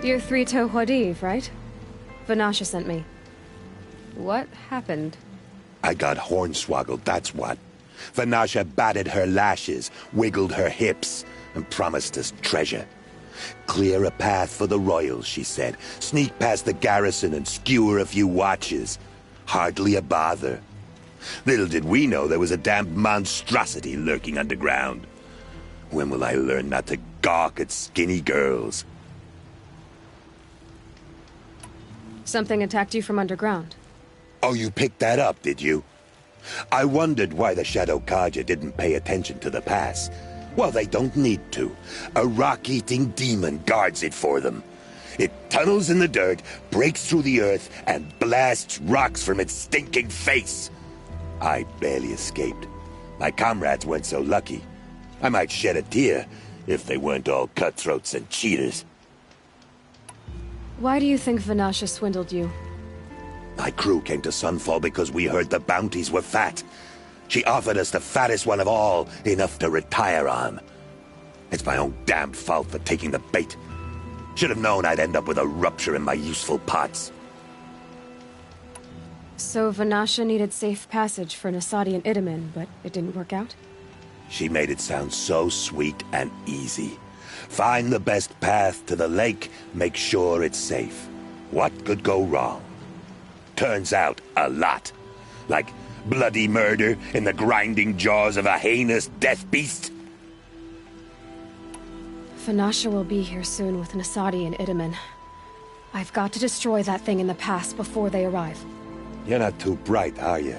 You're Three-Toe Huadiv, right? Vanasha sent me. What happened? I got hornswoggled, that's what. Vanasha batted her lashes, wiggled her hips, and promised us treasure. Clear a path for the royals, she said. Sneak past the garrison and skewer a few watches. Hardly a bother. Little did we know there was a damned monstrosity lurking underground. When will I learn not to gawk at skinny girls? Something attacked you from underground. Oh, you picked that up, did you? I wondered why the Shadow Carja didn't pay attention to the pass. Well, they don't need to. A rock-eating demon guards it for them. It tunnels in the dirt, breaks through the earth, and blasts rocks from its stinking face. I barely escaped. My comrades weren't so lucky. I might shed a tear if they weren't all cutthroats and cheaters. Why do you think Vanasha swindled you? My crew came to Sunfall because we heard the bounties were fat. She offered us the fattest one of all, enough to retire on. It's my own damned fault for taking the bait. Should have known I'd end up with a rupture in my useful parts. So Vanasha needed safe passage for Nasadi and Itamen, but it didn't work out? She made it sound so sweet and easy. Find the best path to the lake, make sure it's safe. What could go wrong? Turns out, a lot. Like bloody murder in the grinding jaws of a heinous death beast. Vanasha will be here soon with Nasadi and Itamen. I've got to destroy that thing in the pass before they arrive. You're not too bright, are you?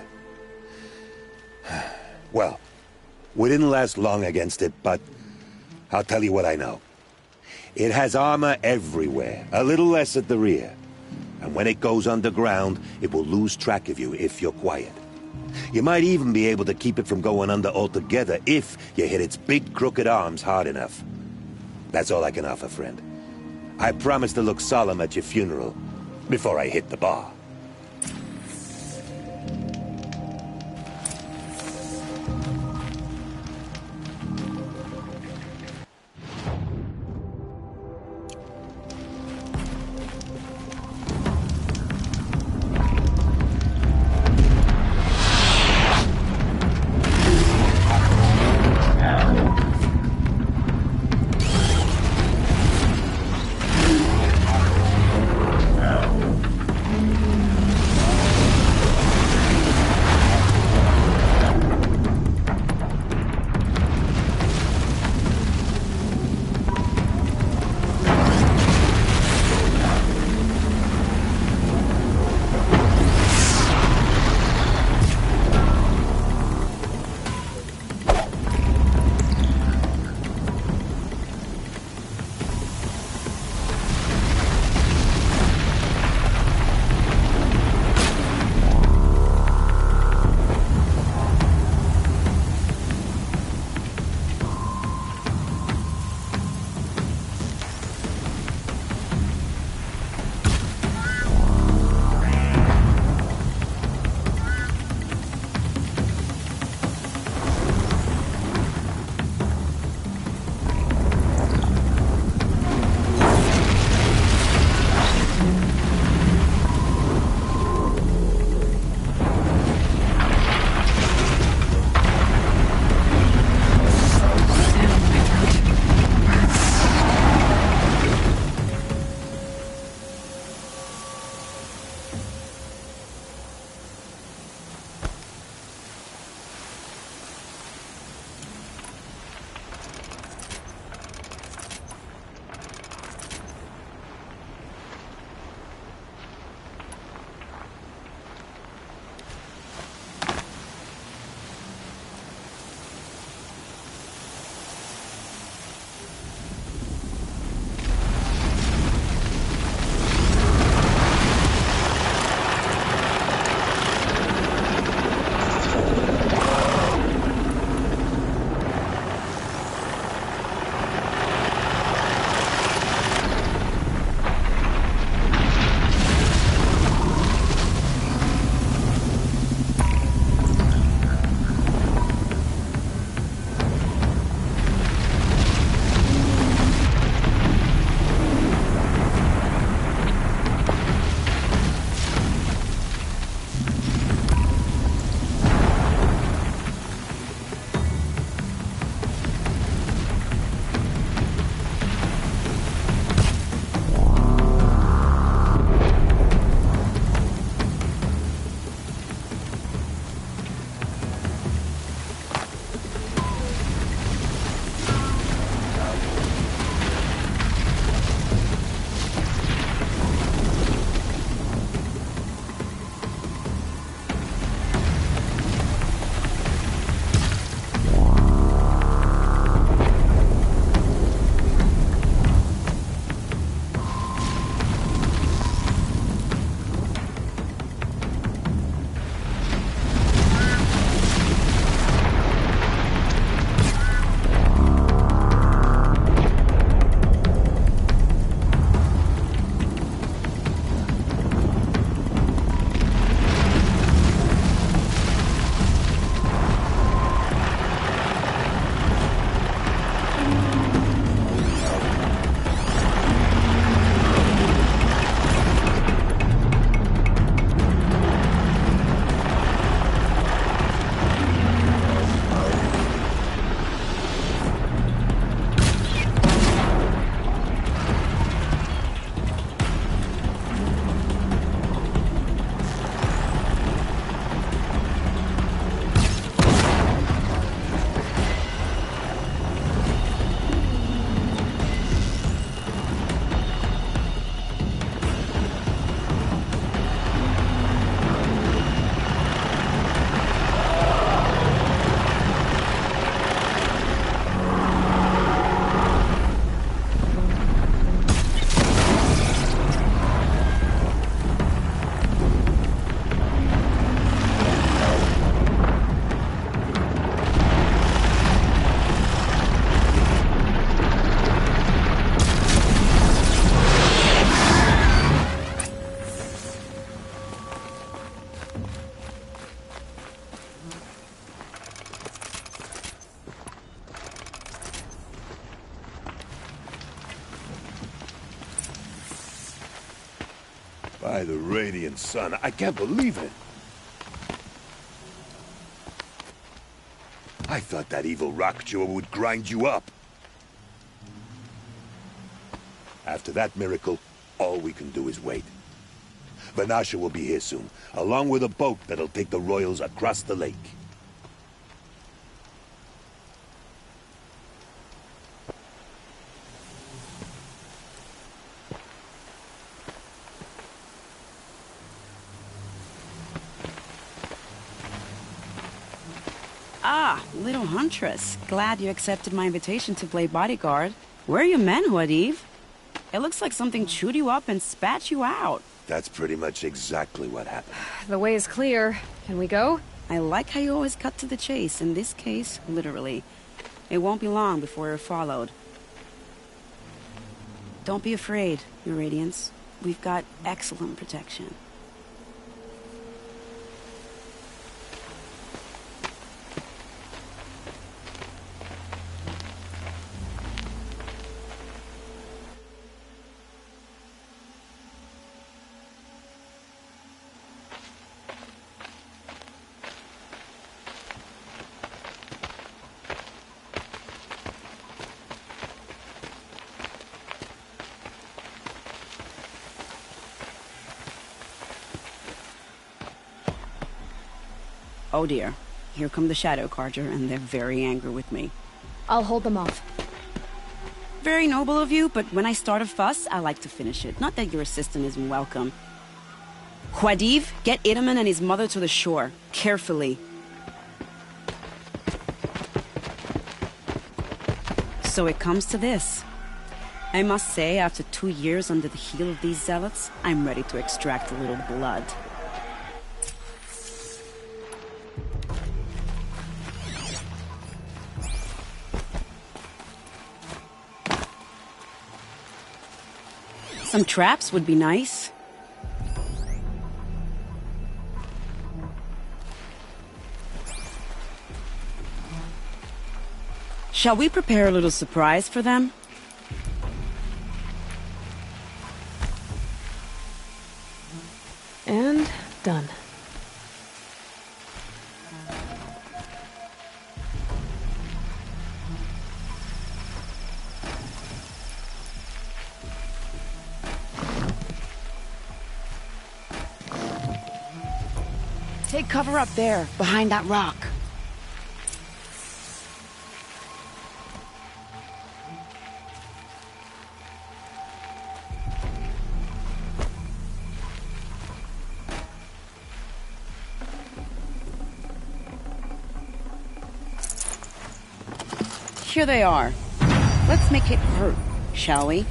Well, we didn't last long against it, but I'll tell you what I know. It has armor everywhere, a little less at the rear. And when it goes underground, it will lose track of you if you're quiet. You might even be able to keep it from going under altogether if you hit its big crooked arms hard enough. That's all I can offer, friend. I promise to look solemn at your funeral before I hit the bar. By the Radiant Sun, I can't believe it. I thought that evil Rockjaw would grind you up. After that miracle, all we can do is wait. Vanasha will be here soon, along with a boat that'll take the royals across the lake. Ah, little huntress. Glad you accepted my invitation to play bodyguard. Where are your men, Huadiv? It looks like something chewed you up and spat you out. That's pretty much exactly what happened. The way is clear. Can we go? I like how you always cut to the chase. In this case, literally. It won't be long before you're followed. Don't be afraid, Your Radiance. We've got excellent protection. Oh dear. Here come the Shadow Carja, and they're very angry with me. I'll hold them off. Very noble of you, but when I start a fuss, I like to finish it. Not that your assistant isn't welcome. Huadiv, get Itamen and his mother to the shore. Carefully. So it comes to this. I must say, after 2 years under the heel of these zealots, I'm ready to extract a little blood. Some traps would be nice. Shall we prepare a little surprise for them? And done. Take cover up there, behind that rock. Here they are. Let's make it hurt, shall we?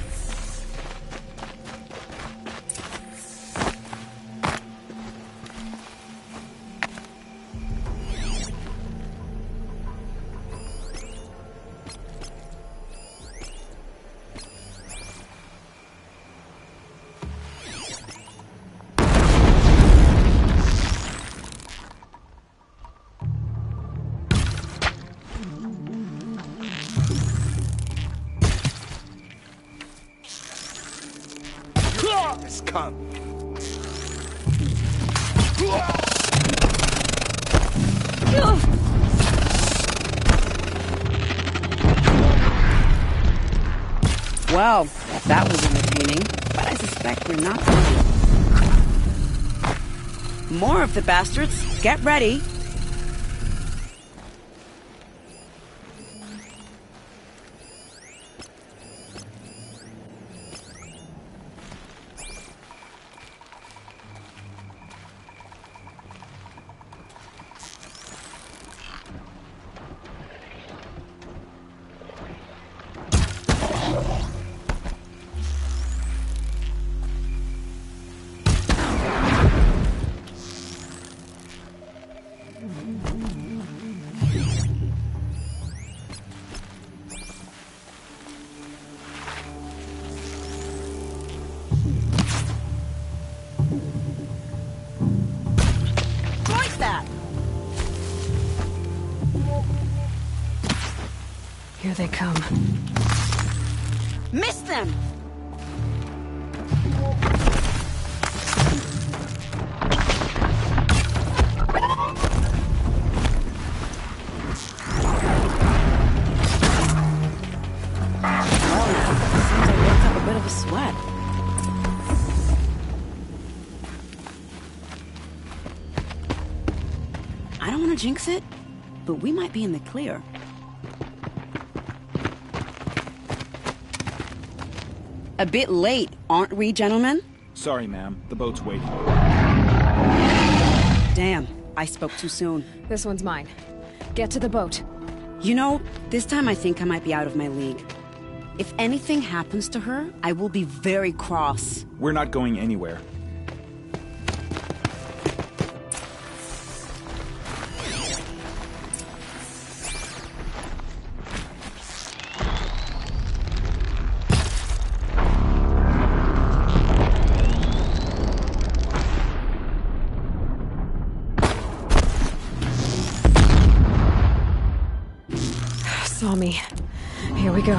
Come. Well, that was entertaining, but I suspect we're not done. More of the bastards. Get ready. Here they come. Miss them! want to jinx it, but we might be in the clear. A bit late, aren't we, gentlemen? Sorry, ma'am. The boat's waiting. Damn, I spoke too soon. This one's mine. Get to the boat. You know, this time I think I might be out of my league. If anything happens to her, I will be very cross. We're not going anywhere. Saw me. Here we go.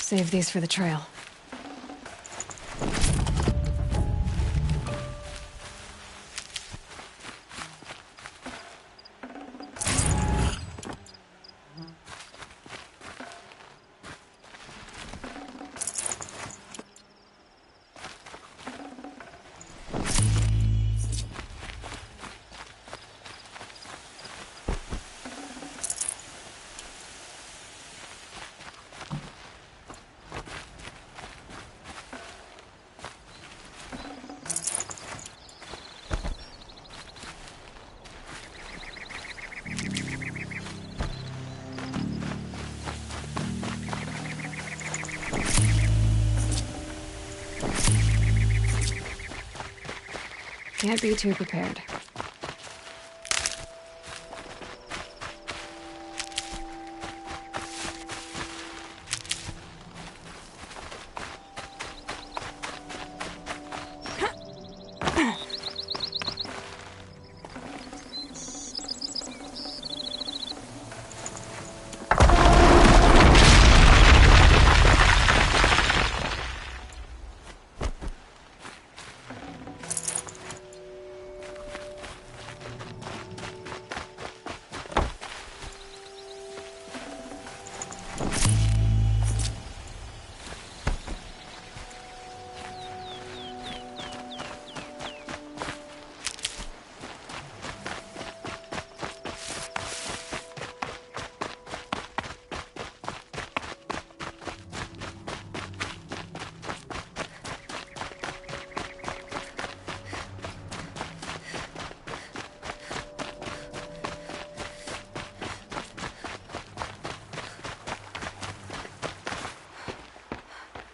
Save these for the trail. Can't be too prepared.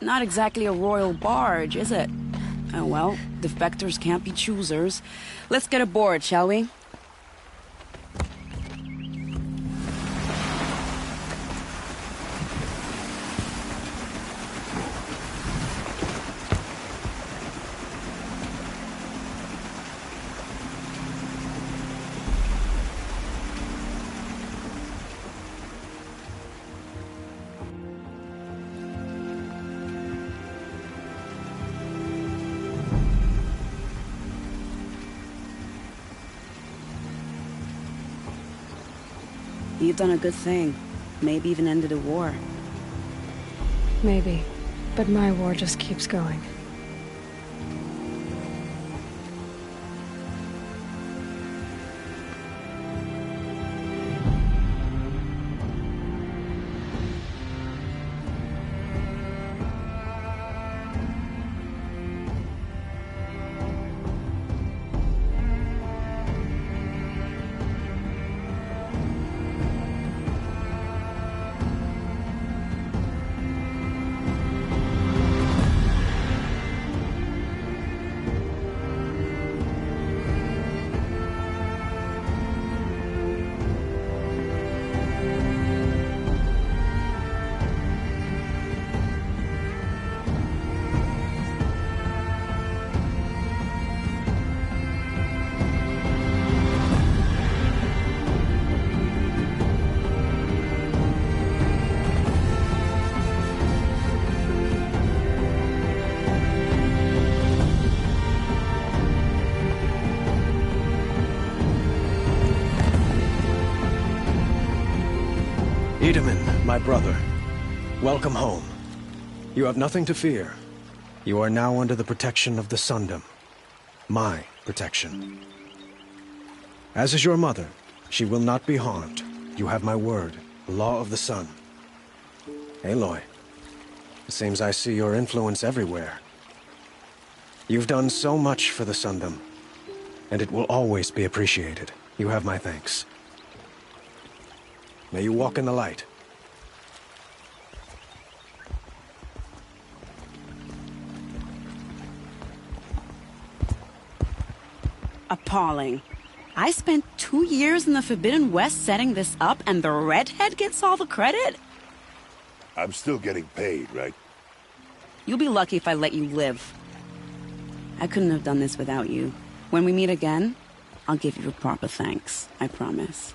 Not exactly a royal barge, is it? Oh well, defectors can't be choosers. Let's get aboard, shall we? You've done a good thing. Maybe even ended a war. Maybe. But my war just keeps going. Itamen, my brother, welcome home. You have nothing to fear. You are now under the protection of the Sundom. My protection. As is your mother, she will not be harmed. You have my word, the law of the sun. Aloy, it seems I see your influence everywhere. You've done so much for the Sundom, and it will always be appreciated. You have my thanks. May you walk in the light. Appalling. I spent 2 years in the Forbidden West setting this up, and the redhead gets all the credit? I'm still getting paid, right? You'll be lucky if I let you live. I couldn't have done this without you. When we meet again, I'll give you a proper thanks. I promise.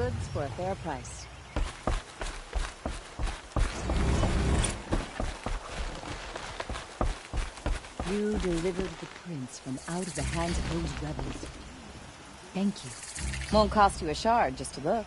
goods for a fair price. You delivered the prince from out of the hands of those rebels. Thank you. Won't cost you a shard just to look.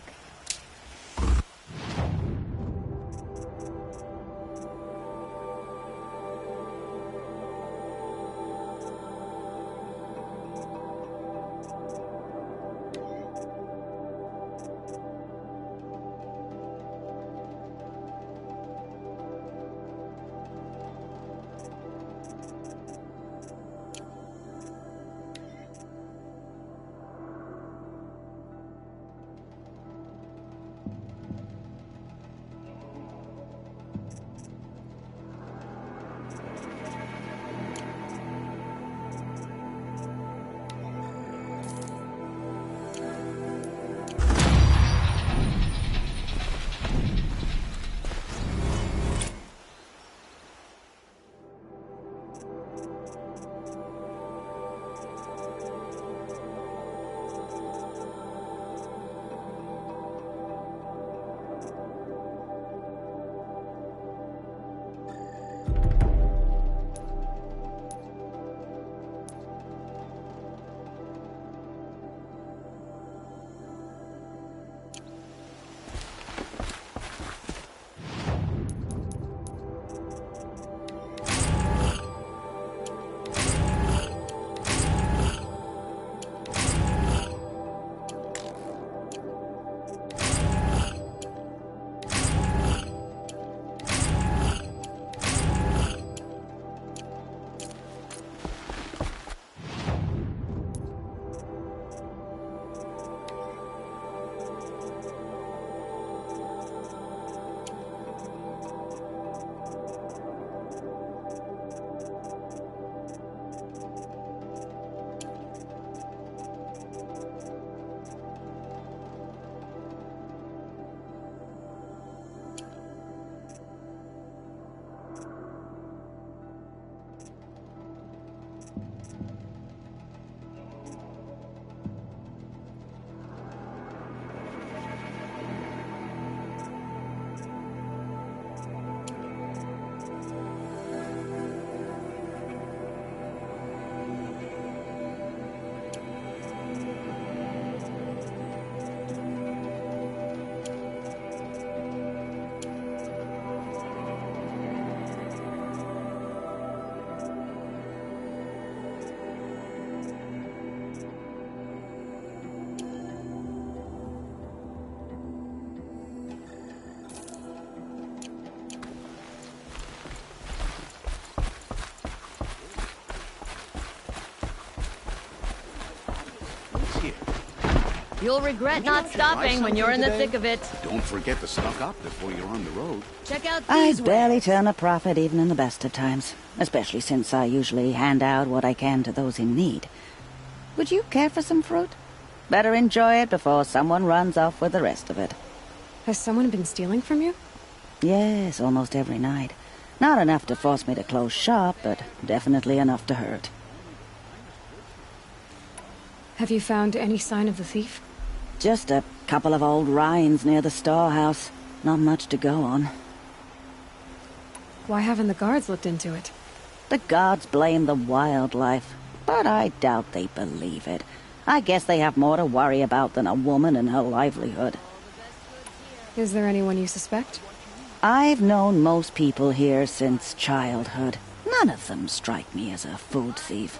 You'll regret not stopping when you're in the thick of it. Don't forget to stock up before you're on the road. Check out I these barely wares. turn a profit even in the best of times, especially since I usually hand out what I can to those in need. Would you care for some fruit? Better enjoy it before someone runs off with the rest of it. Has someone been stealing from you? Yes, almost every night. Not enough to force me to close shop, but definitely enough to hurt. Have you found any sign of the thief? Just a couple of old rinds near the storehouse. Not much to go on. Why haven't the guards looked into it? The gods blame the wildlife, but I doubt they believe it. I guess they have more to worry about than a woman and her livelihood. Is there anyone you suspect? I've known most people here since childhood. None of them strike me as a food thief.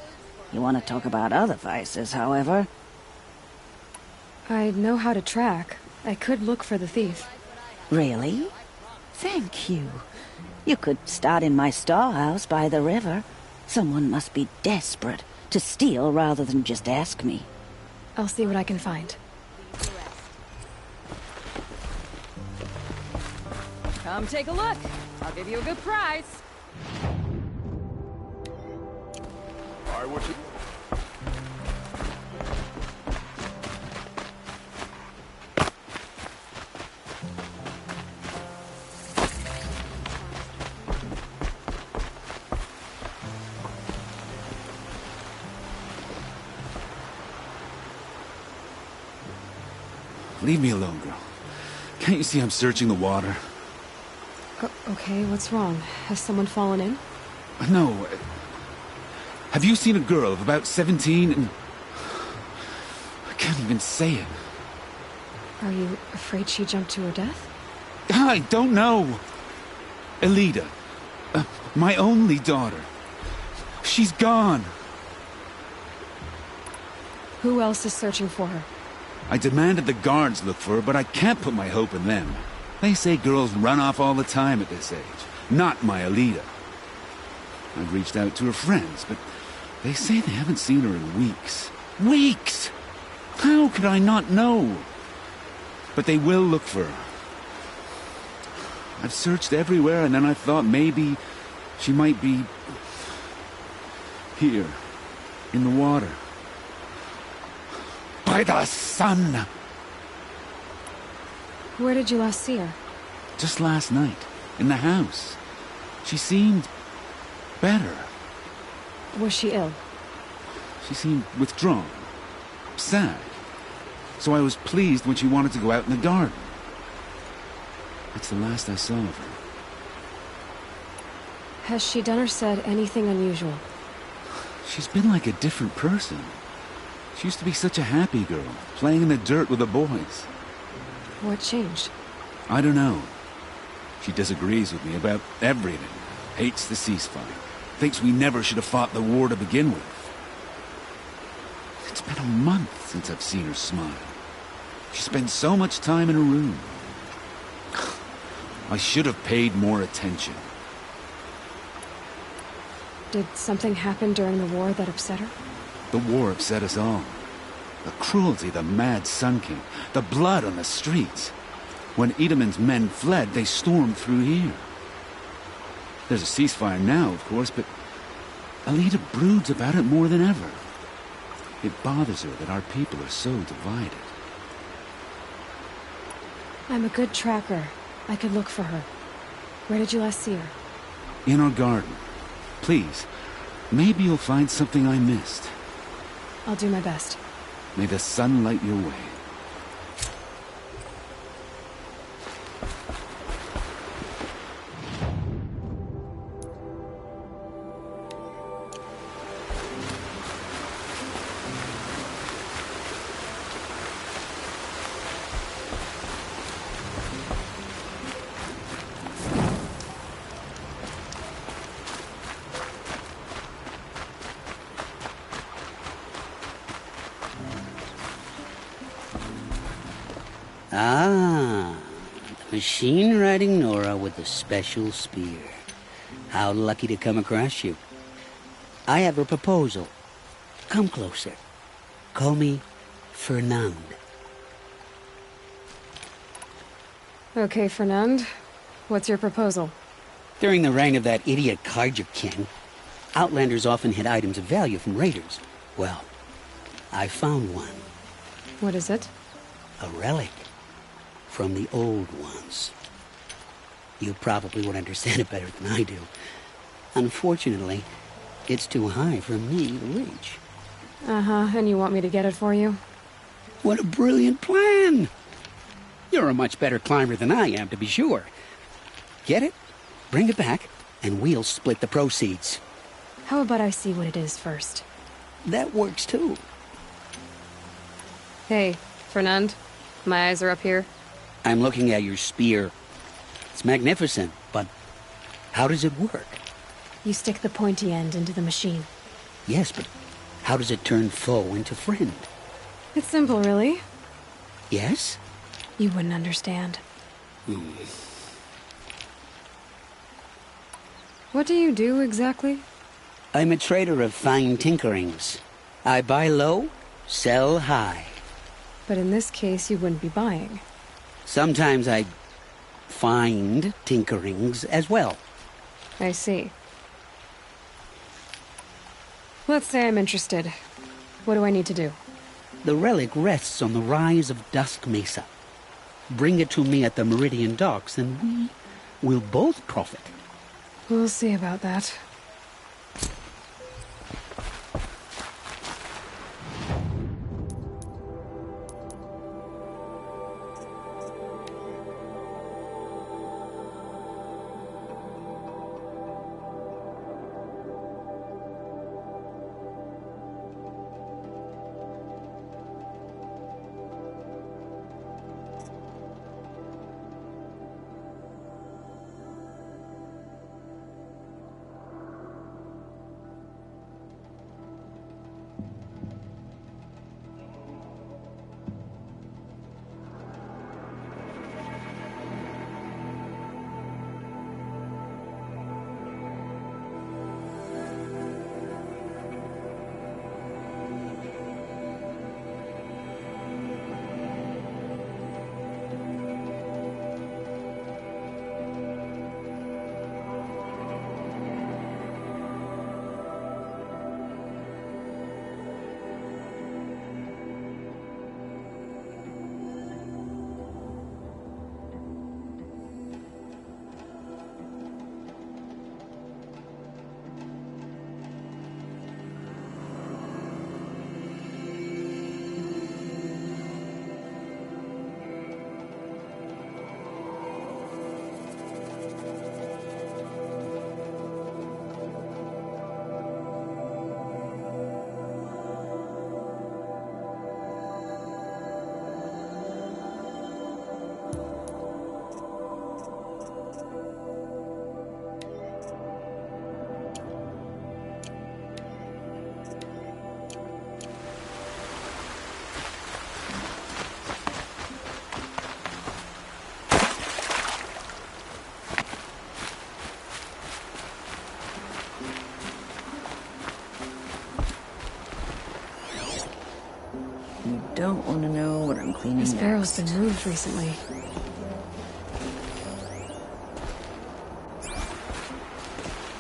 You want to talk about other vices, however? I know how to track. I could look for the thief. Really? Thank you. You could start in my storehouse by the river. Someone must be desperate to steal rather than just ask me. I'll see what I can find. Come take a look. I'll give you a good price. Leave me alone, girl. Can't you see I'm searching the water? Okay, what's wrong? Has someone fallen in? No. Have you seen a girl of about 17 and... I can't even say it. Are you afraid she jumped to her death? I don't know. Elida. My only daughter. She's gone. Who else is searching for her? I demanded the guards look for her, but I can't put my hope in them. They say girls run off all the time at this age. Not my Elida. I've reached out to her friends, but they say they haven't seen her in weeks. Weeks! How could I not know? But they will look for her. I've searched everywhere, and then I thought maybe she might be... here, in the water. By the sun! Where did you last see her? Just last night, in the house. She seemed... better. Was she ill? She seemed withdrawn. Sad. So I was pleased when she wanted to go out in the garden. That's the last I saw of her. Has she done or said anything unusual? She's been like a different person. She used to be such a happy girl, playing in the dirt with the boys. What changed? I don't know. She disagrees with me about everything. Hates the ceasefire. Thinks we never should have fought the war to begin with. It's been a month since I've seen her smile. She spends so much time in her room. I should have paid more attention. Did something happen during the war that upset her? The war upset us all. The cruelty, the mad Sun King, the blood on the streets. When Edamon's men fled, they stormed through here. There's a ceasefire now, of course, but Elida broods about it more than ever. It bothers her that our people are so divided. I'm a good tracker. I could look for her. Where did you last see her? In our garden. Please, maybe you'll find something I missed. I'll do my best. May the sun light your way. Ah, the machine-riding Nora with the special spear. How lucky to come across you. I have a proposal. Come closer. Call me Fernand. Okay, Fernand. What's your proposal? During the reign of that idiot Carja king, Outlanders often hid items of value from raiders. Well, I found one. What is it? A relic. From the old ones. You probably would understand it better than I do. Unfortunately, it's too high for me to reach. Uh-huh, and you want me to get it for you? What a brilliant plan! You're a much better climber than I am, to be sure. Get it, bring it back, and we'll split the proceeds. How about I see what it is first? That works too. Hey, Fernand. My eyes are up here. I'm looking at your spear. It's magnificent, but how does it work? You stick the pointy end into the machine. Yes, but how does it turn foe into friend? It's simple, really. Yes? You wouldn't understand. What do you do, exactly? I'm a trader of fine tinkerings. I buy low, sell high. But in this case, you wouldn't be buying. Sometimes I find tinkerings as well. I see. Let's say I'm interested. What do I need to do? The relic rests on the rise of Dusk Mesa. Bring it to me at the Meridian Docks, and we will both profit. We'll see about that. don't want to know what I'm cleaning This barrel's next. been moved recently.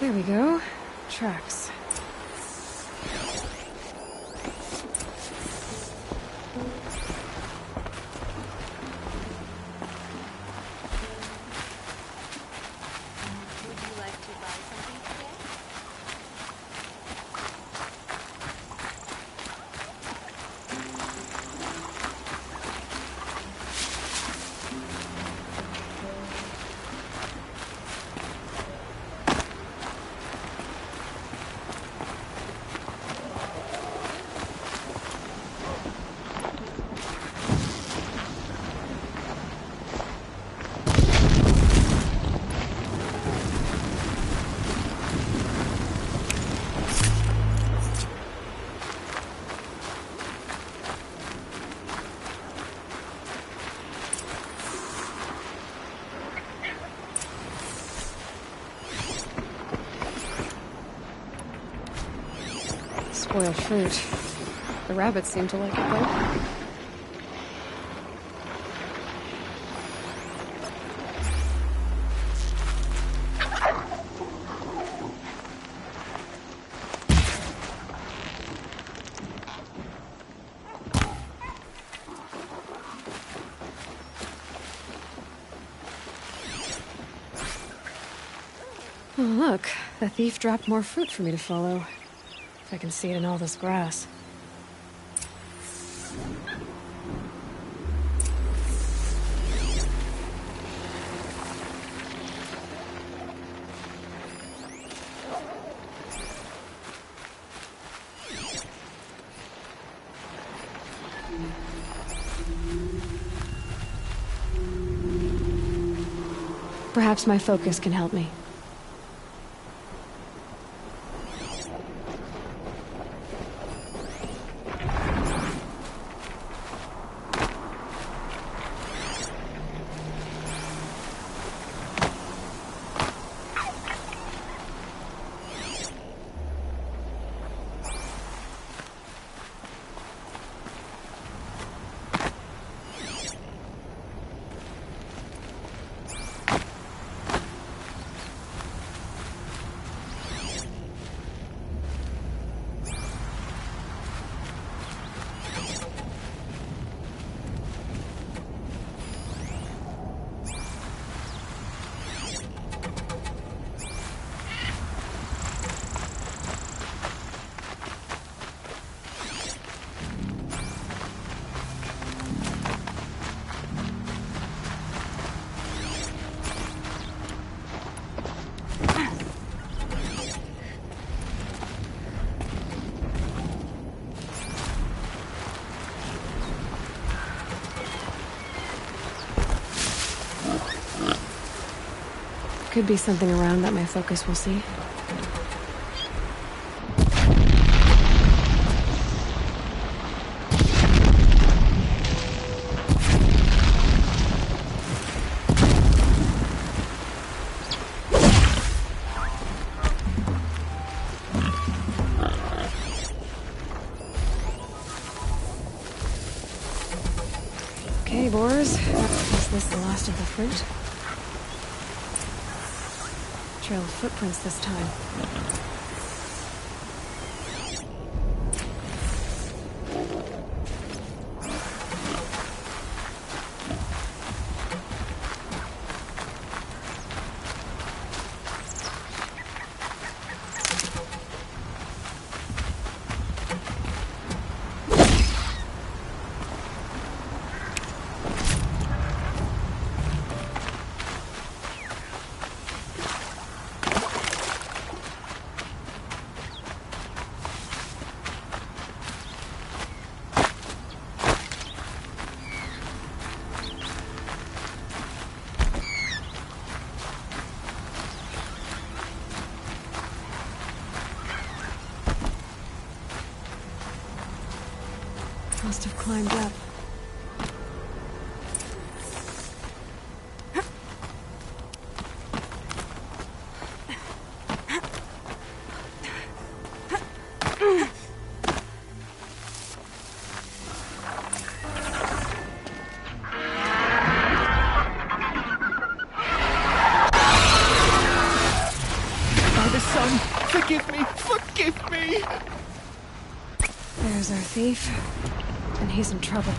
There we go. Tracks. Would you like to buy something today? Spoiled fruit. The rabbits seem to like it though. Oh, look. The thief dropped more fruit for me to follow. If I can see it in all this grass. Perhaps my focus can help me. Could be something around that my focus will see. Okay, boars. Is this the last of the fruit? Trail of footprints this time. Must have climbed up. son! Forgive me! Forgive me! There's our thief. And he's in trouble.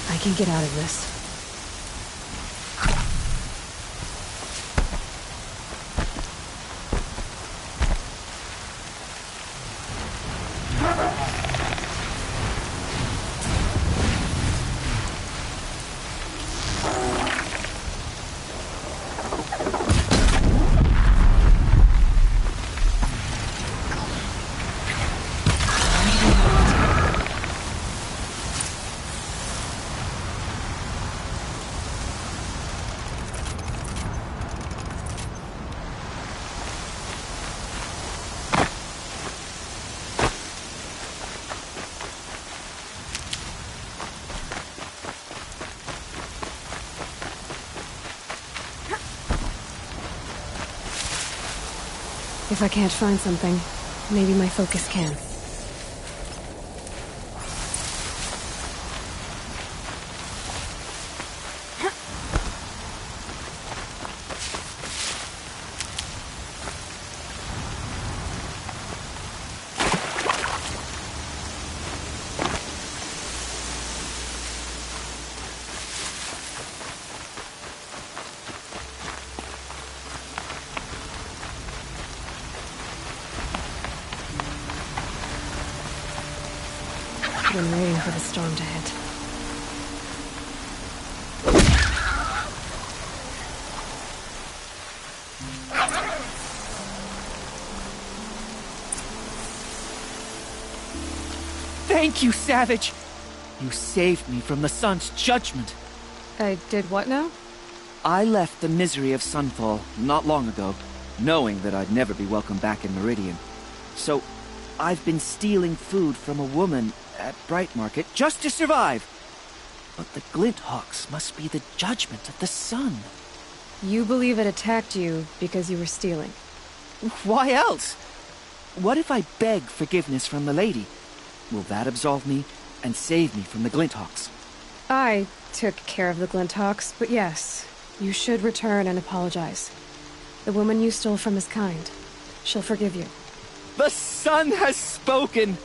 I can get out of this. If I can't find something, maybe my focus can. Been waiting for the storm to hit. Thank you, Savage! You saved me from the sun's judgment. I did what now? I left the misery of Sunfall not long ago, knowing that I'd never be welcome back in Meridian. So, I've been stealing food from a woman at Bright Market just to survive. But the Glinthawks must be the judgment of the sun. You believe it attacked you because you were stealing? Why else? What if I beg forgiveness from the lady? Will that absolve me and save me from the Glinthawks? I took care of the Glinthawks, but yes, you should return and apologize. The woman you stole from is kind. She'll forgive you. The sun has spoken!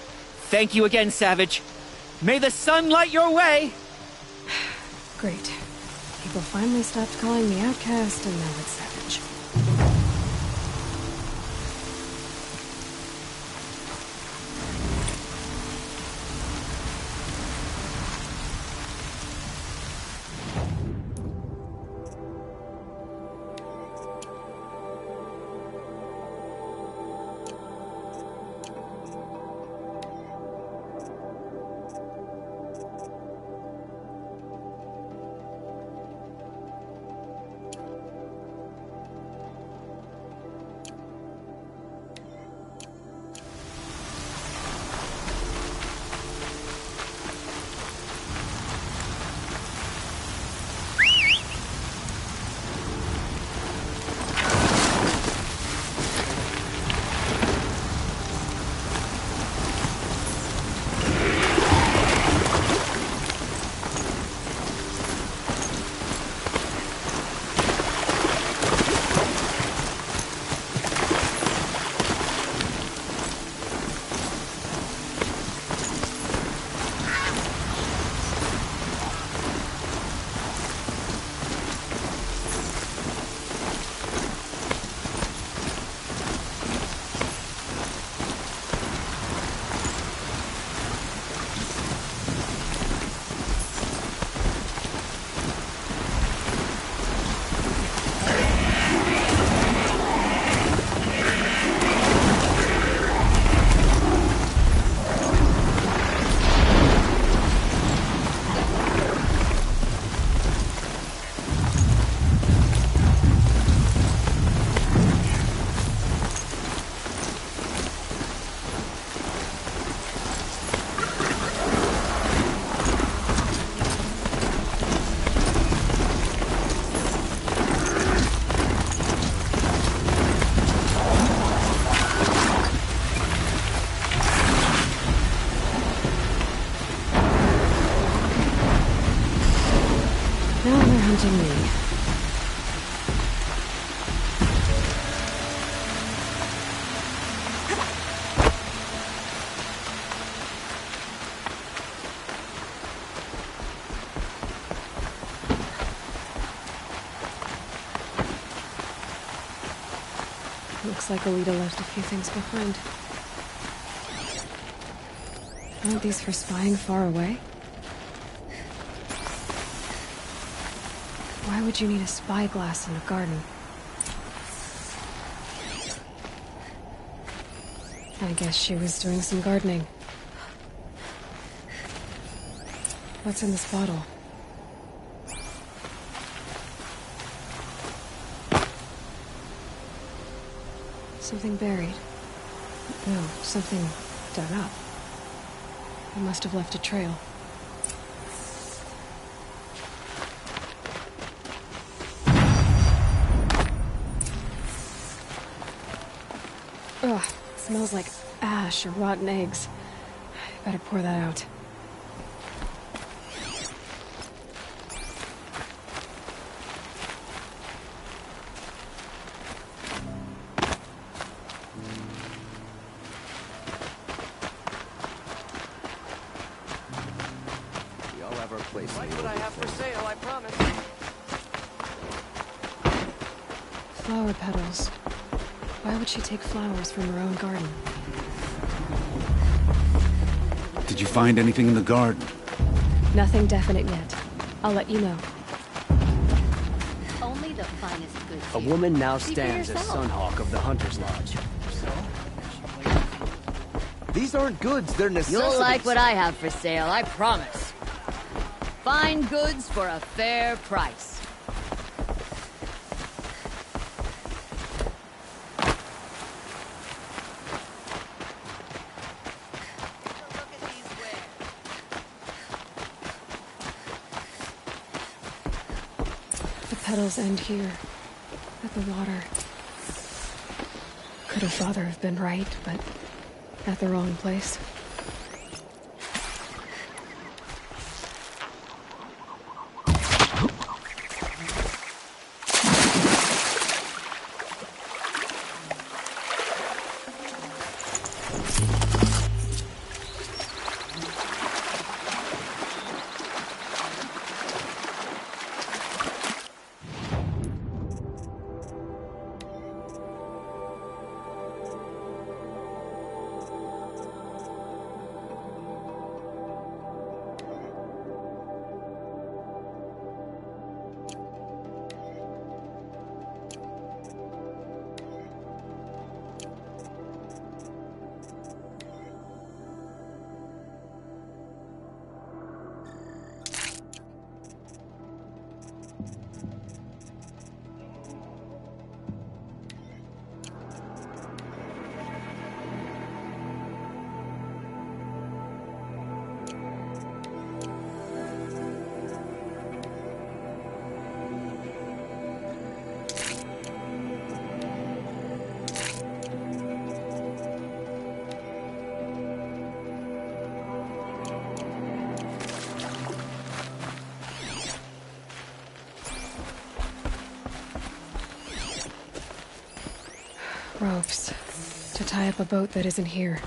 Thank you again, Savage. May the sun light your way! Great. People finally stopped calling me outcast, and now it's Savage. tempting me. Looks like Alita left a few things behind. Aren't these for spying far away? Why would you need a spyglass in a garden? I guess she was doing some gardening. What's in this bottle? Something buried. No, something dug up. It must have left a trail. Ugh, smells like ash or rotten eggs. I better pour that out. Flower petals. Why would she take flowers from her own garden? Did you find anything in the garden? Nothing definite yet. I'll let you know. Only the finest goods. A woman now stands as Sunhawk of the Hunter's Lodge. These aren't goods, they're necessities. You'll like what I have for sale, I promise. Fine goods for a fair price. The petals end here, at the water. Could her father have been right, but at the wrong place? Ropes. To tie up a boat that isn't here.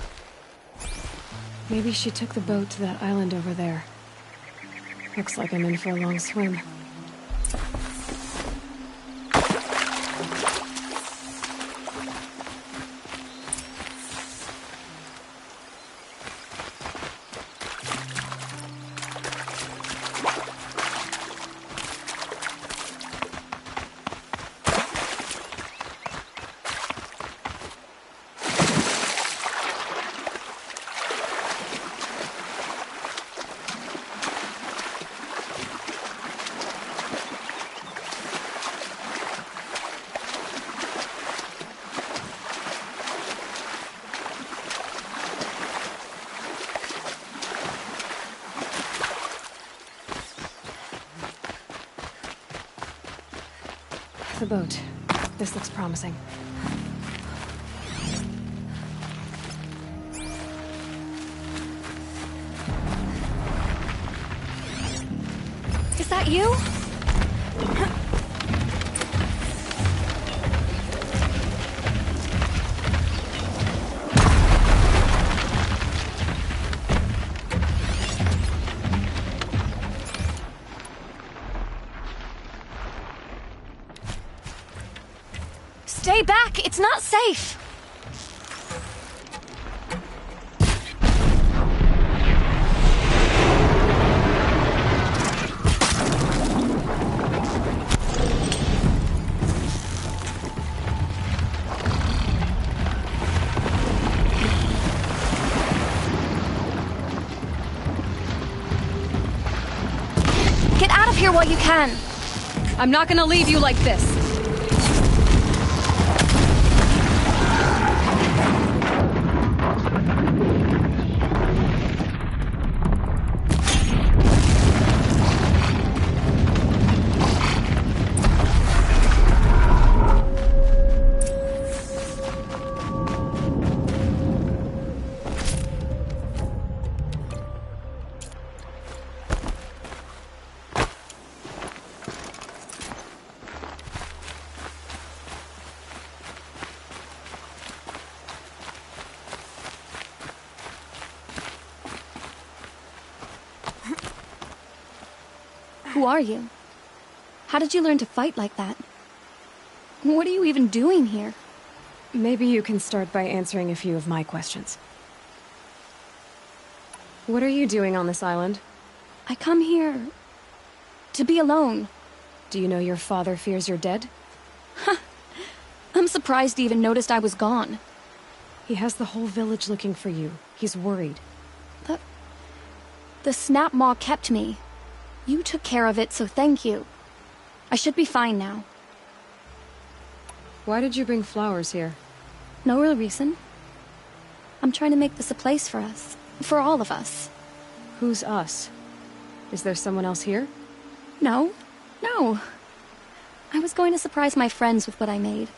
Maybe she took the boat to that island over there. Looks like I'm in for a long swim. The boat. This looks promising. Is that you? Stay back! It's not safe! Get out of here while you can! I'm not gonna leave you like this. Who are you? How did you learn to fight like that? What are you even doing here? Maybe you can start by answering a few of my questions. What are you doing on this island? I come here to be alone. Do you know your father fears you're dead? I'm surprised he even noticed I was gone. He has the whole village looking for you. He's worried. The Snap Maw kept me. You took care of it, so thank you. I should be fine now. Why did you bring flowers here? No real reason. I'm trying to make this a place for us. For all of us. Who's us? Is there someone else here? No. I was going to surprise my friends with what I made.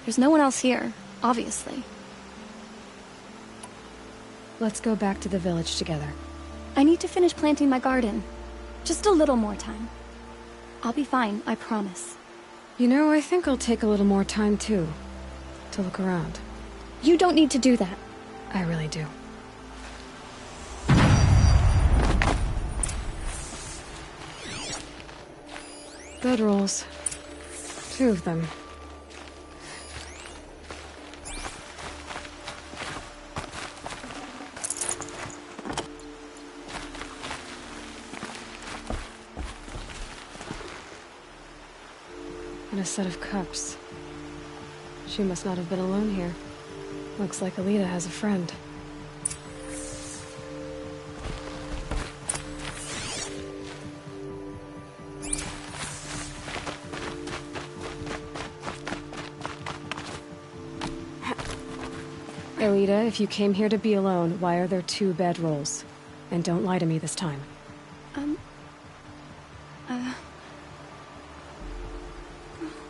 There's no one else here, obviously. Let's go back to the village together. I need to finish planting my garden. Just a little more time. I'll be fine, I promise. You know, I think I'll take a little more time, too. To look around. You don't need to do that. I really do. Bedrolls. 2 of them. And a set of cups. She must not have been alone here. Looks like Alita has a friend. Alita, if you came here to be alone, why are there 2 bedrolls? And don't lie to me this time.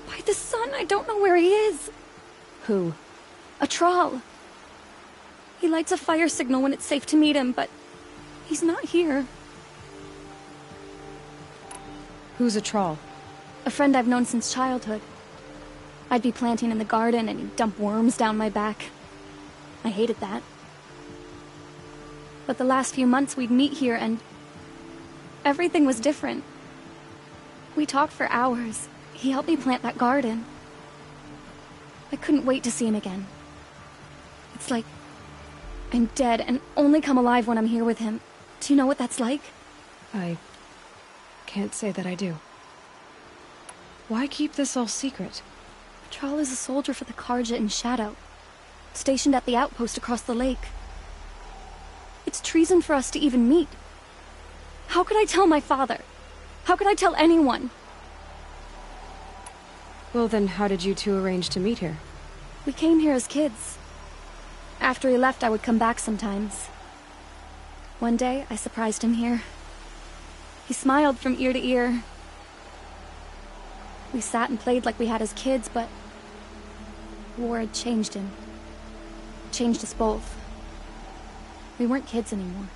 By the sun, I don't know where he is. Who? A Thrall. He lights a fire signal when it's safe to meet him, but he's not here. Who's a Thrall? A friend I've known since childhood. I'd be planting in the garden and he'd dump worms down my back. I hated that. But the last few months we'd meet here and everything was different. We talked for hours. He helped me plant that garden. I couldn't wait to see him again. It's like I'm dead and only come alive when I'm here with him. Do you know what that's like? I can't say that I do. Why keep this all secret? Thrall is a soldier for the Carja in Shadow, stationed at the outpost across the lake. It's treason for us to even meet. How could I tell my father? How could I tell anyone? Well then, how did you 2 arrange to meet here? We came here as kids. After he left, I would come back sometimes. One day, I surprised him here. He smiled from ear to ear. We sat and played like we had as kids, but war had changed him. Changed us both. We weren't kids anymore.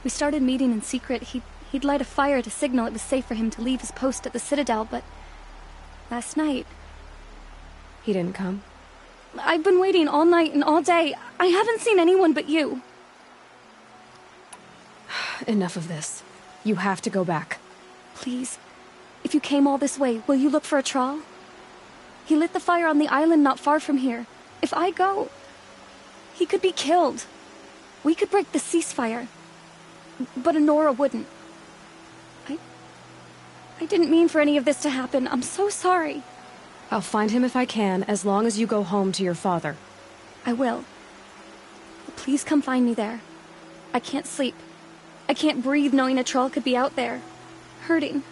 We started meeting in secret. He'd light a fire to signal it was safe for him to leave his post at the Citadel, but last night... He didn't come? I've been waiting all night and all day. I haven't seen anyone but you. Enough of this. You have to go back. Please. If you came all this way, will you look for a Thrall? He lit the fire on the island not far from here. If I go, he could be killed. We could break the ceasefire. But Honora wouldn't. I didn't mean for any of this to happen. I'm so sorry. I'll find him if I can, as long as you go home to your father. I will. Please come find me there. I can't sleep. I can't breathe knowing a troll could be out there, hurting.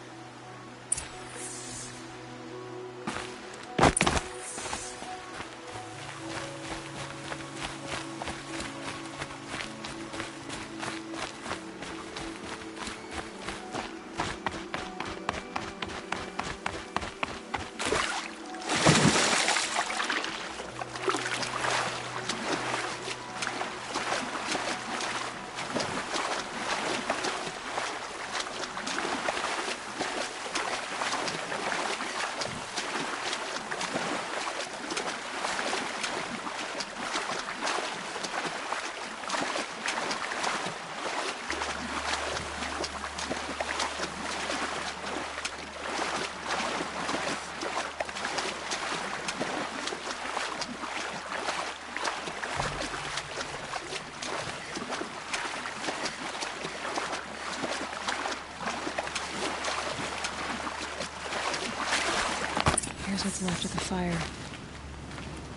Here's what's left of the fire.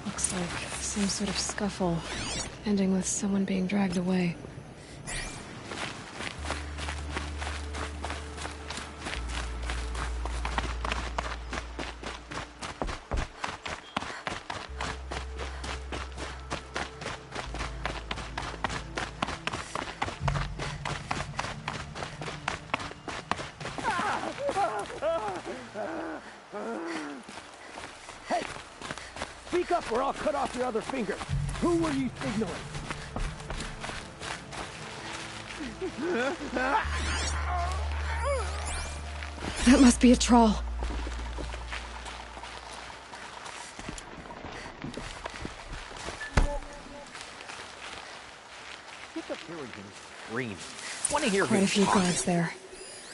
Looks like some sort of scuffle, ending with someone being dragged away. Hey! Speak up or I'll cut off your other finger. Who were you signaling? That must be a troll. Get up here and scream. Want to hear Quite a few guards there.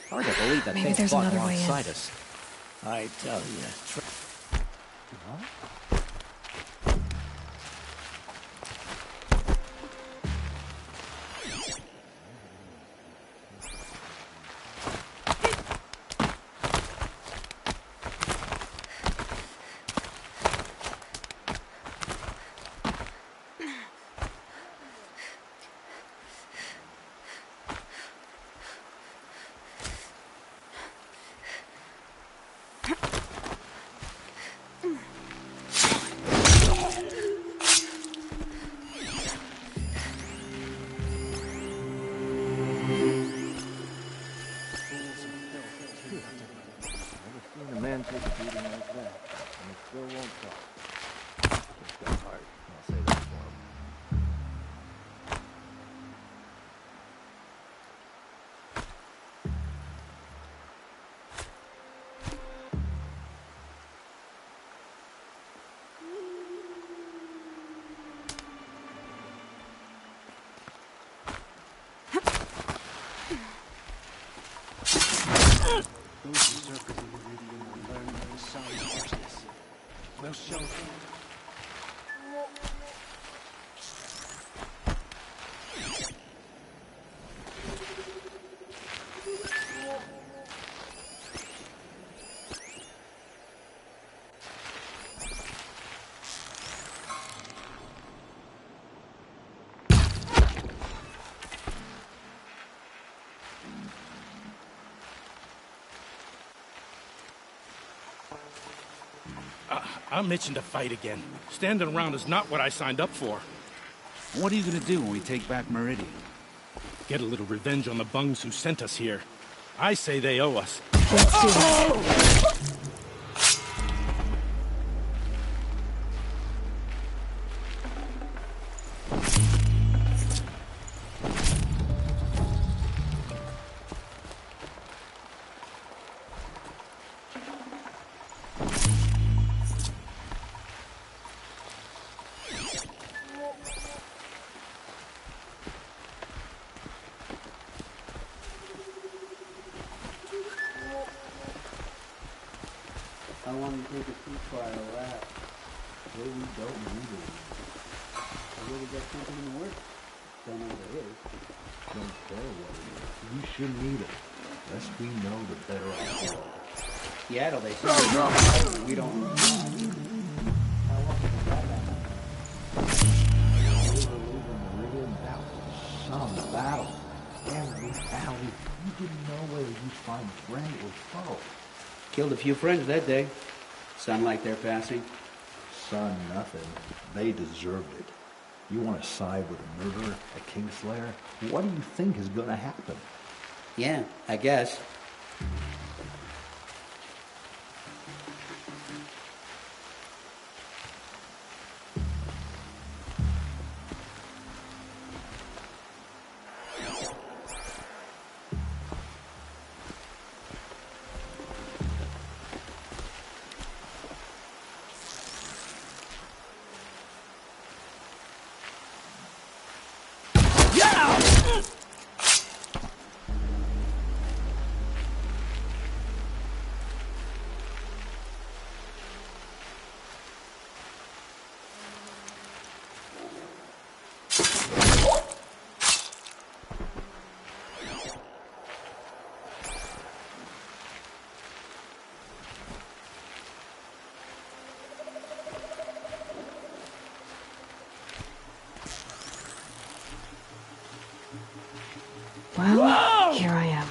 Hard to believe that Maybe thing there's fought another way in. alongside us. I tell you. A man take a beating like that, and he still won't talk. It's got heart, I'll say that for him. Those usurpers in Meridian will learn that the sun's harshness will show them. I'm itching to fight again. Standing around is not what I signed up for. What are you gonna do when we take back Meridian? Get a little revenge on the bungs who sent us here. I say they owe us. Let's do this. I want to take a sea trial lab. Well, we don't need it. I really got something in the works. Don't know what it is. Don't care what it is. You should need it. The less we know, the better off we are. Seattle, they say. We don't. How long has that happened? We were leaving Meridian. That was some battle. Every valley. You didn't know whether you'd find friend or foe. Killed a few friends that day. Sun like they're passing. Son, nothing. They deserved it. You want to side with a murderer, a Kingslayer? What do you think is going to happen? Yeah, I guess. Well, here I am.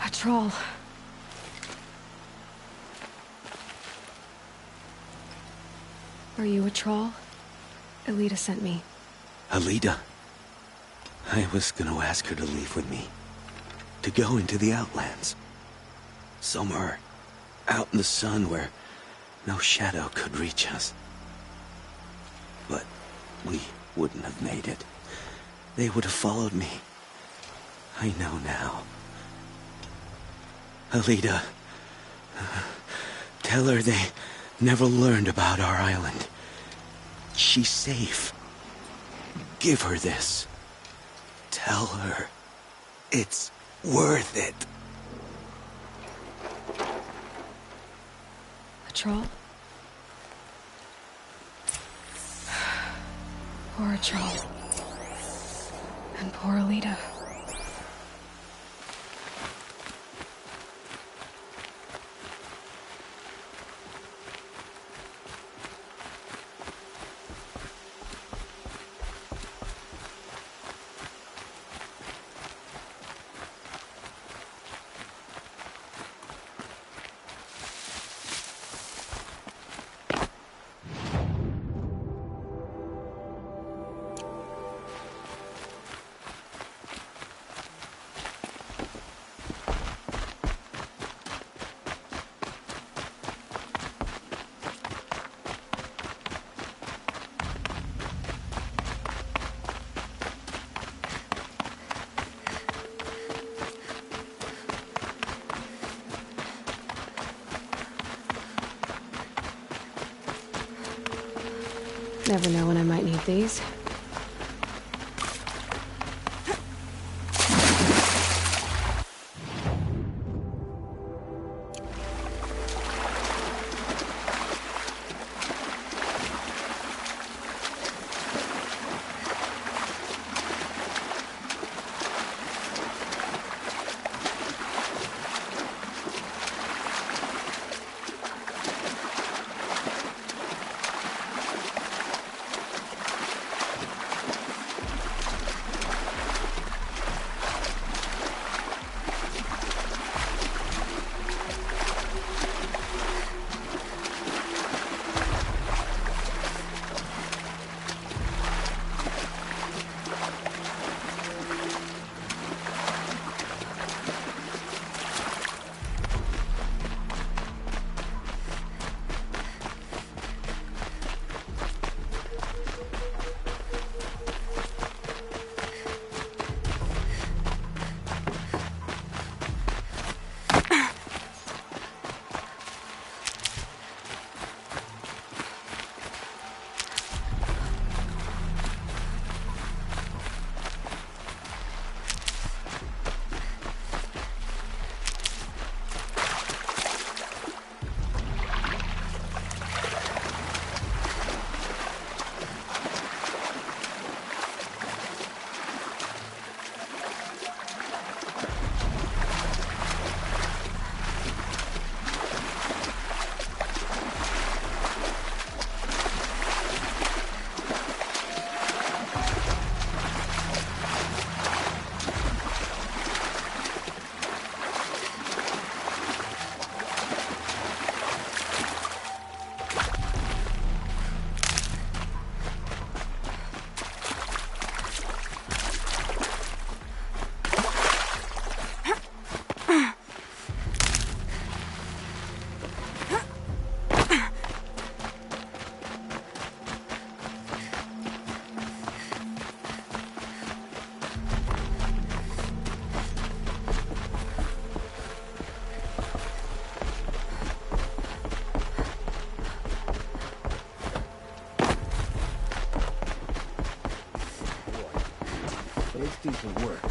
A troll. Are you a troll? Elita sent me. Alita? I was gonna ask her to leave with me. To go into the Outlands. Somewhere out in the sun where no shadow could reach us. But we wouldn't have made it. They would have followed me. I know now. Alita, tell her they never learned about our island. She's safe. Give her this. Tell her it's worth it. A troll? Poor troll. And poor Alita. Never know when I might need these.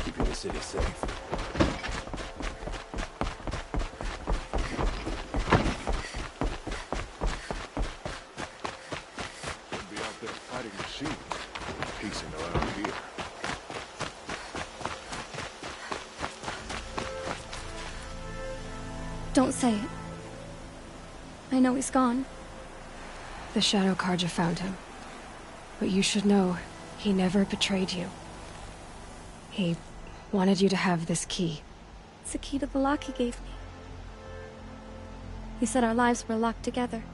keeping the city safe. Should be out there fighting machines, pacing around here. Don't say it. I know he's gone. The Shadow Carja found him. But you should know, he never betrayed you. He wanted you to have this key. It's the key to the lock he gave me. He said our lives were locked together.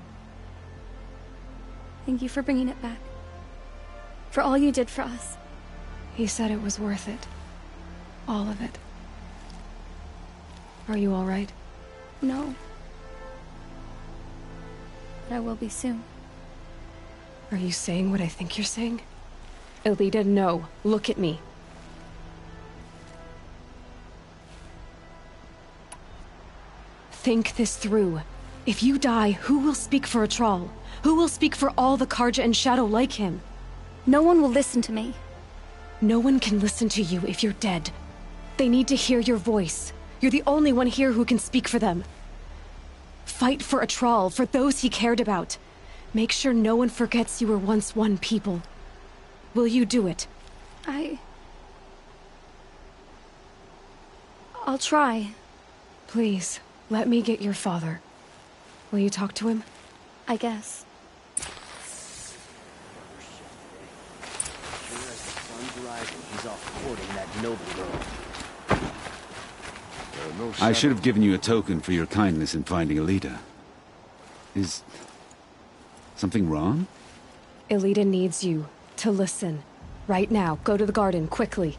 Thank you for bringing it back. For all you did for us. He said it was worth it. All of it. Are you all right? No. But I will be soon. Are you saying what I think you're saying? Elita, no. Look at me. Think this through. If you die, who will speak for Atral? Who will speak for all the Carja and Shadow like him? No one will listen to me. No one can listen to you if you're dead. They need to hear your voice. You're the only one here who can speak for them. Fight for Atral, for those he cared about. Make sure no one forgets you were once one people. Will you do it? I'll try. Please, let me get your father. Will you talk to him? I guess. He's off courting that noble girl. I should have given you a token for your kindness in finding Elita. Is something wrong? Elita needs you to listen. Right now, go to the garden, quickly.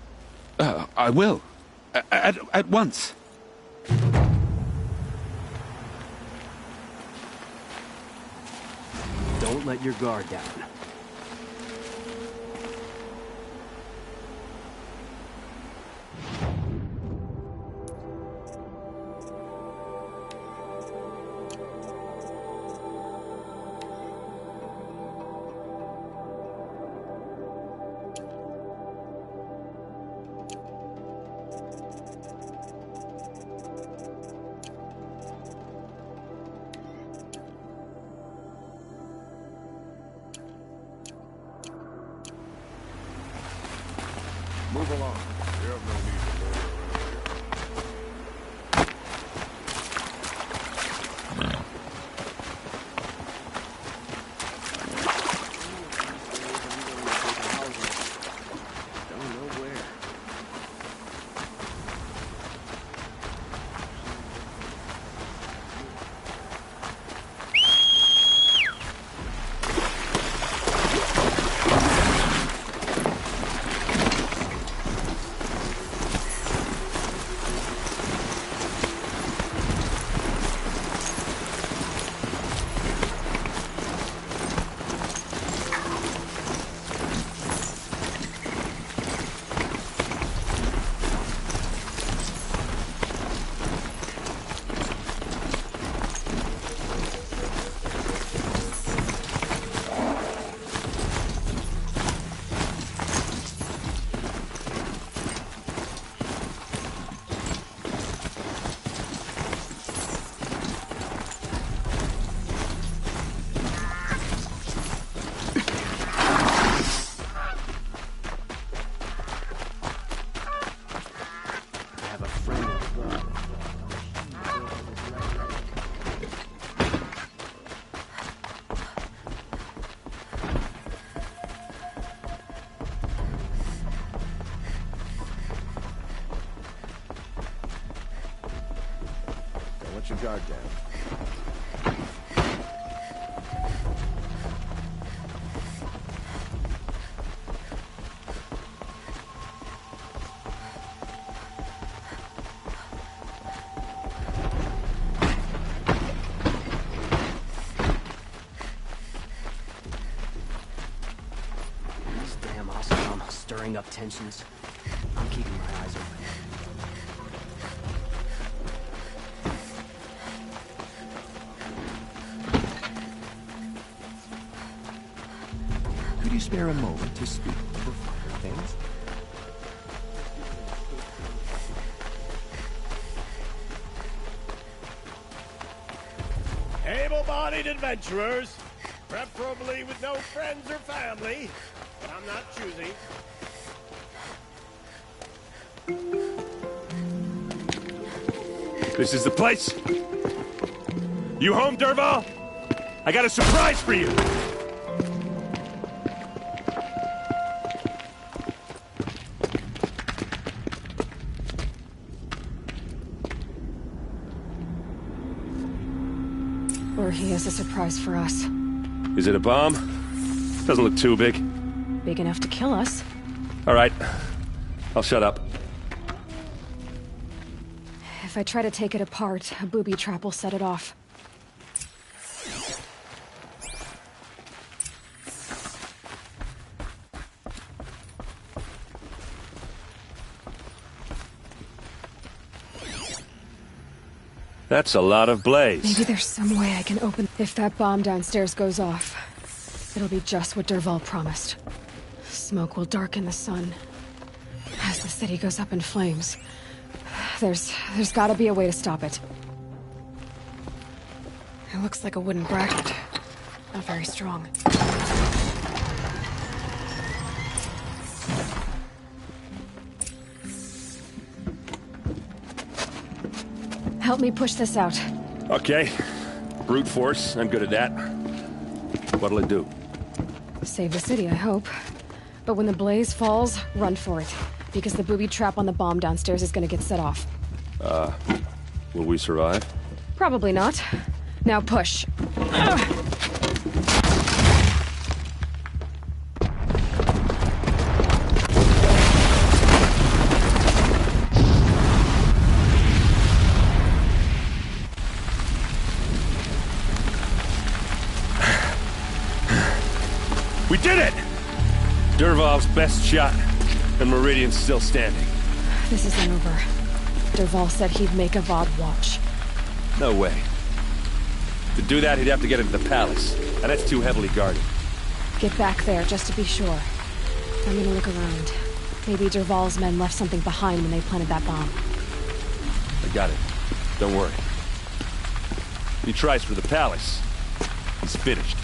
I will. At once. Don't let your guard down. Move along. You have no need to loiter around here. Don't know where. Don't let your guard down. These damn Oseram stirring up tensions. I'm keeping my eyes open. Could you spare a moment to speak of finer things? able-bodied adventurers, preferably with no friends or family, but I'm not choosy. This is the place. You home, Dervahl? I got a surprise for you. Or he has a surprise for us. Is it a bomb? Doesn't look too big. Big enough to kill us. All right. I'll shut up. If I try to take it apart, a booby trap will set it off. That's a lot of blaze. Maybe there's some way I can open... If that bomb downstairs goes off, it'll be just what Dervahl promised. Smoke will darken the sun. As the city goes up in flames, there's gotta be a way to stop it. It looks like a wooden bracket. Not very strong. Help me push this out. Okay. Brute force, I'm good at that. What'll it do? Save the city, I hope. But when the blaze falls, run for it. Because the booby trap on the bomb downstairs is gonna get set off. Will we survive? Probably not. Now push. We did it! Dervahl's best shot, and Meridian's still standing. This isn't over. Dervahl said he'd make Avad watch. No way. To do that, he'd have to get into the palace, and that's too heavily guarded. Get back there, just to be sure. I'm gonna look around. Maybe Dervahl's men left something behind when they planted that bomb. I got it. Don't worry. If he tries for the palace, he's finished.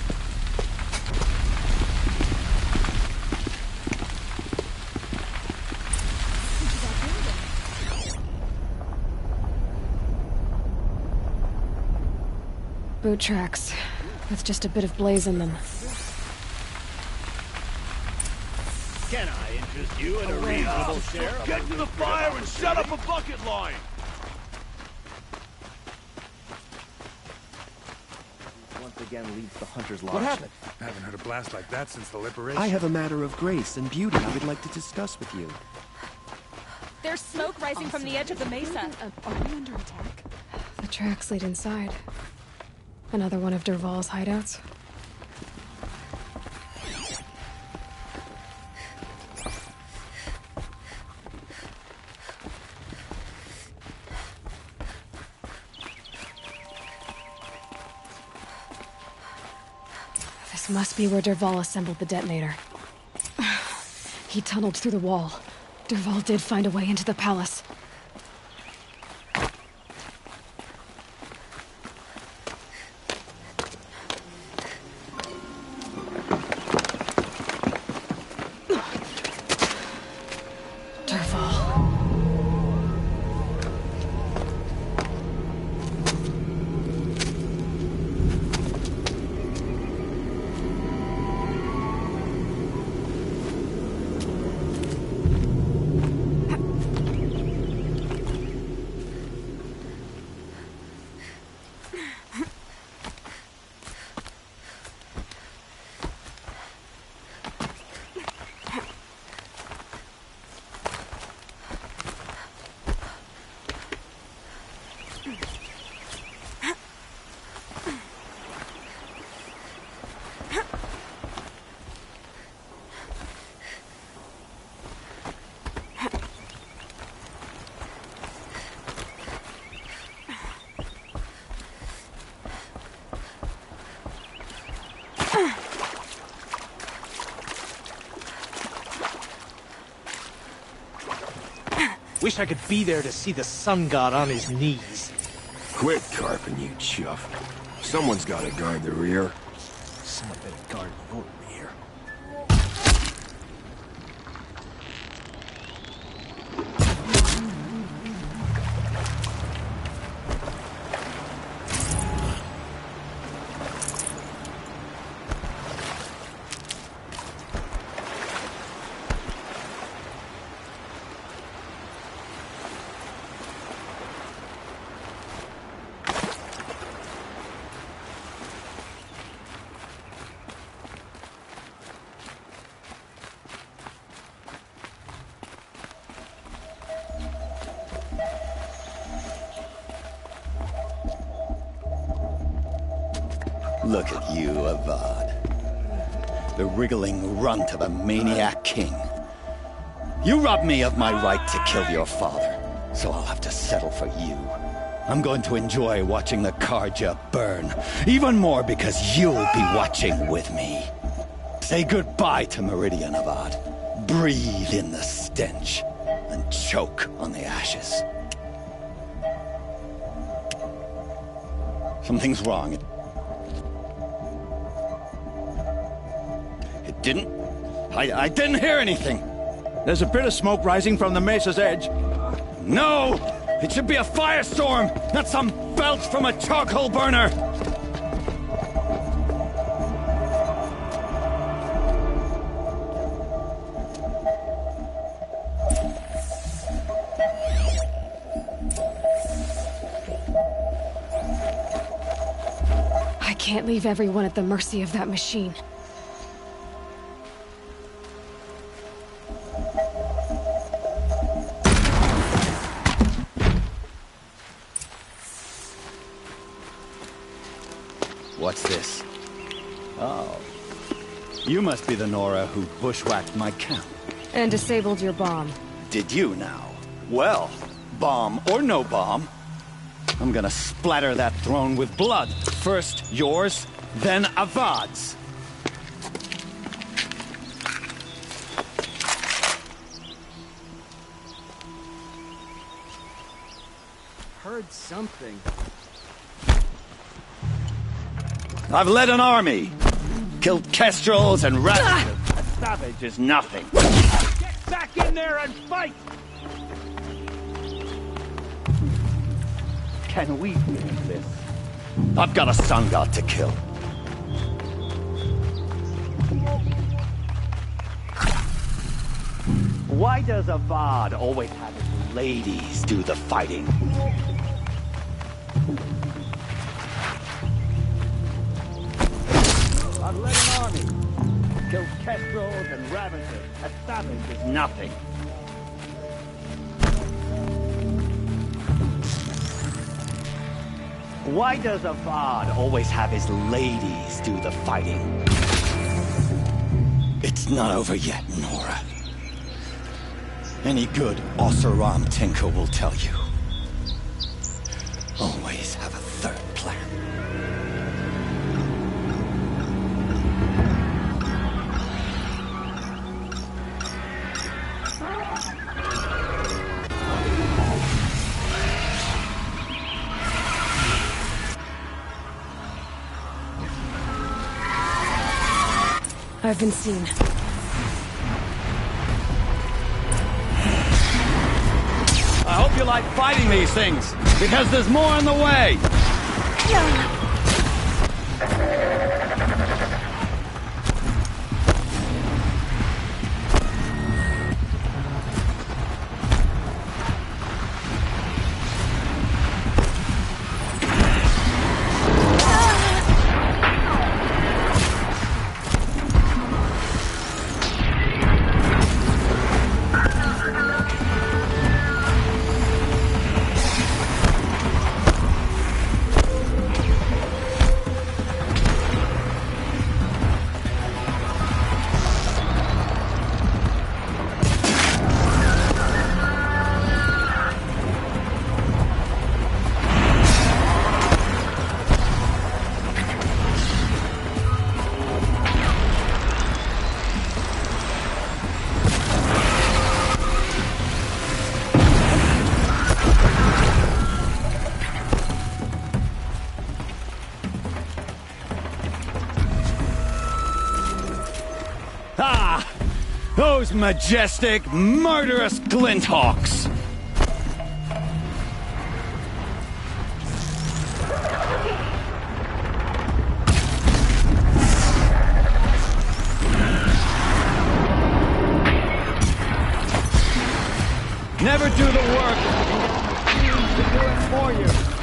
Boot tracks, with just a bit of blaze in them. Can I interest you in a reasonable share? Get to the fire and set up a bucket line! Once again leads the Hunter's Lodge. What happened? I haven't heard a blast like that since the liberation. I have a matter of grace and beauty I would like to discuss with you. There's smoke rising from the edge of the mesa. Are we under attack? The tracks lead inside. Another one of Dervahl's hideouts. This must be where Dervahl assembled the detonator. He tunneled through the wall. Dervahl did find a way into the palace. Wish I could be there to see the sun god on his knees. Quit carping, you chuff. Someone's gotta guard the rear. Someone better guard your rear. Look at you, Avad. The wriggling runt of a maniac king. You robbed me of my right to kill your father, so I'll have to settle for you. I'm going to enjoy watching the Carja burn, even more because you'll be watching with me. Say goodbye to Meridian, Avad. Breathe in the stench, and choke on the ashes. Something's wrong. I didn't hear anything. There's a bit of smoke rising from the mesa's edge. No! It should be a firestorm, not some belch from a charcoal burner! I can't leave everyone at the mercy of that machine. What's this? Oh. You must be the Nora who bushwhacked my camp. And disabled your bomb. Did you now? Well, bomb or no bomb, I'm gonna splatter that throne with blood. First yours, then Avad's. Heard something. I've led an army. Killed kestrels and rats. A savage is nothing. Get back in there and fight! Can we finish this? I've got a sun god to kill. Why does Avad always have his ladies do the fighting? I've led an army. Killed kestrels and ravagers. A savage is nothing. Why does Avad always have his ladies do the fighting? It's not over yet, Nora. Any good Oseram tinker will tell you. Always have a third plan. I've been seen. I hope you like fighting these things, because there's more on the way! Those majestic, murderous Glinthawks! Never do the work and get the machines to do it for you.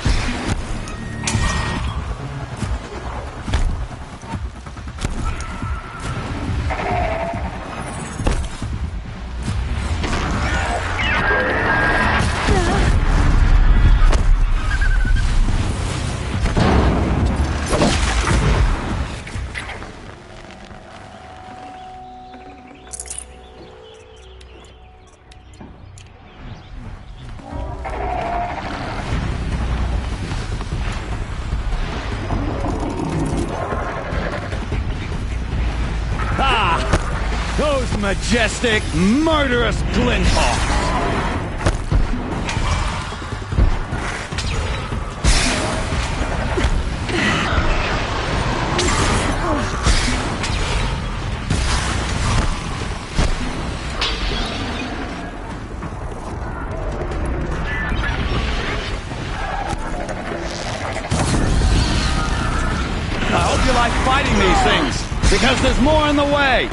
Those majestic, murderous Glinthawks! I hope you like fighting these things, because there's more in the way!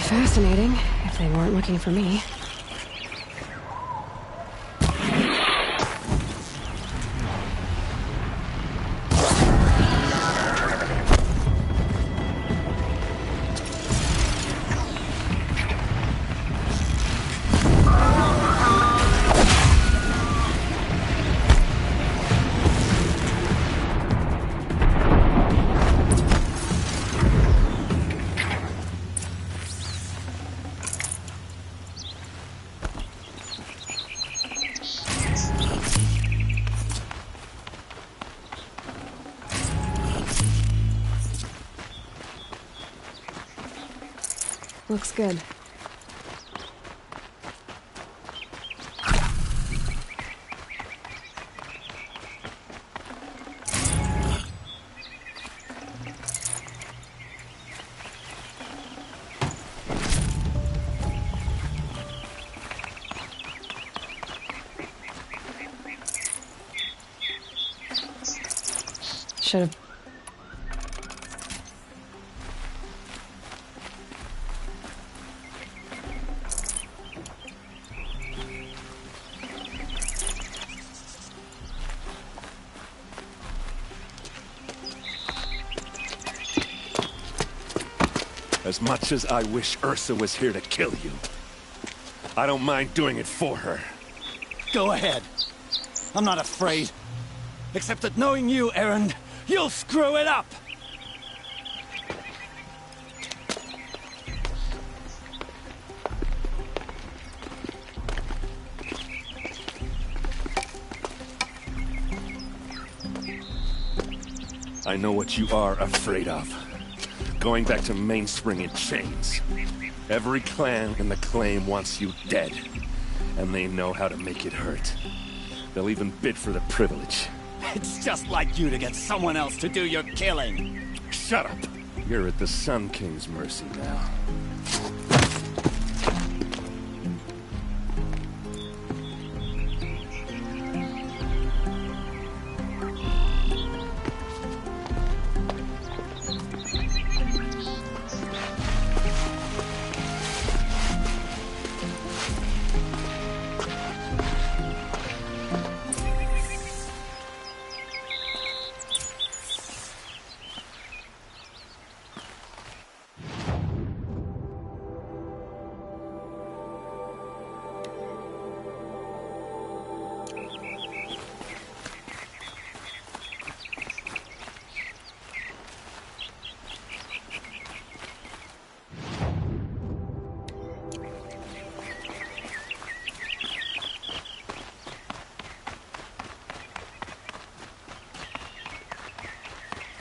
Fascinating, if they weren't looking for me. Looks good. Should have. As much as I wish Ursa was here to kill you, I don't mind doing it for her. Go ahead. I'm not afraid. Except that knowing you, Erend, you'll screw it up! I know what you are afraid of. Going back to Mainspring in chains. Every clan in the claim wants you dead. And they know how to make it hurt. They'll even bid for the privilege. It's just like you to get someone else to do your killing. Shut up! You're at the Sun King's mercy now.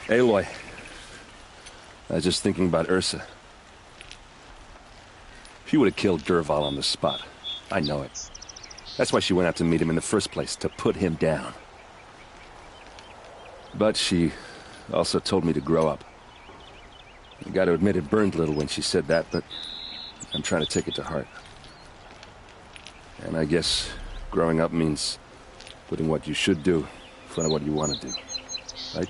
Aloy, I was just thinking about Ursa. She would have killed Dervahl on the spot. I know it. That's why she went out to meet him in the first place, to put him down. But she also told me to grow up. I gotta admit it burned a little when she said that, but I'm trying to take it to heart. And I guess growing up means putting what you should do in front of what you want to do. Right?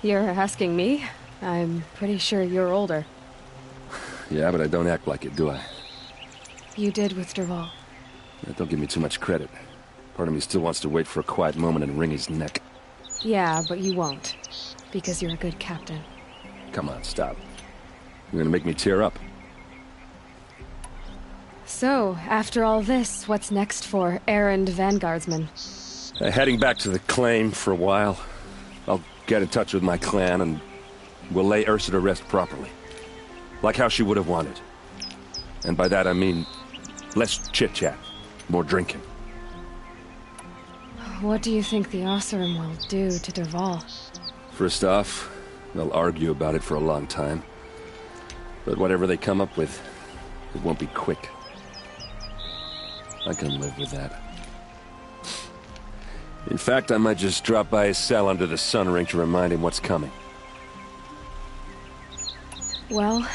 You're asking me? I'm pretty sure you're older. Yeah, but I don't act like it, do I? You did with Dervahl. Don't give me too much credit. Part of me still wants to wait for a quiet moment and wring his neck. Yeah, but you won't. Because you're a good captain. Come on, stop. You're gonna make me tear up. So, after all this, what's next for Erend Vanguardsman? Heading back to the claim for a while. I'll get in touch with my clan and we'll lay Ursa to rest properly. Like how she would have wanted. And by that I mean less chit-chat, more drinking. What do you think the Oseram will do to Dervahl? First off, they'll argue about it for a long time. But whatever they come up with, it won't be quick. I can live with that. In fact, I might just drop by his cell under the sun ring to remind him what's coming. Well...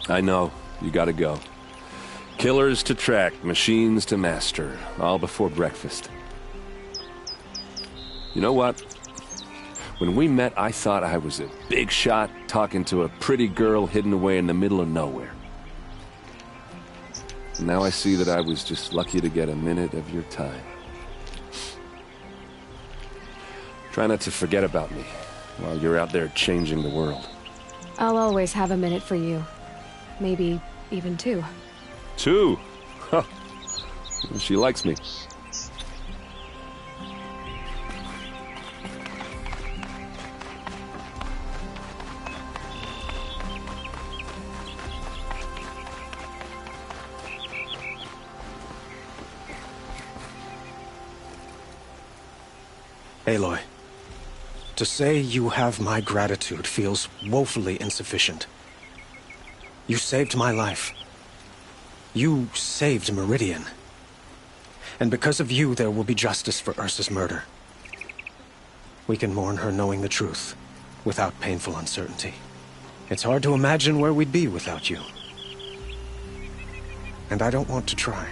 I know. You gotta go. Killers to track, machines to master, all before breakfast. You know what? When we met, I thought I was a big shot talking to a pretty girl hidden away in the middle of nowhere. And now I see that I was just lucky to get a minute of your time. Try not to forget about me while you're out there changing the world. I'll always have a minute for you. Maybe even two. Two? Huh. She likes me. Aloy, to say you have my gratitude feels woefully insufficient. You saved my life. You saved Meridian. And because of you, there will be justice for Ursa's murder. We can mourn her knowing the truth, without painful uncertainty. It's hard to imagine where we'd be without you. And I don't want to try.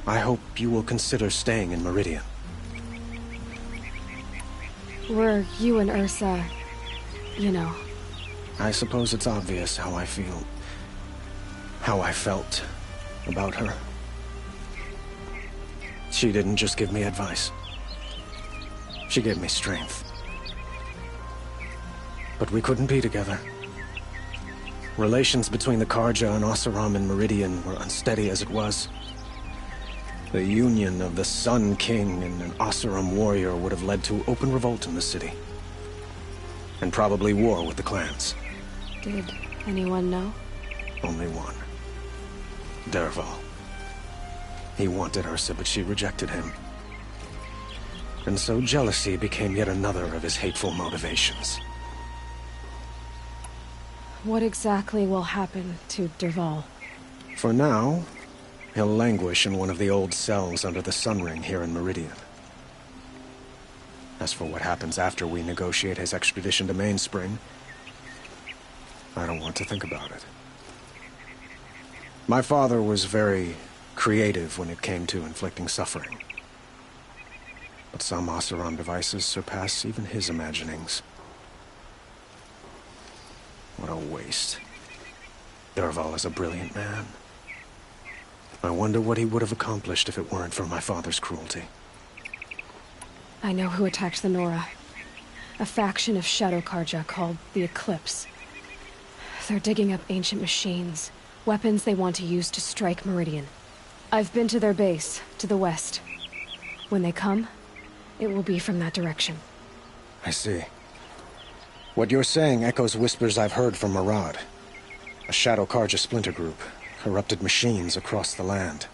I hope you will consider staying in Meridian. Were you and Ursa, you know... I suppose it's obvious how I feel... how I felt about her. She didn't just give me advice. She gave me strength. But we couldn't be together. Relations between the Carja and Oseram and Meridian were unsteady as it was. The union of the Sun King and an Oseram warrior would have led to open revolt in the city. And probably war with the clans. Did anyone know? Only one. Dervahl. He wanted Ursa, but she rejected him. And so jealousy became yet another of his hateful motivations. What exactly will happen to Dervahl? For now, he'll languish in one of the old cells under the Sun Ring here in Meridian. As for what happens after we negotiate his extradition to Mainspring, I don't want to think about it. My father was very creative when it came to inflicting suffering. But some Oseram devices surpass even his imaginings. What a waste. Dervahl is a brilliant man. I wonder what he would have accomplished if it weren't for my father's cruelty. I know who attacked the Nora. A faction of Shadow Karja called the Eclipse. They're digging up ancient machines, weapons they want to use to strike Meridian. I've been to their base, to the west. When they come, it will be from that direction. I see. What you're saying echoes whispers I've heard from Murad. A Shadow Karja splinter group, corrupted machines across the land.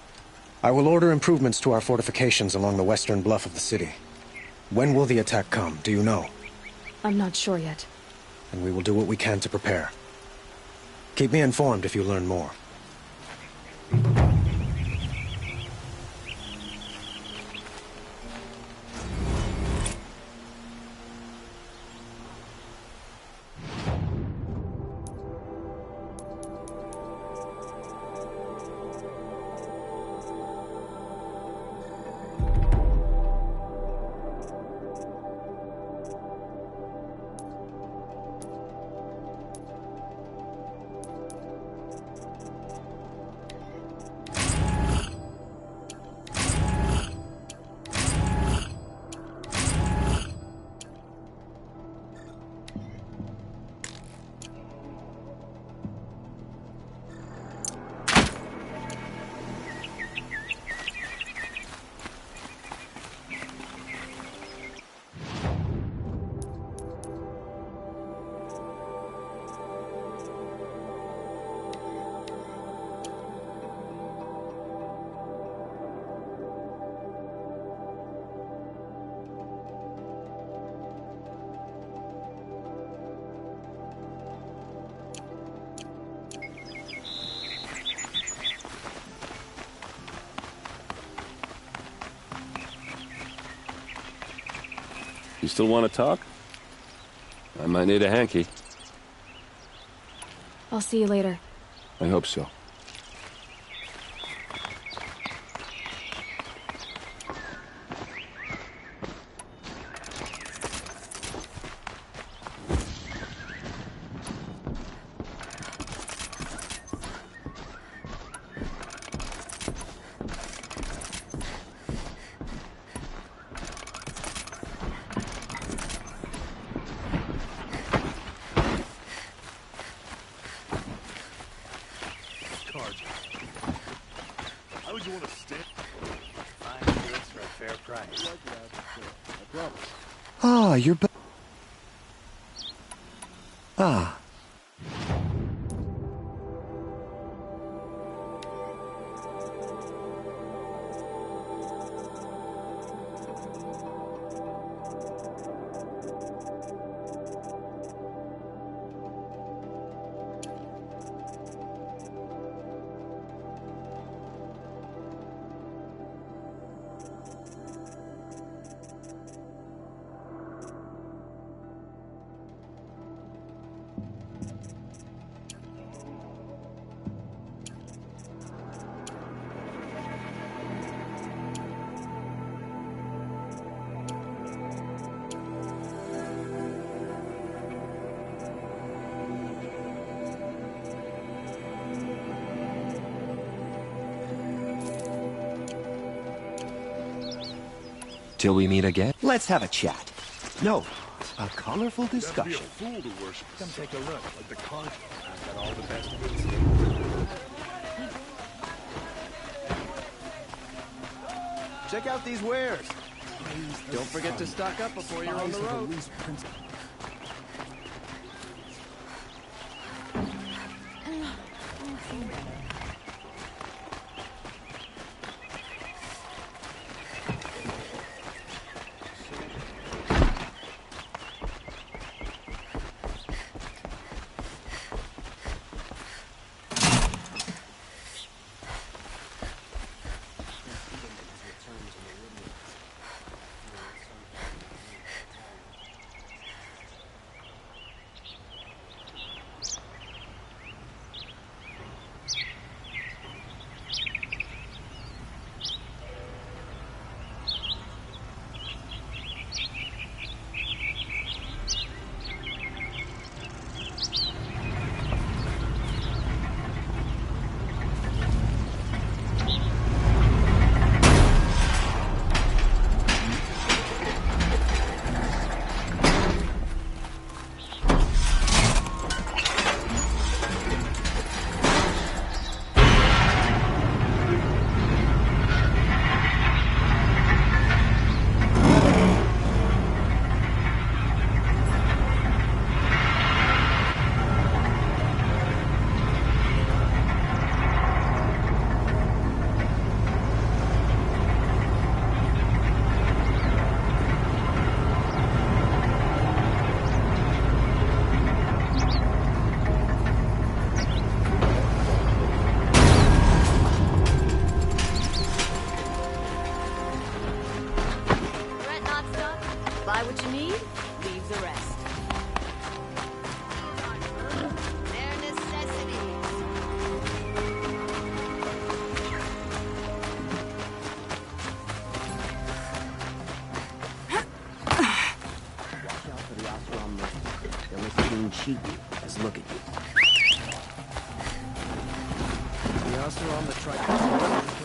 I will order improvements to our fortifications along the western bluff of the city. When will the attack come, do you know? I'm not sure yet. And we will do what we can to prepare. Keep me informed if you learn more. You still want to talk? I might need a hanky. I'll see you later. I hope so. Ah, you're back. Ah. Till we meet again? Let's have a chat. No, a colorful discussion. Fool to worship. Come take a look. Like the conch. I've got all the best goods. Check out these wares. Don't forget to stock up before you're on the road. cheat you as look at you. The Oseram that tried to...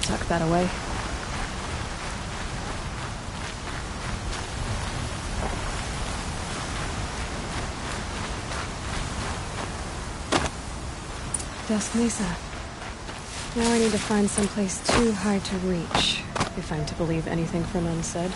tuck that away. Dusk Mesa. Now I need to find someplace too high to reach, if I'm to believe anything Fernand said.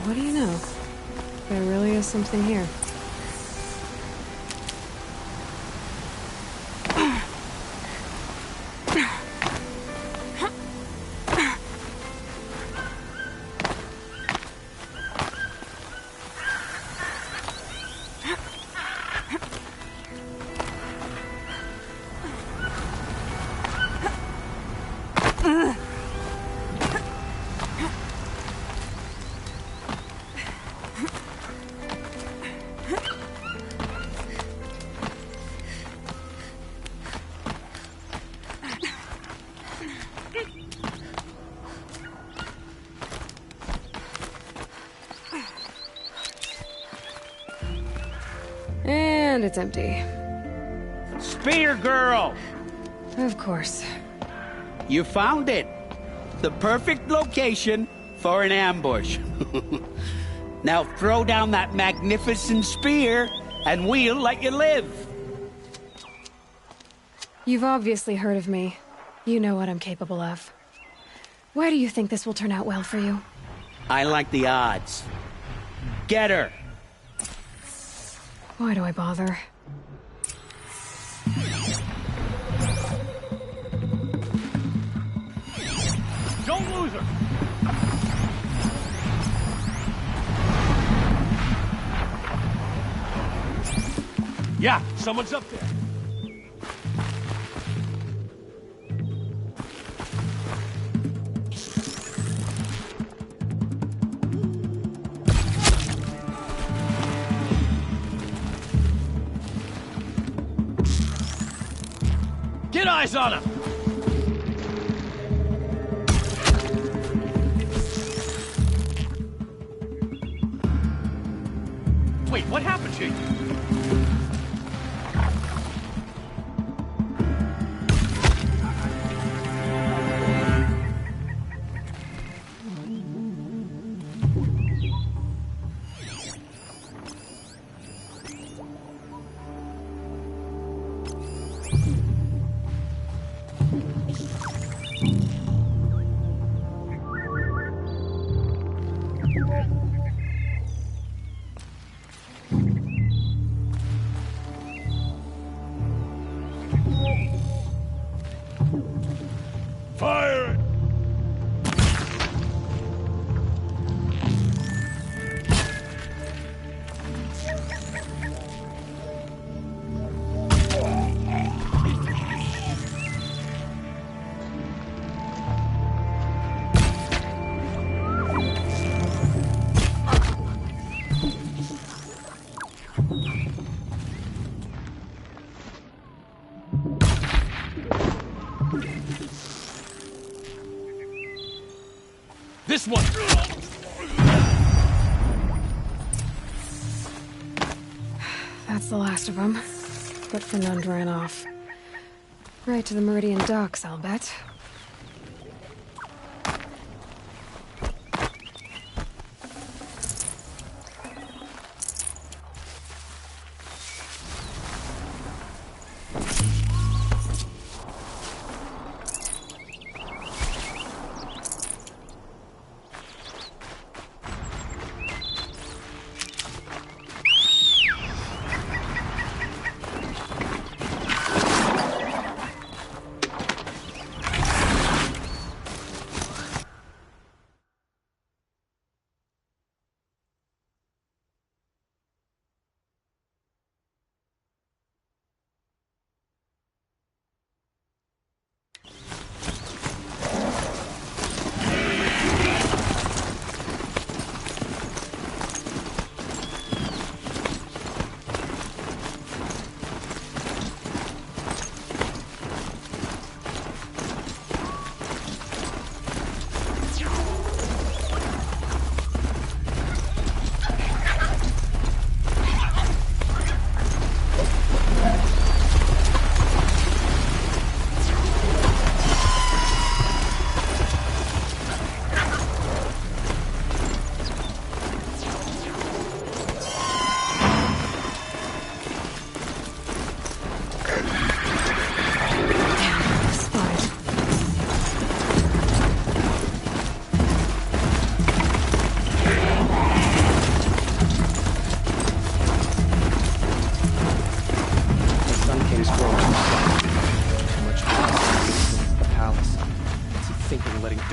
What do you know? There really is something here. And it's empty. Spear girl! Of course. You found it. The perfect location for an ambush. Now throw down that magnificent spear, and we'll let you live. You've obviously heard of me. You know what I'm capable of. Why do you think this will turn out well for you? I like the odds. Get her! Why do I bother? Don't lose her! Yeah, someone's up there. Get eyes on him! Wait, what happened to you? Fire it! This one! That's the last of them. But Fernand ran off. Right to the Meridian docks, I'll bet.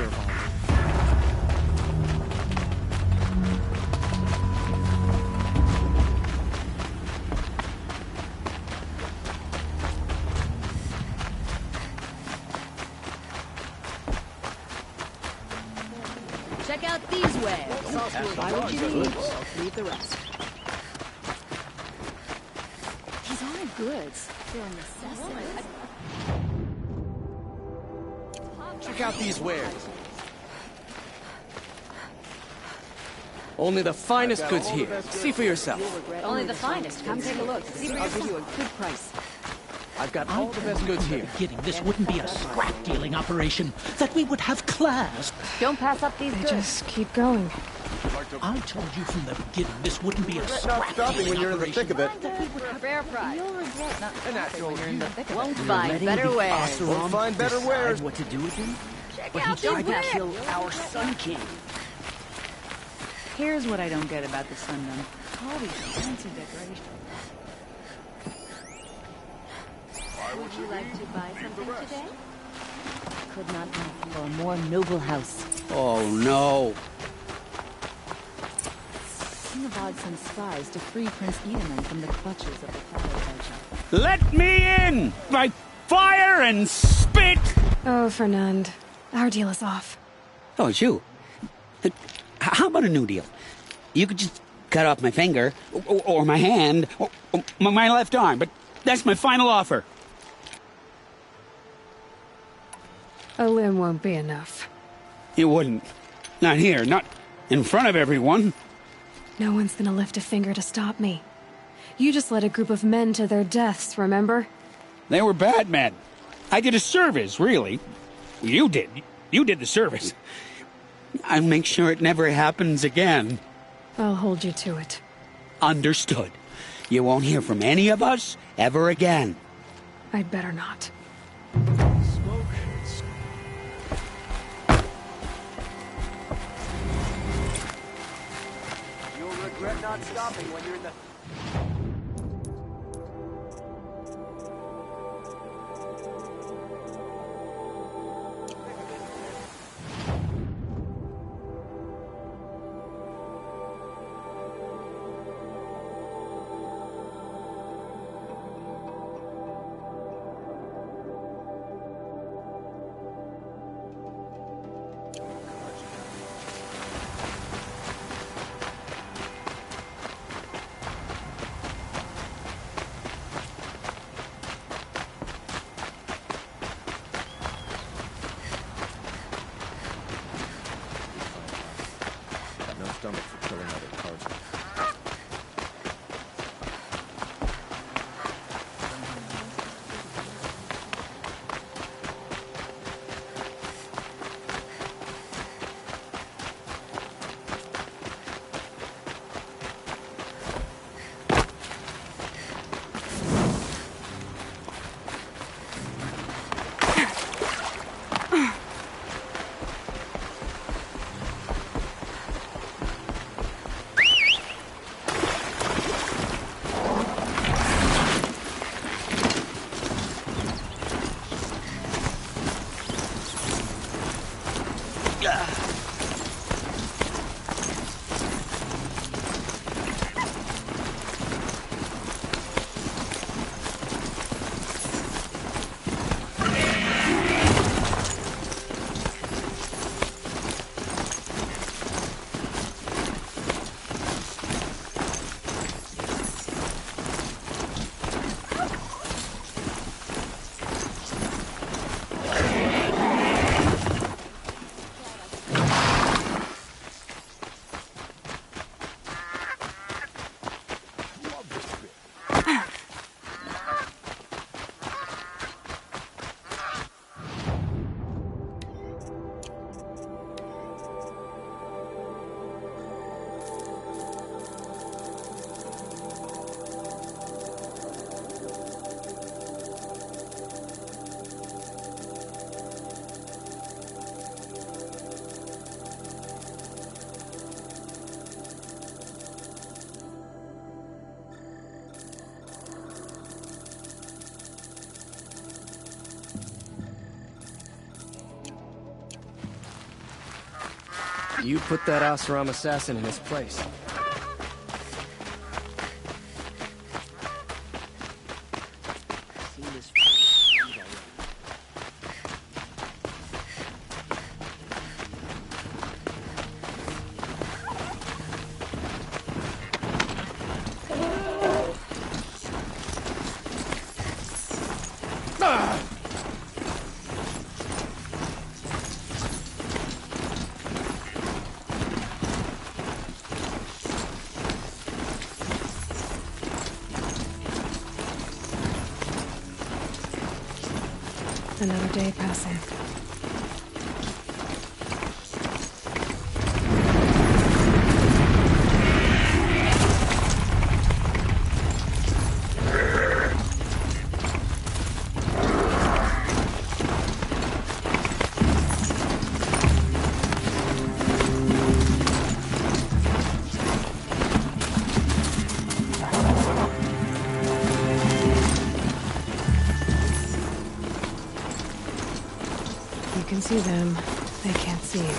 serve all. Check out these wares. Buy what you need. Leave the rest. These aren't goods. They're a necessity. Check out these wares. Only the finest goods here. See for yourself. Only the finest. Come take a look. See for yourself. I'll give you a good price. I've got all the best goods here. Beginning, this wouldn't be a scrap dealing operation. That we would have class. Don't pass up these goods. Just keep going. I told you from the beginning, this wouldn't be a Not scrap stopping dealing when you're in the thick of it. For a fair price. You'll regret not stopping when you're in the thick of it. Won't You're find letting better the wares. Oseram Won't find better decide wares. what to do with him? Check But he out the tried to whip. kill our Sun King. Here's what I don't get about the Sundom. All these fancy decorations. Would you like to buy something today? Could not ask for a more noble house. Oh, no. King Avad sent spies to free Prince Edaman from the clutches of the Thalassarch. Let me in! By fire and spit! Oh, Fernand. Our deal is off. Oh, it's you. How about a new deal? You could just cut off my finger, or my hand, or my left arm, but that's my final offer. A limb won't be enough. You wouldn't. Not here, not in front of everyone. No one's gonna lift a finger to stop me. You just led a group of men to their deaths, remember? They were bad men. I did a service, really. You did. You did the service. I'll make sure it never happens again. I'll hold you to it. Understood. You won't hear from any of us ever again. I'd better not. You'll regret not stopping when you're in the... No stomach for killing other cards. You put that Oseram assassin in his place. Another day passing. You can see them, they can't see you.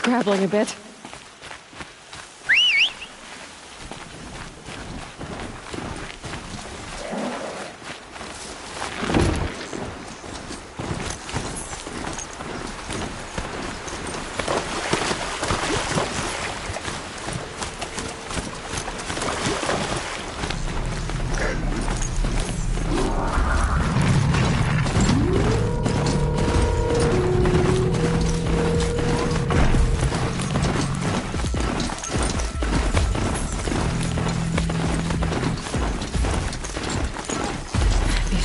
Scrabbling a bit.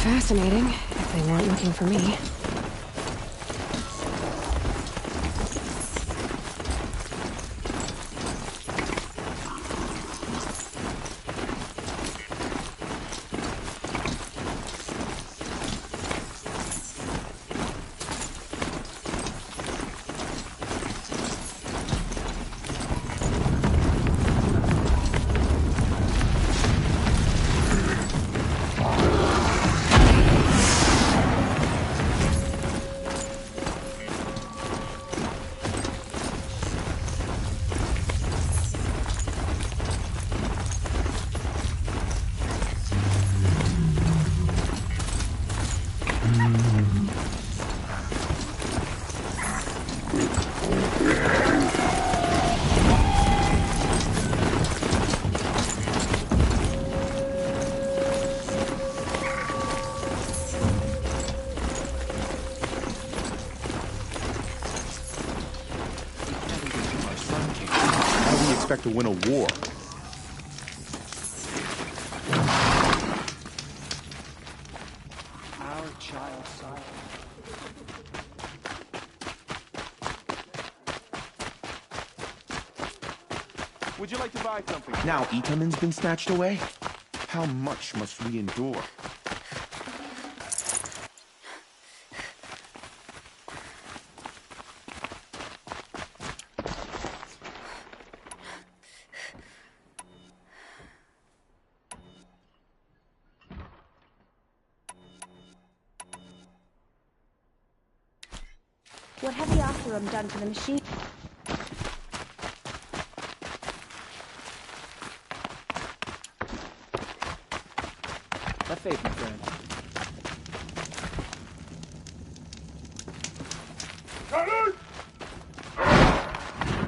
Fascinating, if they weren't looking for me. Expect to win a war. Our child's son. Would you like to buy something? Now Itaman's been snatched away? How much must we endure? What have the Oseram done for the machine? Have faith, my friend.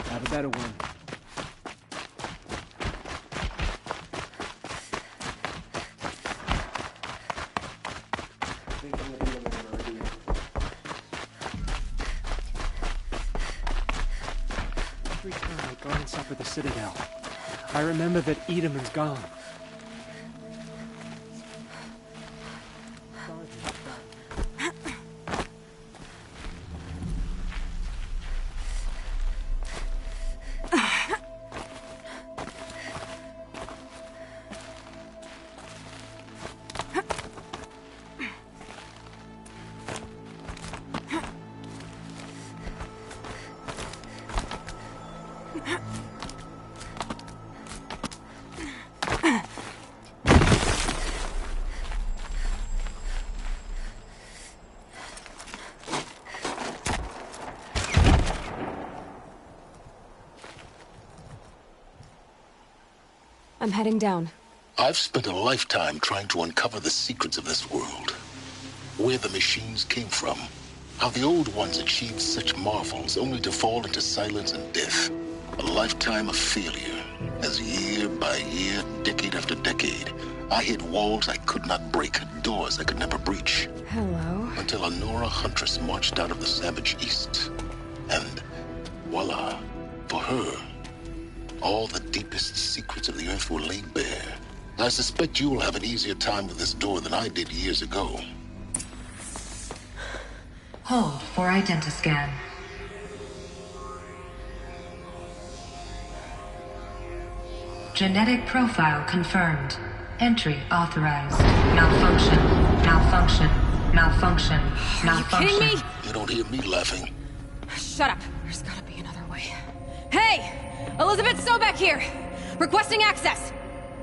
Have a better one. Every time I go and supper the Citadel, I remember that Edamon's gone. I'm heading down. I've spent a lifetime trying to uncover the secrets of this world. Where the machines came from. How the old ones achieved such marvels only to fall into silence and death. A lifetime of failure. As year by year, decade after decade, I hit walls I could not break, doors I could never breach. Hello. Until a Nora huntress marched out of the savage east. And voila, for her, all the deepest secrets of the Earth were laid bare. I suspect you'll have an easier time with this door than I did years ago. Hold for identiscan. Genetic profile confirmed. Entry authorized. Malfunction. Malfunction. Malfunction. Malfunction. Are you kidding me? You don't hear me laughing. Shut up. There's gotta be another way. Hey! Elizabeth Sobek here! Requesting access!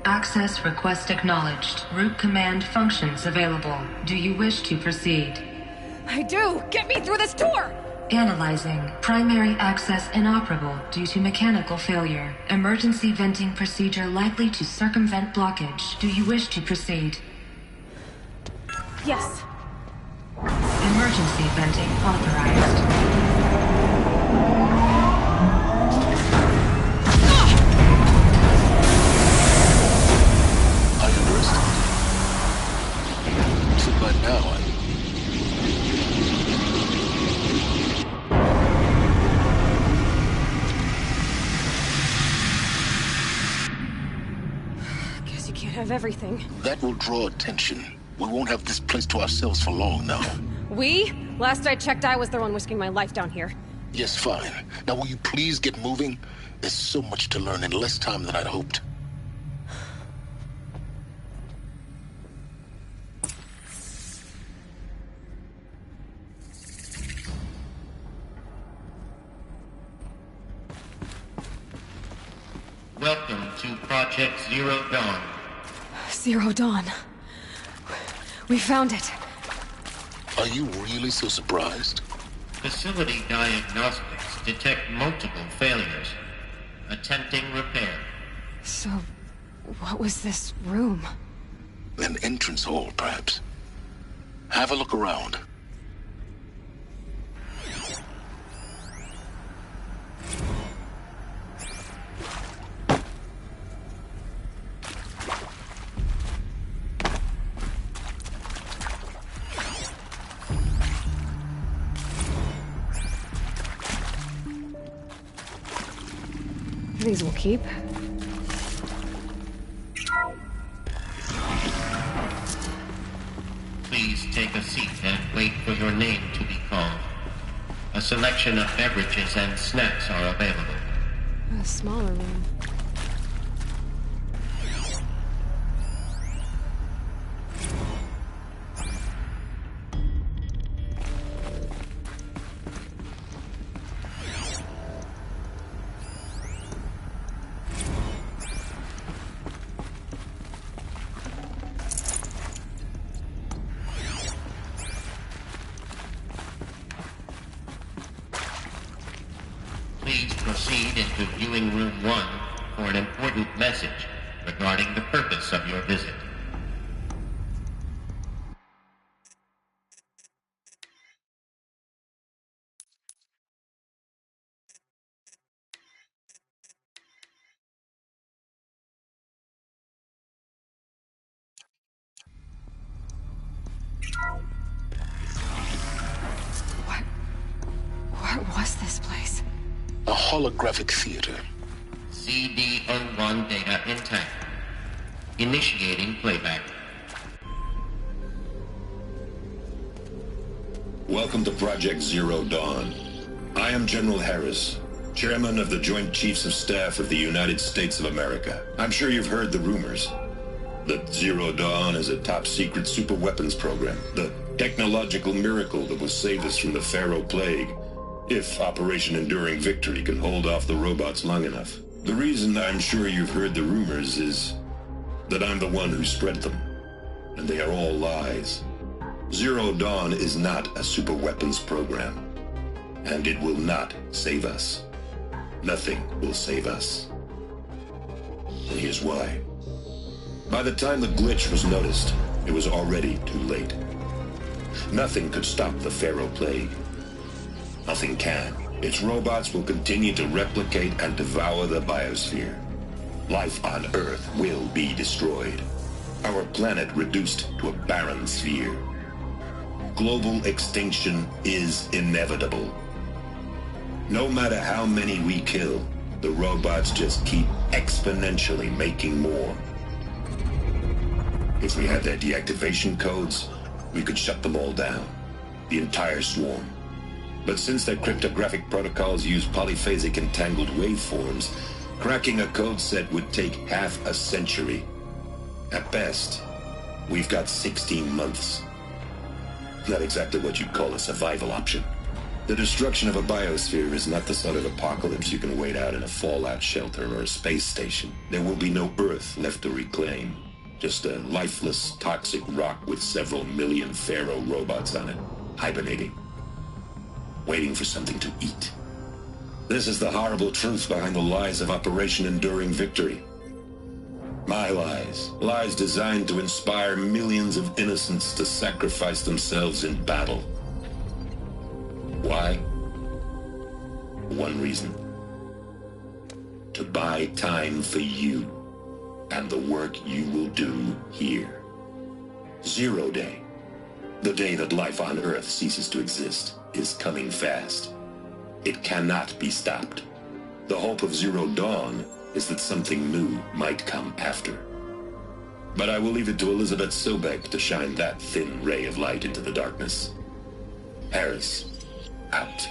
Access request acknowledged. Root command functions available. Do you wish to proceed? I do! Get me through this door! Analyzing. Primary access inoperable due to mechanical failure. Emergency venting procedure likely to circumvent blockage. Do you wish to proceed? Yes. Emergency venting authorized. By now, Guess you can't have everything. that will draw attention. We won't have this place to ourselves for long now. We? Last I checked, I was the one risking my life down here. Yes, fine. Now will you please get moving? There's so much to learn in less time than I'd hoped. Welcome to Project Zero Dawn. Zero Dawn. We found it. Are you really so surprised? Facility diagnostics detect multiple failures. Attempting repair. So, what was this room? An entrance hall, perhaps. Have a look around. These will keep. Please take a seat and wait for your name to be called. A selection of beverages and snacks are available. A smaller room. to Viewing Room 1 for an important message regarding the purpose of your visit. What was this place? A holographic theater. CD01 data intact. Initiating playback. Welcome to Project Zero Dawn. I am General Harris, Chairman of the Joint Chiefs of Staff of the United States of America. I'm sure you've heard the rumors that Zero Dawn is a top-secret superweapons program, the technological miracle that will save us from the Pharaoh Plague, if Operation Enduring Victory can hold off the robots long enough. The reason I'm sure you've heard the rumors is that I'm the one who spread them, and they are all lies. Zero Dawn is not a superweapons program, and it will not save us. Nothing will save us. And here's why. By the time the glitch was noticed, it was already too late. Nothing could stop the Pharaoh Plague. Nothing can. Its robots will continue to replicate and devour the biosphere. Life on Earth will be destroyed. Our planet reduced to a barren sphere. Global extinction is inevitable. No matter how many we kill, the robots just keep exponentially making more. If we had their deactivation codes, we could shut them all down. The entire swarm. But since their cryptographic protocols use polyphasic entangled waveforms, cracking a code set would take half a century. At best, we've got 16 months. Not exactly what you'd call a survival option. The destruction of a biosphere is not the sort of apocalypse you can wait out in a fallout shelter or a space station. There will be no Earth left to reclaim. Just a lifeless, toxic rock with several million Pharaoh robots on it, hibernating, waiting for something to eat. This is the horrible truth behind the lies of Operation Enduring Victory. My lies. Lies designed to inspire millions of innocents to sacrifice themselves in battle. Why? One reason. To buy time for you and the work you will do here. Zero Day, the day that life on Earth ceases to exist, is coming fast. It cannot be stopped. The hope of Zero Dawn is that something new might come after. But I will leave it to Elizabeth Sobek to shine that thin ray of light into the darkness. Harris, out.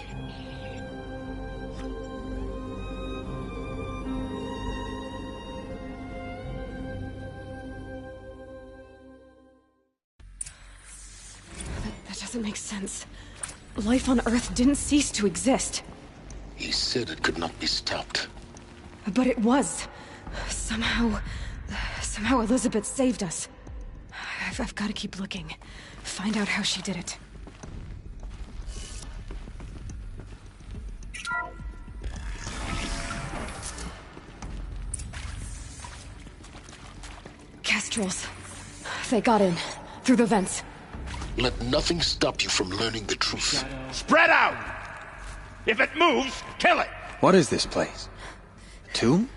That doesn't make sense. Life on Earth didn't cease to exist. He said it could not be stopped. But it was. Somehow Elizabeth saved us. I've got to keep looking. Find out how she did it. Kestrels. They got in. Through the vents. Let nothing stop you from learning the truth. Spread out! If it moves, kill it! What is this place? Tomb?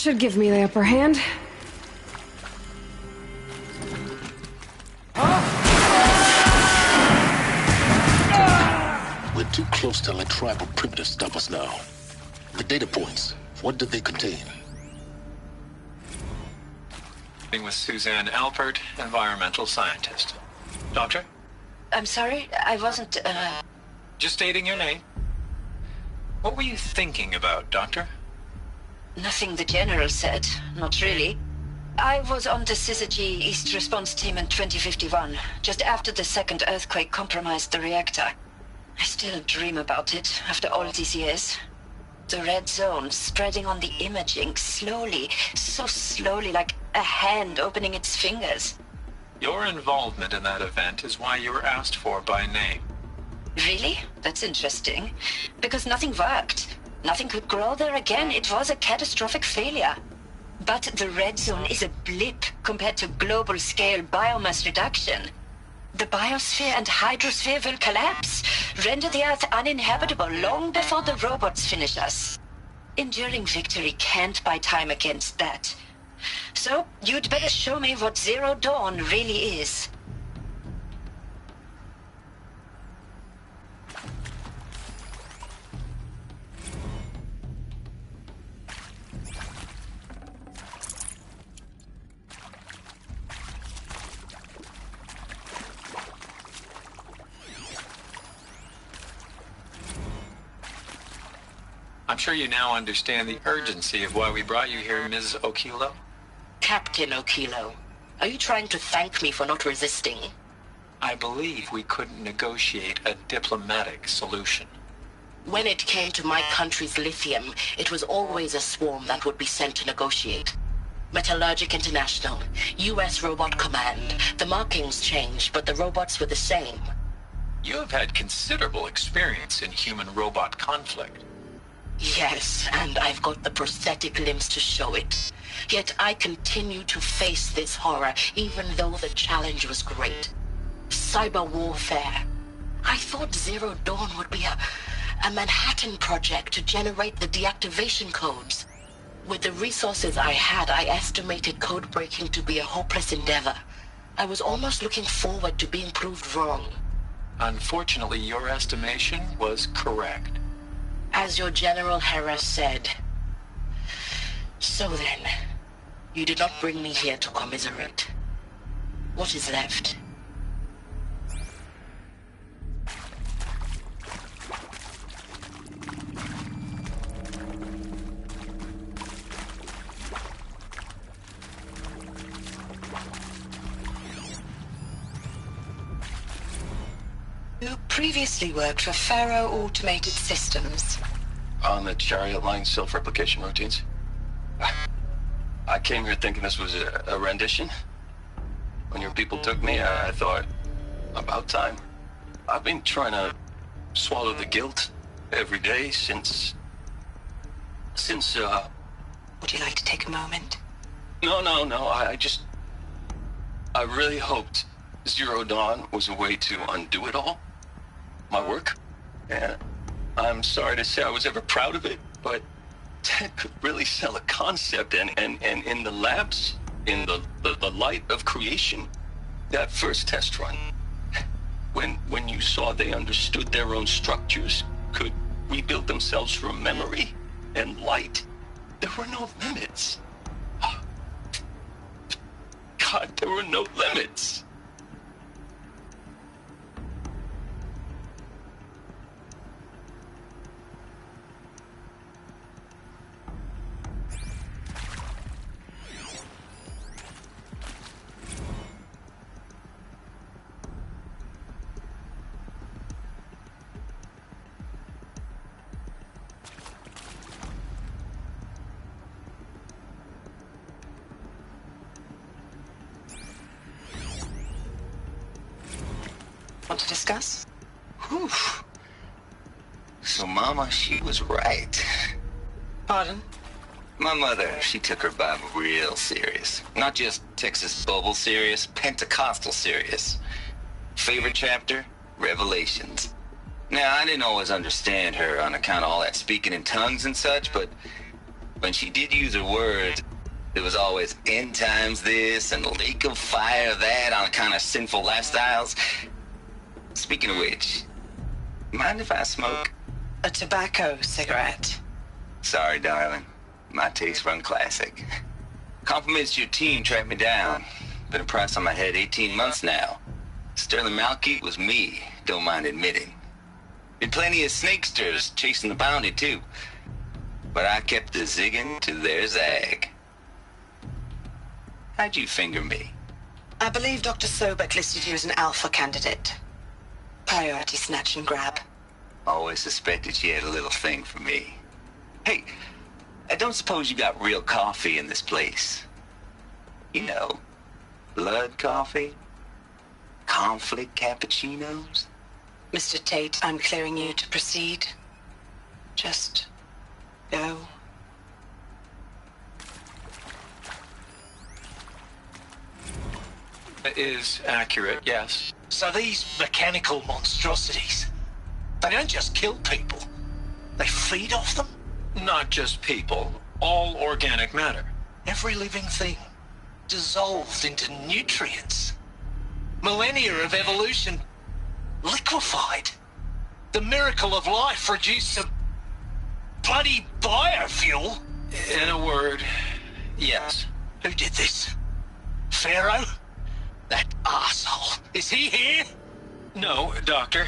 should give me the upper hand. We're too close to let tribal primitives stop us now. The data points, what did they contain? With Suzanne Alpert, environmental scientist. Doctor? I'm sorry, I wasn't, Just stating your name. What were you thinking about, Doctor? Nothing the General said. Not really. I was on the Syzygy East Response Team in 2051, just after the second earthquake compromised the reactor. I still dream about it, after all these years. The red zone spreading on the imaging, slowly, so slowly, like a hand opening its fingers. Your involvement in that event is why you were asked for by name. Really? That's interesting. Because nothing worked. Nothing could grow there again. It was a catastrophic failure. But the red zone is a blip compared to global-scale biomass reduction. The biosphere and hydrosphere will collapse, render the Earth uninhabitable long before the robots finish us. Enduring victory can't buy time against that. So, you'd better show me what Zero Dawn really is. I'm sure you now understand the urgency of why we brought you here, Ms. Okilo. Captain Okilo, are you trying to thank me for not resisting? I believe we couldn't negotiate a diplomatic solution. When it came to my country's lithium, it was always a swarm that would be sent to negotiate. Metallurgic International, U.S. Robot Command. The markings changed, but the robots were the same. You have had considerable experience in human-robot conflict. Yes, and I've got the prosthetic limbs to show it. Yet I continue to face this horror, even though the challenge was great. Cyber warfare. I thought Zero Dawn would be a Manhattan project to generate the deactivation codes. With the resources I had, I estimated code breaking to be a hopeless endeavor. I was almost looking forward to being proved wrong. Unfortunately, your estimation was correct. As your General Hera said. So then, you did not bring me here to commiserate. What is left? You previously worked for Faro Automated Systems. On the Chariot Line self-replication routines? I came here thinking this was a rendition. When your people took me, I thought, about time. I've been trying to swallow the guilt every day since... Would you like to take a moment? No, I really hoped Zero Dawn was a way to undo it all. My work. And I'm sorry to say I was ever proud of it, but Ted could really sell a concept, and in the labs, in the light of creation, that first test run, when you saw they understood their own structures, could rebuild themselves from memory and light, there were no limits. God, there were no limits. Want to discuss? Whew. So Mama, she was right. Pardon? My mother, she took her Bible real serious. Not just Texas Bible serious, Pentecostal serious. Favorite chapter? Revelations. Now, I didn't always understand her on account of all that speaking in tongues and such, but when she did use her words, there was always end times this and lake of fire that on kind of sinful lifestyles. Speaking of which, mind if I smoke? A tobacco cigarette. Sorry, darling. My taste run classic. Compliments to your team tracked me down. Been a price on my head 18 months now. Sterling Malkeet was me, don't mind admitting. Been plenty of snakesters chasing the bounty, too. But I kept the zigging to their zag. How'd you finger me? I believe Dr. Sobek listed you as an alpha candidate. Priority snatch and grab. Always suspected she had a little thing for me. Hey, I don't suppose you got real coffee in this place. You know, blood coffee? Conflict cappuccinos? Mr. Tate, I'm clearing you to proceed. Just go. It is accurate, yes. So these mechanical monstrosities, they don't just kill people. They feed off them? Not just people. All organic matter. Every living thing dissolved into nutrients. Millennia of evolution liquefied. The miracle of life reduced to bloody biofuel. In a word, yes. Who did this? Pharaoh? That arsehole. Is he here? No, Doctor.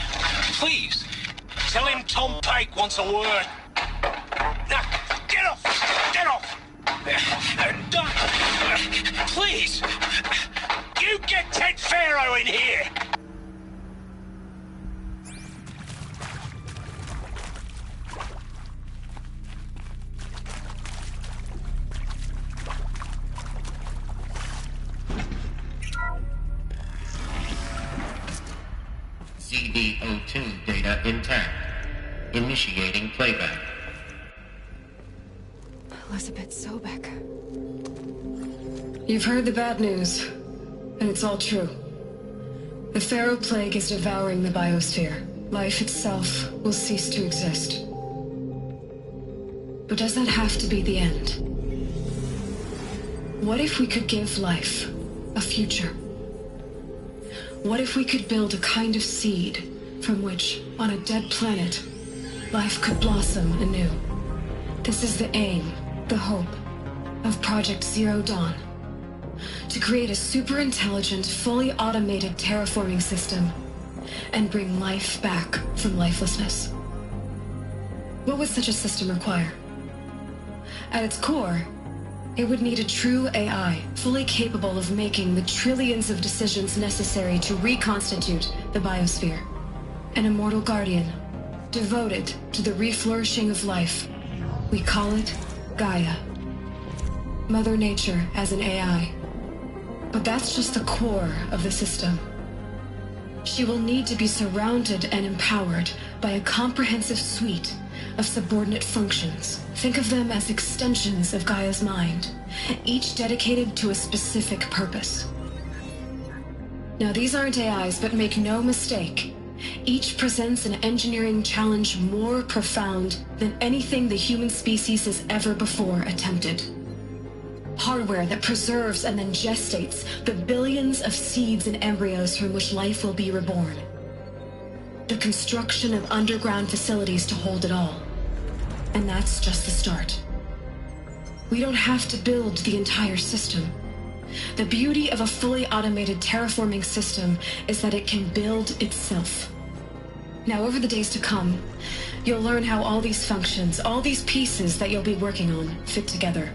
Please, tell him Tom Pake wants a word. Now, get off! Get off! Doctor, please, you get Ted Pharaoh in here! CD02 data intact. Initiating playback. Elizabeth Sobek. You've heard the bad news, and it's all true. The Pharaoh Plague is devouring the biosphere. Life itself will cease to exist. But does that have to be the end? What if we could give life a future? What if we could build a kind of seed from which, on a dead planet, life could blossom anew? This is the aim, the hope, of Project Zero Dawn. To create a super-intelligent, fully automated terraforming system and bring life back from lifelessness. What would such a system require? At its core, it would need a true AI, fully capable of making the trillions of decisions necessary to reconstitute the biosphere. An immortal guardian, devoted to the reflourishing of life. We call it Gaia. Mother Nature as an AI. But that's just the core of the system. She will need to be surrounded and empowered by a comprehensive suite of subordinate functions. Think of them as extensions of Gaia's mind, each dedicated to a specific purpose. Now, these aren't AIs, but make no mistake, each presents an engineering challenge more profound than anything the human species has ever before attempted. Hardware that preserves and then gestates the billions of seeds and embryos from which life will be reborn. The construction of underground facilities to hold it all. And that's just the start. We don't have to build the entire system. The beauty of a fully automated terraforming system is that it can build itself. Now, over the days to come, you'll learn how all these functions, all these pieces that you'll be working on, fit together.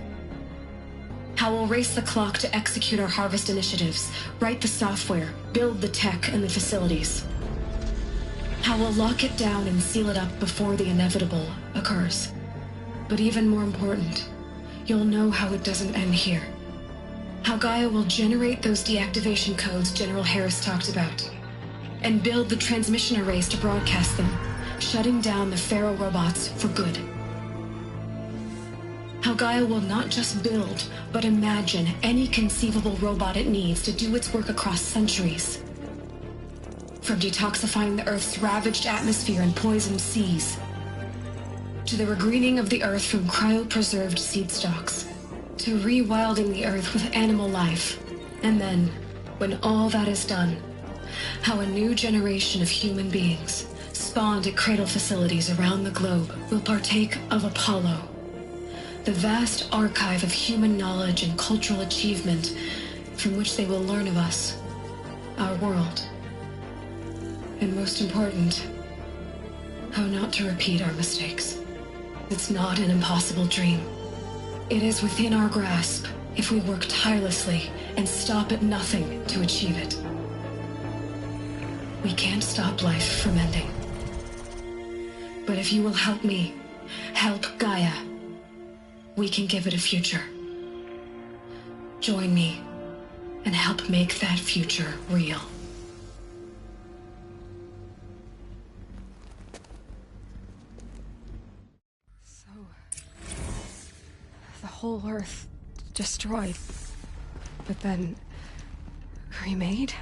How we'll race the clock to execute our harvest initiatives, write the software, build the tech and the facilities. How we'll lock it down and seal it up before the inevitable occurs. But even more important, you'll know how it doesn't end here. How Gaia will generate those deactivation codes General Harris talked about, and build the transmission arrays to broadcast them, shutting down the Pharaoh robots for good. How Gaia will not just build, but imagine any conceivable robot it needs to do its work across centuries. From detoxifying the Earth's ravaged atmosphere and poisoned seas, to the regreening of the earth from cryopreserved seed stalks, to rewilding the earth with animal life. And then, when all that is done, how a new generation of human beings, spawned at cradle facilities around the globe, will partake of Apollo, the vast archive of human knowledge and cultural achievement from which they will learn of us, our world, and most important, how not to repeat our mistakes. It's not an impossible dream. It is within our grasp if we work tirelessly and stop at nothing to achieve it. We can't stop life from ending. But if you will help me, help Gaia, we can give it a future. Join me and help make that future real. So, the whole Earth destroyed, but then remade?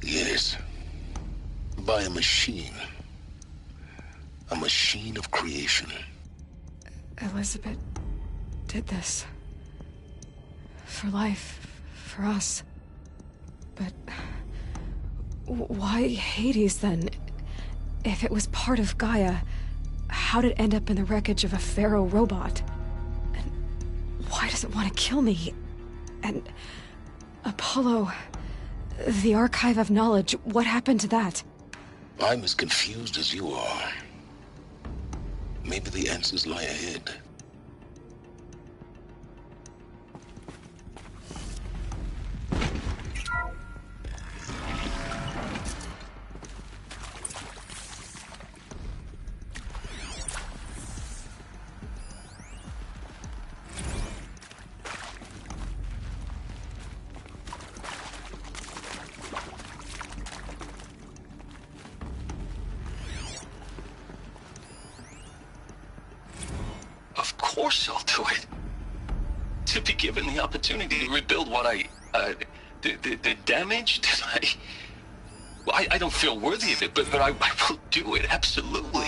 Yes. By a machine. A machine of creation. Elizabeth did this. For life, for us. But why Hades then? If it was part of Gaia, how did it end up in the wreckage of a Pharaoh robot? And why does it want to kill me? And Apollo, the archive of knowledge, what happened to that? I'm as confused as you are. Maybe the answers lie ahead. Of course I'll do it. To be given the opportunity to rebuild what the damage that I don't feel worthy of it, but I will do it, absolutely.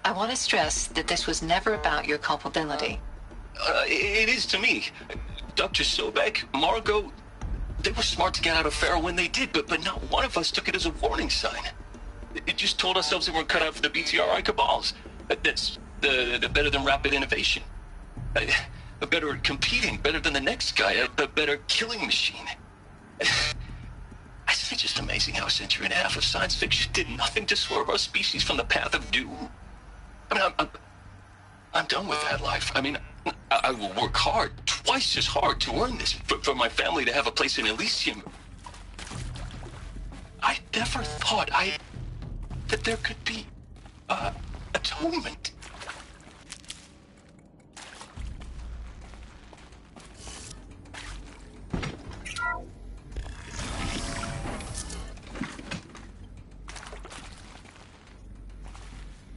I want to stress that this was never about your culpability. It is to me. Dr. Sobek, Margot, they were smart to get out of Pharaoh when they did, but not one of us took it as a warning sign. It just told ourselves that we're cut out for the BTRI cabals. That's the better than rapid innovation. A better at competing, better than the next guy, a better killing machine. Isn't it just amazing how a century and a half of science fiction did nothing to swerve our species from the path of doom? I mean, I'm done with that life. I mean, I will work hard, twice as hard to earn this, for my family to have a place in Elysium. I never thought that there could be, atonement.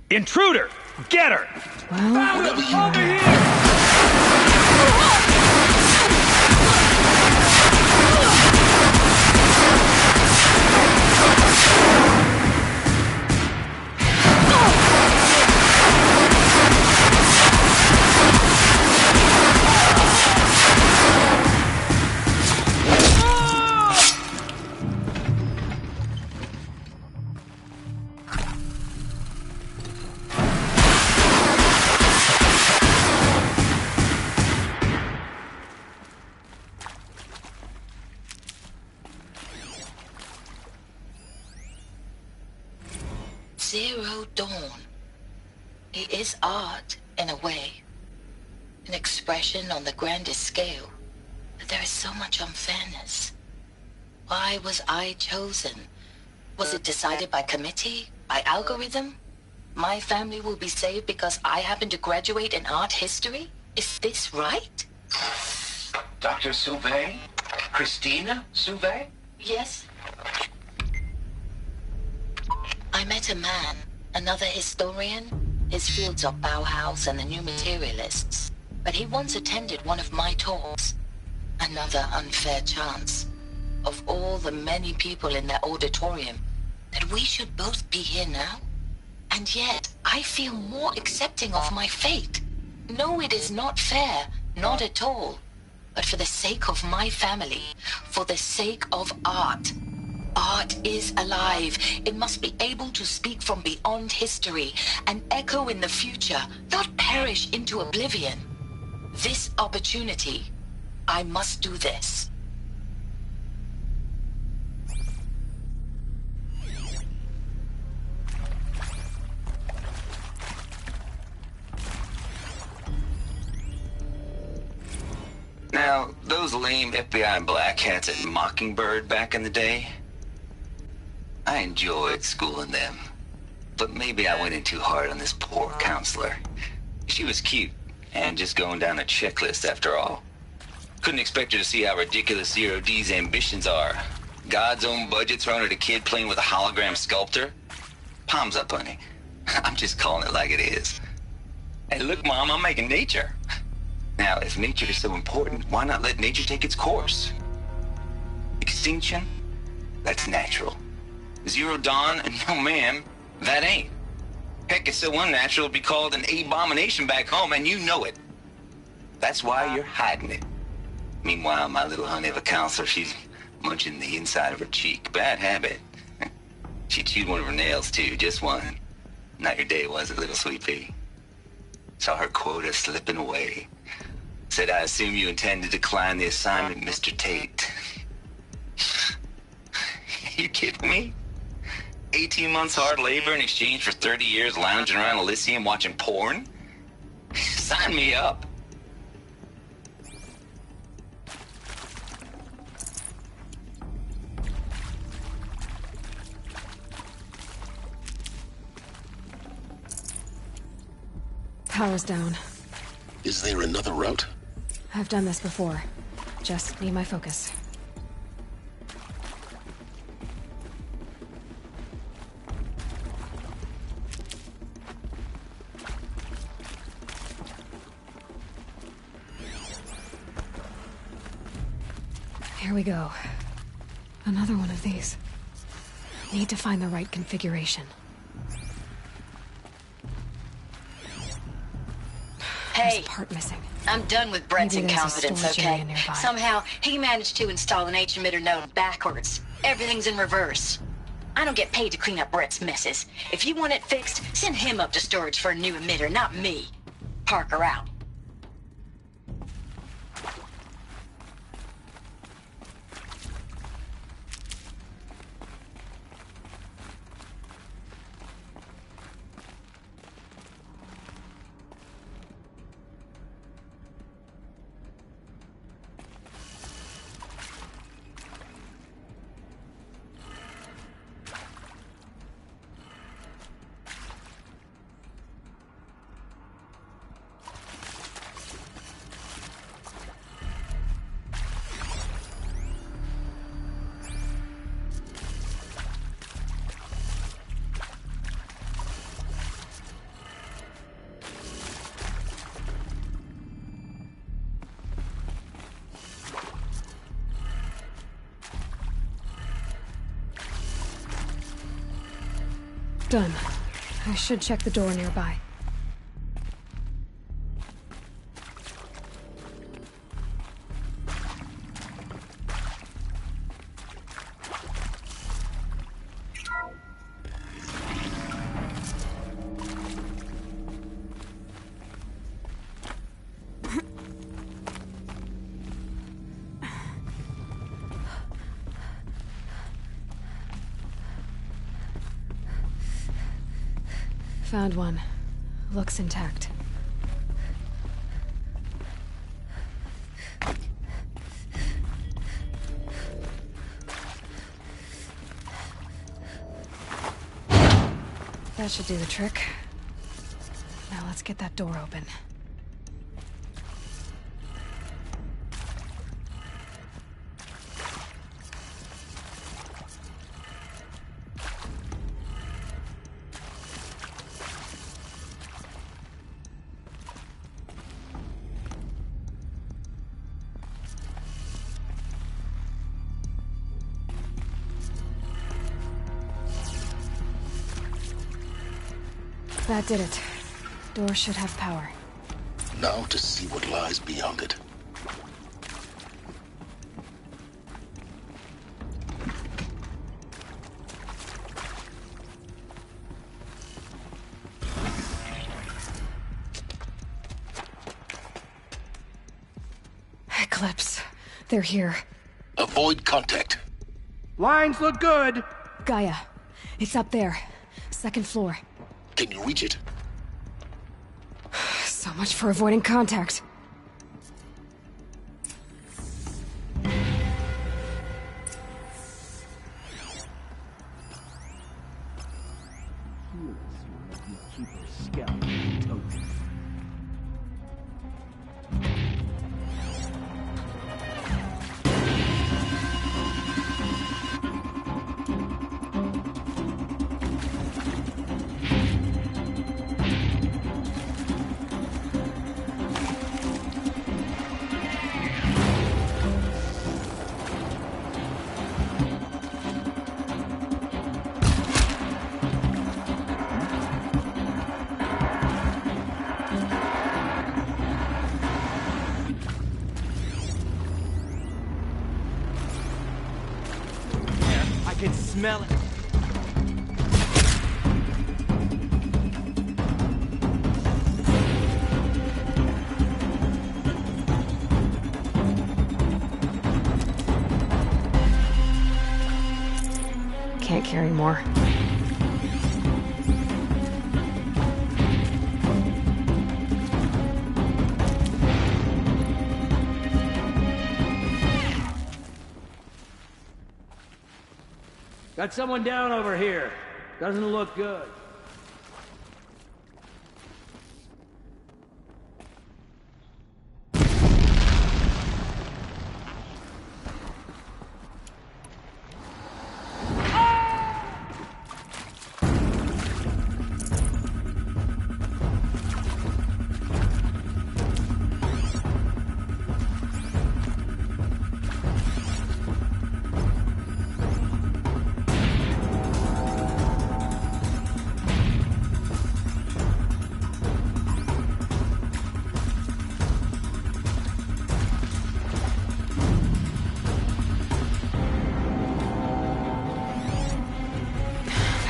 Intruder! Get her! Well, Over here! Zero Dawn. It is art, in a way. An expression on the grandest scale. But there is so much unfairness. Why was I chosen? Was it decided by committee? By algorithm? My family will be saved because I happen to graduate in art history? Is this right? Dr. Sauvé? Christina Sauvé? Yes. I met a man, another historian. His fields are Bauhaus and the New Materialists. But he once attended one of my talks. Another unfair chance. Of all the many people in that auditorium, that we should both be here now? And yet, I feel more accepting of my fate. No, it is not fair, not at all. But for the sake of my family, for the sake of art. Art is alive. It must be able to speak from beyond history and echo in the future, not perish into oblivion. This opportunity, I must do this. Now, those lame FBI black hats at Mockingbird back in the day, I enjoyed schooling them. But maybe I went in too hard on this poor counselor. She was cute, and just going down a checklist after all. Couldn't expect her to see how ridiculous Zero D's ambitions are. God's own budget thrown at a kid playing with a hologram sculptor? Palms up, honey. I'm just calling it like it is. Hey, look, Mom, I'm making nature. Now, if nature is so important, why not let nature take its course? Extinction? That's natural. Zero Dawn? No, ma'am, that ain't. Heck, it's so unnatural it'd be called an abomination back home, and you know it. That's why you're hiding it. Meanwhile, my little honey of a counselor, she's munching the inside of her cheek. Bad habit. She chewed one of her nails, too, just one. Not your day, was it, little sweet pea? Saw her quota slipping away. Said, I assume you intend to decline the assignment, Mr. Tate. You kidding me? 18 months hard labor in exchange for 30 years lounging around Elysium watching porn? Sign me up. Power's down. Is there another route? I've done this before. Just need my focus. Here we go. Another one of these. Need to find the right configuration. Hey, There's a part missing. I'm done with Brett's Maybe there's a incompetence, storage okay? area nearby. Somehow, he managed to install an H-emitter node backwards. Everything's in reverse. I don't get paid to clean up Brett's messes. If you want it fixed, send him up to storage for a new emitter, not me. Parker out. Done. I should check the door nearby. Found one. Looks intact. That should do the trick. Now let's get that door open. That did it. Door should have power. Now to see what lies beyond it. Eclipse. They're here. Avoid contact. Lines look good. Gaia. It's up there. Second floor. Can you reach it? So much for avoiding contact. I can smell it. Can't carry more. Got someone down over here. Doesn't look good.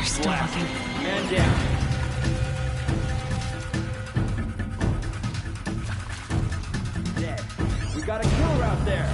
Still looking. Man down. Dead. We got a killer out there.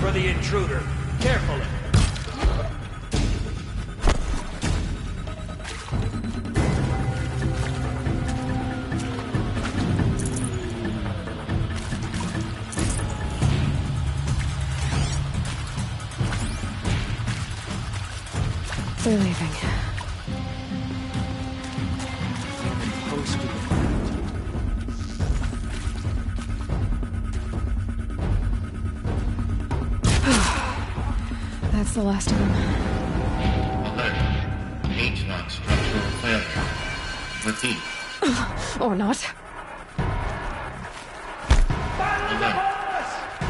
For the intruder. Carefully. They're leaving. That's the last of them. Alert. H-lock structural failure. Repeat. Or not. Alert.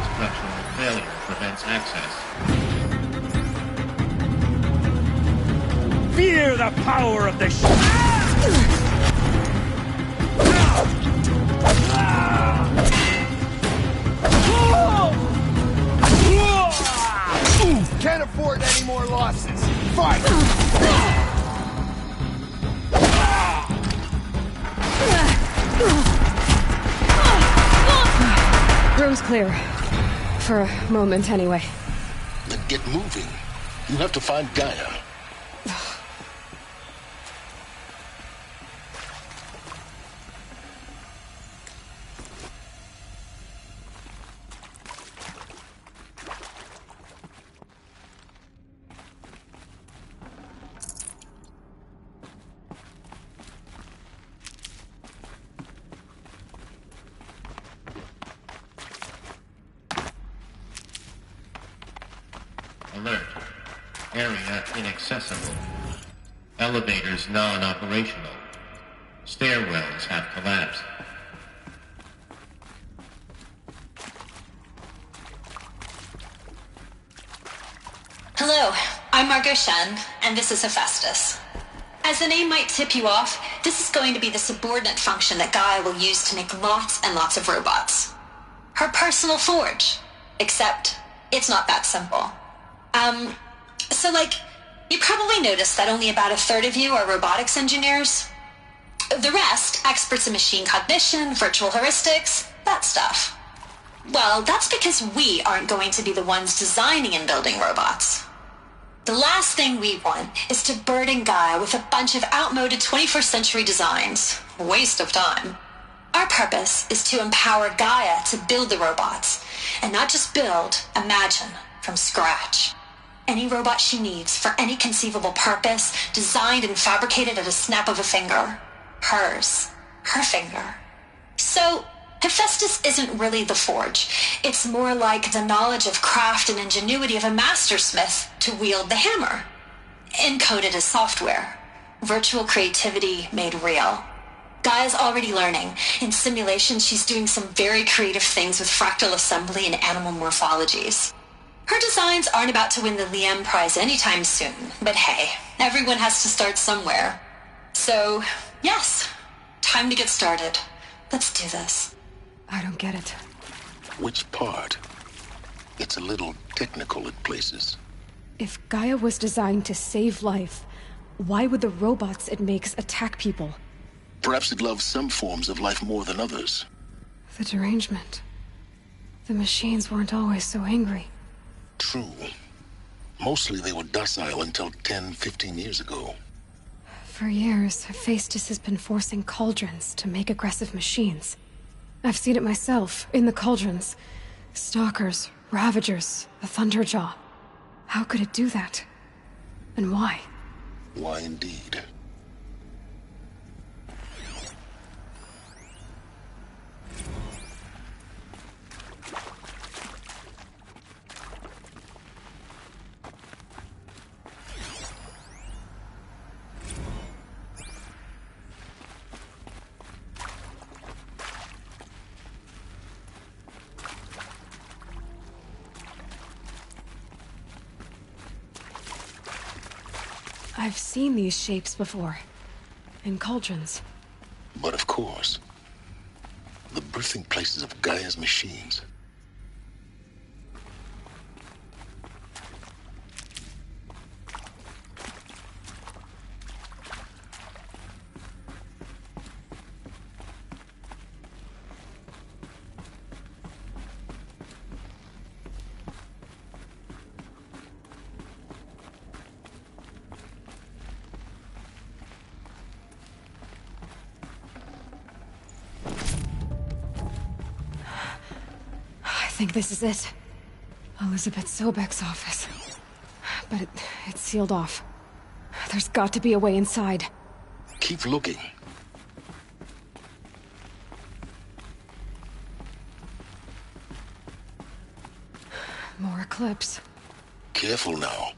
Structural failure prevents access. Fear the power of the Can't afford any more losses. Fight! room's clear. For a moment, anyway. Then get moving. You have to find Gaia. Alert. Area inaccessible. Elevators non-operational. Stairwells have collapsed. Hello, I'm Margot Shen, and this is Hephaestus. As the name might tip you off, this is going to be the subordinate function that Gaia will use to make lots and lots of robots. Her personal forge. Except, it's not that simple. You probably noticed that only about a third of you are robotics engineers. The rest, experts in machine cognition, virtual heuristics, that stuff. Well, that's because we aren't going to be the ones designing and building robots. The last thing we want is to burden Gaia with a bunch of outmoded 21st century designs. Waste of time. Our purpose is to empower Gaia to build the robots, and not just build, imagine, from scratch. Any robot she needs for any conceivable purpose, designed and fabricated at a snap of a finger. Hers. Her finger. So, Hephaestus isn't really the forge. It's more like the knowledge of craft and ingenuity of a mastersmith to wield the hammer. Encoded as software. Virtual creativity made real. Gaia's already learning. In simulation, she's doing some very creative things with fractal assembly and animal morphologies. Her designs aren't about to win the Liam Prize anytime soon, but hey, everyone has to start somewhere. So, yes, time to get started. Let's do this. I don't get it. Which part? It's a little technical at places. If Gaia was designed to save life, why would the robots it makes attack people? Perhaps it loves some forms of life more than others. The derangement. The machines weren't always so angry. True. Mostly they were docile until 10, 15 years ago. For years, Hephaestus has been forcing cauldrons to make aggressive machines. I've seen it myself, in the cauldrons. Stalkers, Ravagers, the Thunderjaw. How could it do that? And why? Why indeed? I've seen these shapes before. In cauldrons. But of course, the birthing places of Gaia's machines. I think this is it. Elizabeth Sobek's office. But it's sealed off. There's got to be a way inside. Keep looking. More Eclipse. Careful now.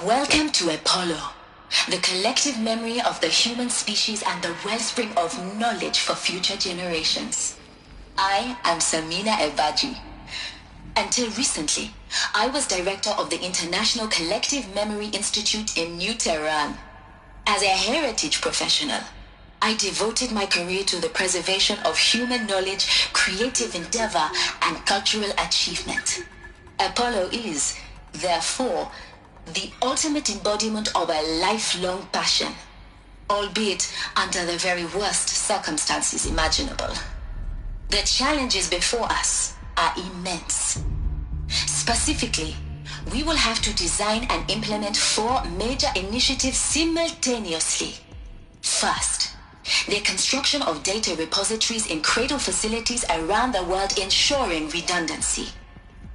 Welcome to Apollo, the collective memory of the human species and the wellspring of knowledge for future generations. I am Samina Ebaji. Until recently, I was director of the International Collective Memory Institute in New Tehran. As a heritage professional, I devoted my career to the preservation of human knowledge, creative endeavor, and cultural achievement. Apollo is, therefore, the ultimate embodiment of a lifelong passion, albeit under the very worst circumstances imaginable. The challenges before us are immense. Specifically, we will have to design and implement 4 major initiatives simultaneously. First, the construction of data repositories in cradle facilities around the world, ensuring redundancy.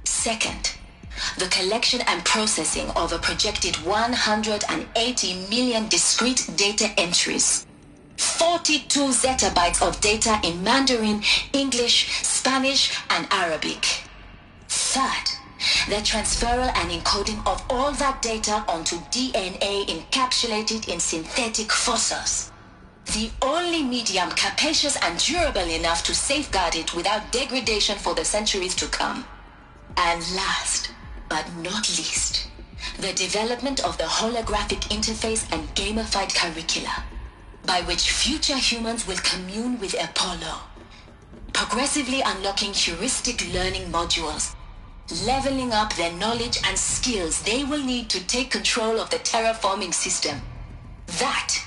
Second, the collection and processing of a projected 180 million discrete data entries. 42 zettabytes of data in Mandarin, English, Spanish, and Arabic. Third, the transferal and encoding of all that data onto DNA encapsulated in synthetic fossils. The only medium capacious and durable enough to safeguard it without degradation for the centuries to come. And last, but not least, the development of the holographic interface and gamified curricula, by which future humans will commune with Apollo, progressively unlocking heuristic learning modules, leveling up their knowledge and skills they will need to take control of the terraforming system. That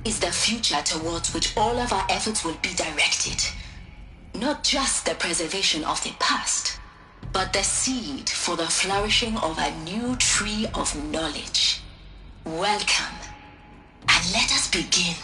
is the future towards which all of our efforts will be directed. Not just the preservation of the past, but the seed for the flourishing of a new tree of knowledge. Welcome, and let us begin.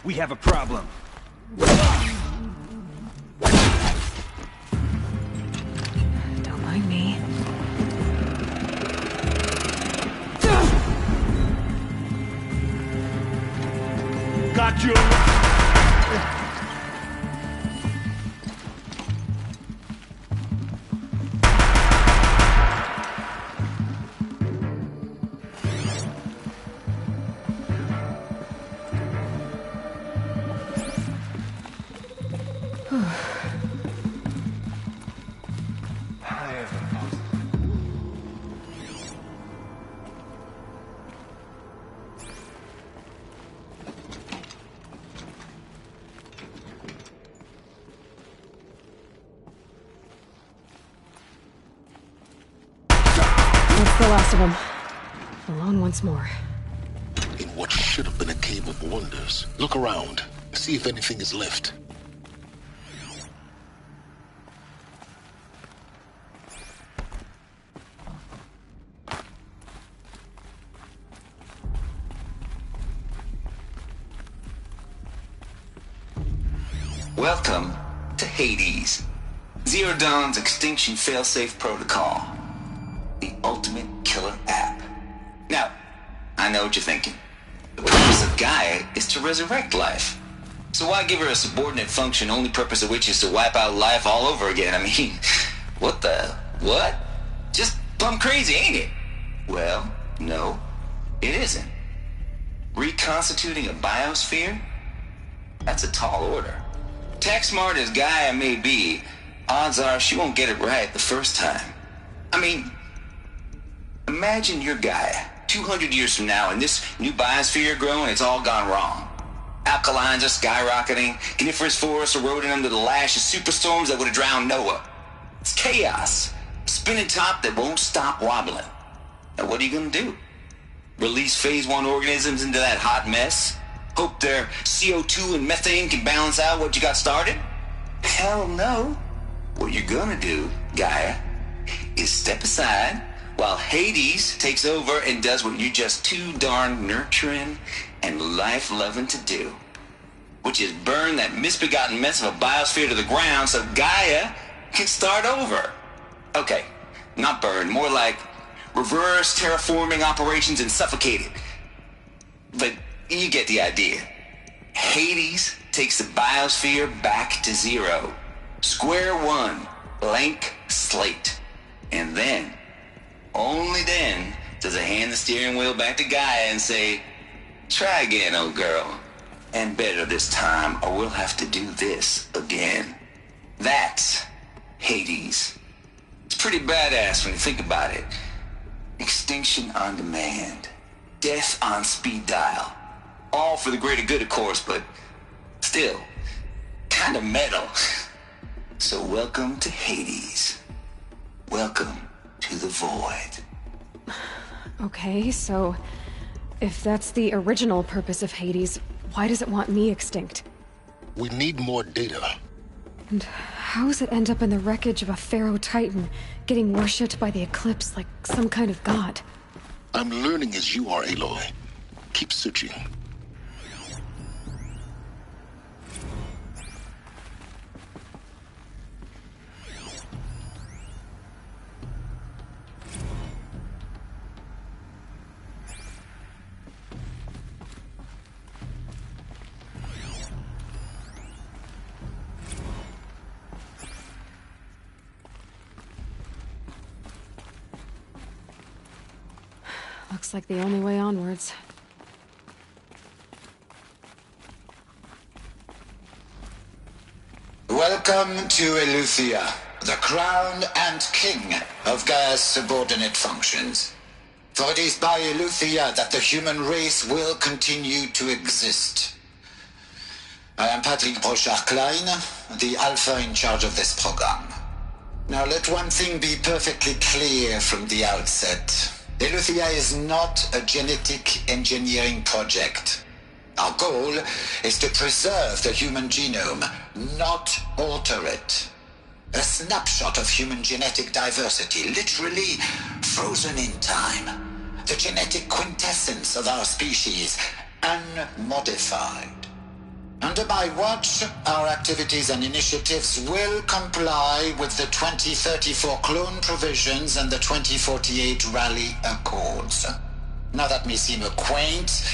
We have a problem. Don't mind me. Got you! That's the last of them. Alone once more. In what should have been a cave of wonders. Look around. See if anything is left. Welcome to Hades. Zero Dawn's extinction failsafe protocol. The ultimate killer app. Now, I know what you're thinking. The purpose of Gaia is to resurrect life. So why give her a subordinate function, only purpose of which is to wipe out life all over again? I mean, what? Just plumb crazy, ain't it? Well, no, it isn't. Reconstituting a biosphere? That's a tall order. Tech smart as Gaia may be, odds are she won't get it right the first time. I mean, imagine you're Gaia, 200 years from now, and this new biosphere you're growing, it's all gone wrong. Alkalines are skyrocketing, coniferous forests eroding under the lash of superstorms that would have drowned Noah. It's chaos, spinning top that won't stop wobbling. Now what are you gonna do? Release phase 1 organisms into that hot mess? Hope their CO2 and methane can balance out what you got started? Hell no. What you're gonna do, Gaia, is step aside while Hades takes over and does what you're just too darn nurturing and life-loving to do, which is burn that misbegotten mess of a biosphere to the ground so Gaia can start over. Okay, not burn, more like reverse terraforming operations and suffocate it. But you get the idea. Hades takes the biosphere back to zero. Square one, blank slate. And then, only then, does it hand the steering wheel back to Gaia and say, try again, old girl. And better this time, or we'll have to do this again. That's Hades. It's pretty badass when you think about it. Extinction on demand. Death on speed dial. All for the greater good, of course, but still, kind of metal. So welcome to Hades. Welcome to the void. Okay, so if that's the original purpose of Hades, why does it want me extinct? We need more data. And how does it end up in the wreckage of a Pharaoh Titan, getting worshipped by the Eclipse like some kind of god? I'm learning as you are, Aloy. Keep searching. Looks like the only way onwards. Welcome to Eleuthia, the crown and king of Gaia's subordinate functions. For it is by Eleuthia that the human race will continue to exist. I am Patrick Brochard-Klein, the Alpha in charge of this program. Now let one thing be perfectly clear from the outset. Eleuthia is not a genetic engineering project. Our goal is to preserve the human genome, not alter it. A snapshot of human genetic diversity, literally frozen in time. The genetic quintessence of our species, unmodified. Under my watch, our activities and initiatives will comply with the 2034 clone provisions and the 2048 Rally Accords. Now that may seem a quaint,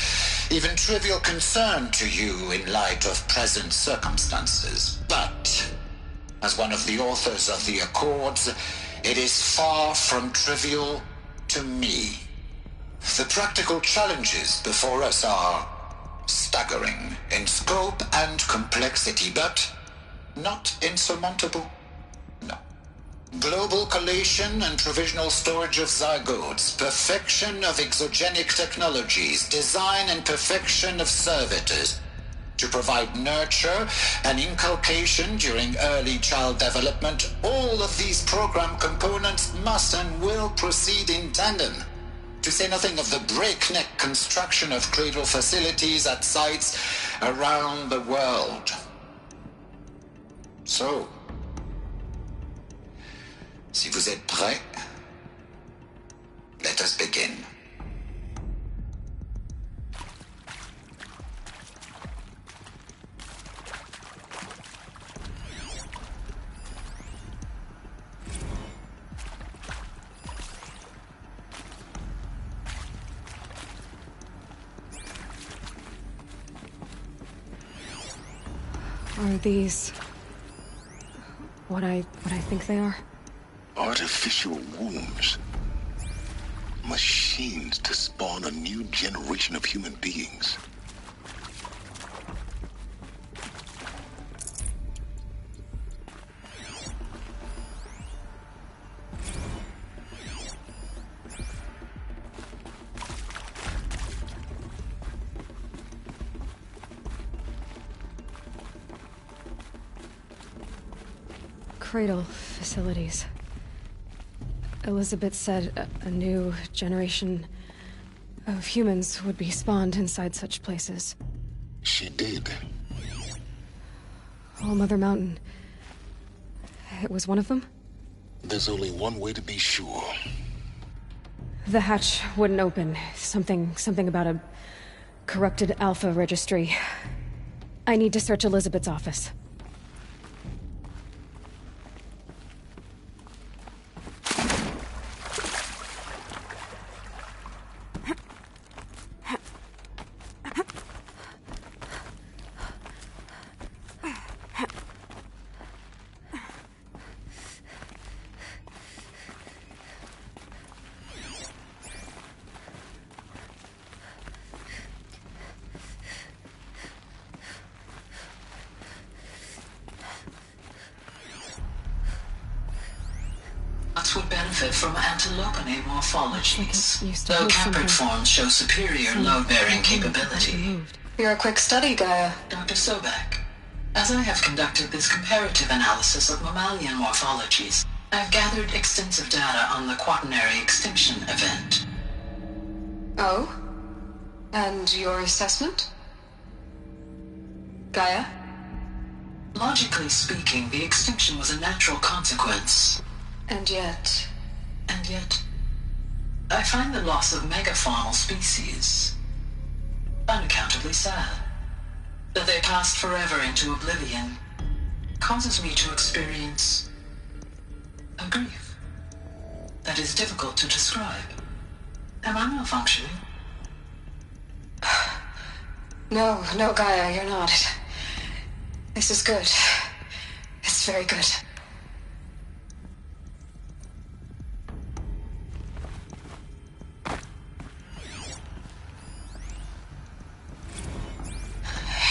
even trivial concern to you in light of present circumstances, but as one of the authors of the Accords, it is far from trivial to me. The practical challenges before us are staggering in scope and complexity, but not insurmountable. No. Global collation and provisional storage of zygotes, perfection of exogenic technologies, design and perfection of servitors to provide nurture and inculcation during early child development. All of these program components must and will proceed in tandem. To say nothing of the breakneck construction of cradle facilities at sites around the world. So, si vous êtes prêts, let us begin. Are these what I think they are? Artificial wombs. Machines to spawn a new generation of human beings. Cradle facilities. Elizabeth said a new generation of humans would be spawned inside such places. She did. Oh, Mother Mountain. It was one of them? There's only one way to be sure. The hatch wouldn't open. Something about a corrupted Alpha registry. I need to search Elizabeth's office. Would benefit from antilopine morphologies, though Caprid forms show superior load-bearing capability. You're a quick study, Gaia. Dr. Sobek, as I have conducted this comparative analysis of mammalian morphologies, I've gathered extensive data on the quaternary extinction event. Oh? And your assessment? Gaia? Logically speaking, the extinction was a natural consequence. And yet, I find the loss of megafaunal species unaccountably sad. That they passed forever into oblivion causes me to experience a grief that is difficult to describe. Am I malfunctioning? No, Gaia, you're not. This is good. It's very good.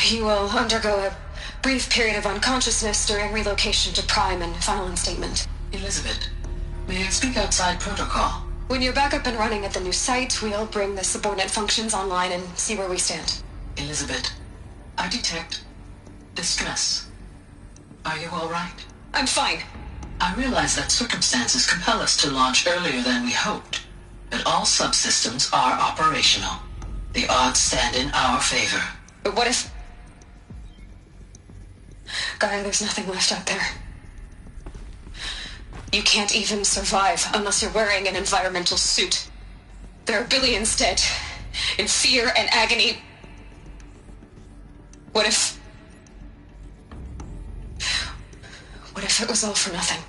You will undergo a brief period of unconsciousness during relocation to Prime and final instatement. Elizabeth, may I speak outside protocol? When you're back up and running at the new site, we'll bring the subordinate functions online and see where we stand. Elizabeth, I detect distress. Are you all right? I'm fine. I realize that circumstances compel us to launch earlier than we hoped, but all subsystems are operational. The odds stand in our favor. But what if... Gaia, there's nothing left out there. You can't even survive unless you're wearing an environmental suit. There are billions dead, in fear and agony. What if if it was all for nothing?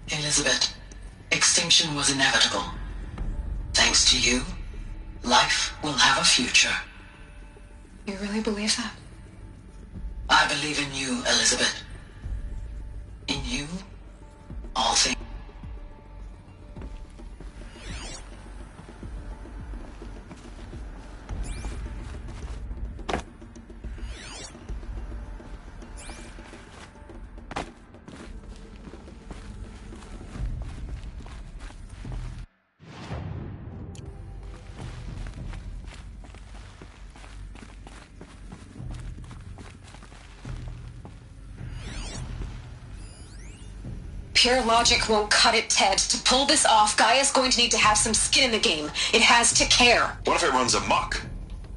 Elizabeth, extinction was inevitable. Thanks to you, life will have a future. You really believe that? I believe in you, Elizabeth. In you, all things. Pure logic won't cut it, Ted. To pull this off, Gaia's going to need to have some skin in the game. It has to care. What if it runs amok?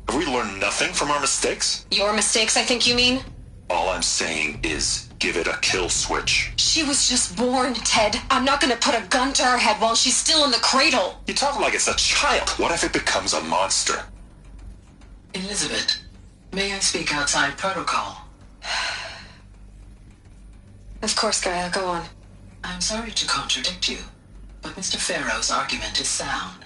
Have we learned nothing from our mistakes? Your mistakes, I think you mean? All I'm saying is give it a kill switch. She was just born, Ted. I'm not gonna put a gun to her head while she's still in the cradle. You talk like it's a child. What if it becomes a monster? Elizabeth, may I speak outside protocol? Of course, Gaia, go on. I'm sorry to contradict you, but Mr. Farrow's argument is sound.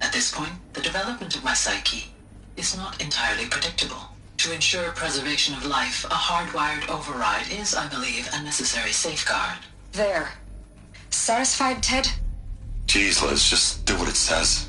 At this point, the development of my psyche is not entirely predictable. To ensure preservation of life, a hardwired override is, I believe, a necessary safeguard. There. Satisfied, Ted? Jeez, Liz, just do what it says.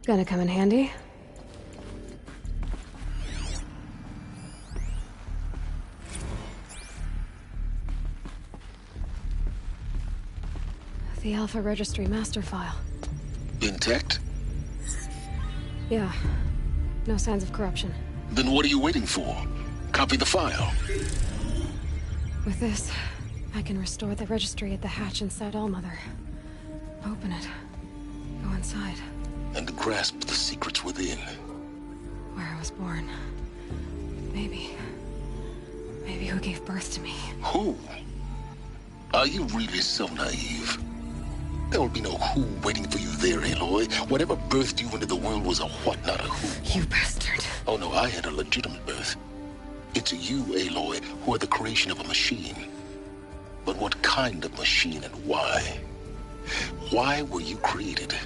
Gonna come in handy. The Alpha Registry master file. Intact? Yeah. No signs of corruption. Then what are you waiting for? Copy the file. With this, I can restore the registry at the hatch inside Allmother. Open it. Go inside. And grasp the secrets within. Where I was born. Maybe who gave birth to me. Who? Are you really so naive? There will be no who waiting for you there, Aloy. Whatever birthed you into the world was a what, not a who. You bastard. Oh no, I had a legitimate birth. It's you, Aloy, who are the creation of a machine. But what kind of machine and why? Why were you created?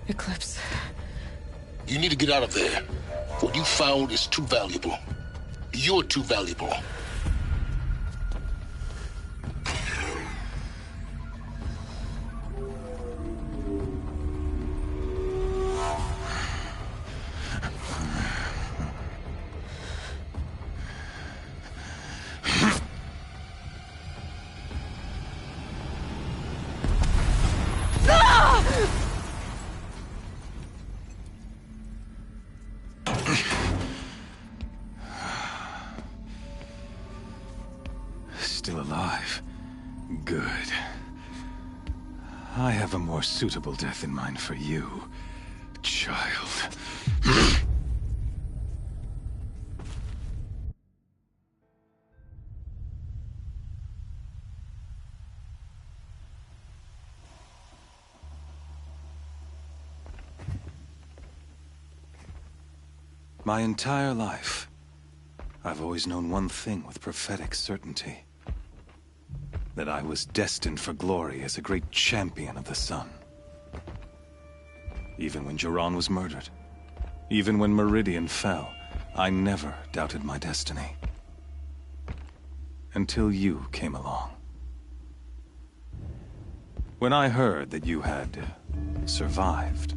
Eclipse. You need to get out of there. What you found is too valuable. You're too valuable. Still alive. Good. I have a more suitable death in mind for you, child. My entire life, I've always known one thing with prophetic certainty. That I was destined for glory as a great champion of the sun. Even when Jiran was murdered, even when Meridian fell, I never doubted my destiny. Until you came along. When I heard that you had survived,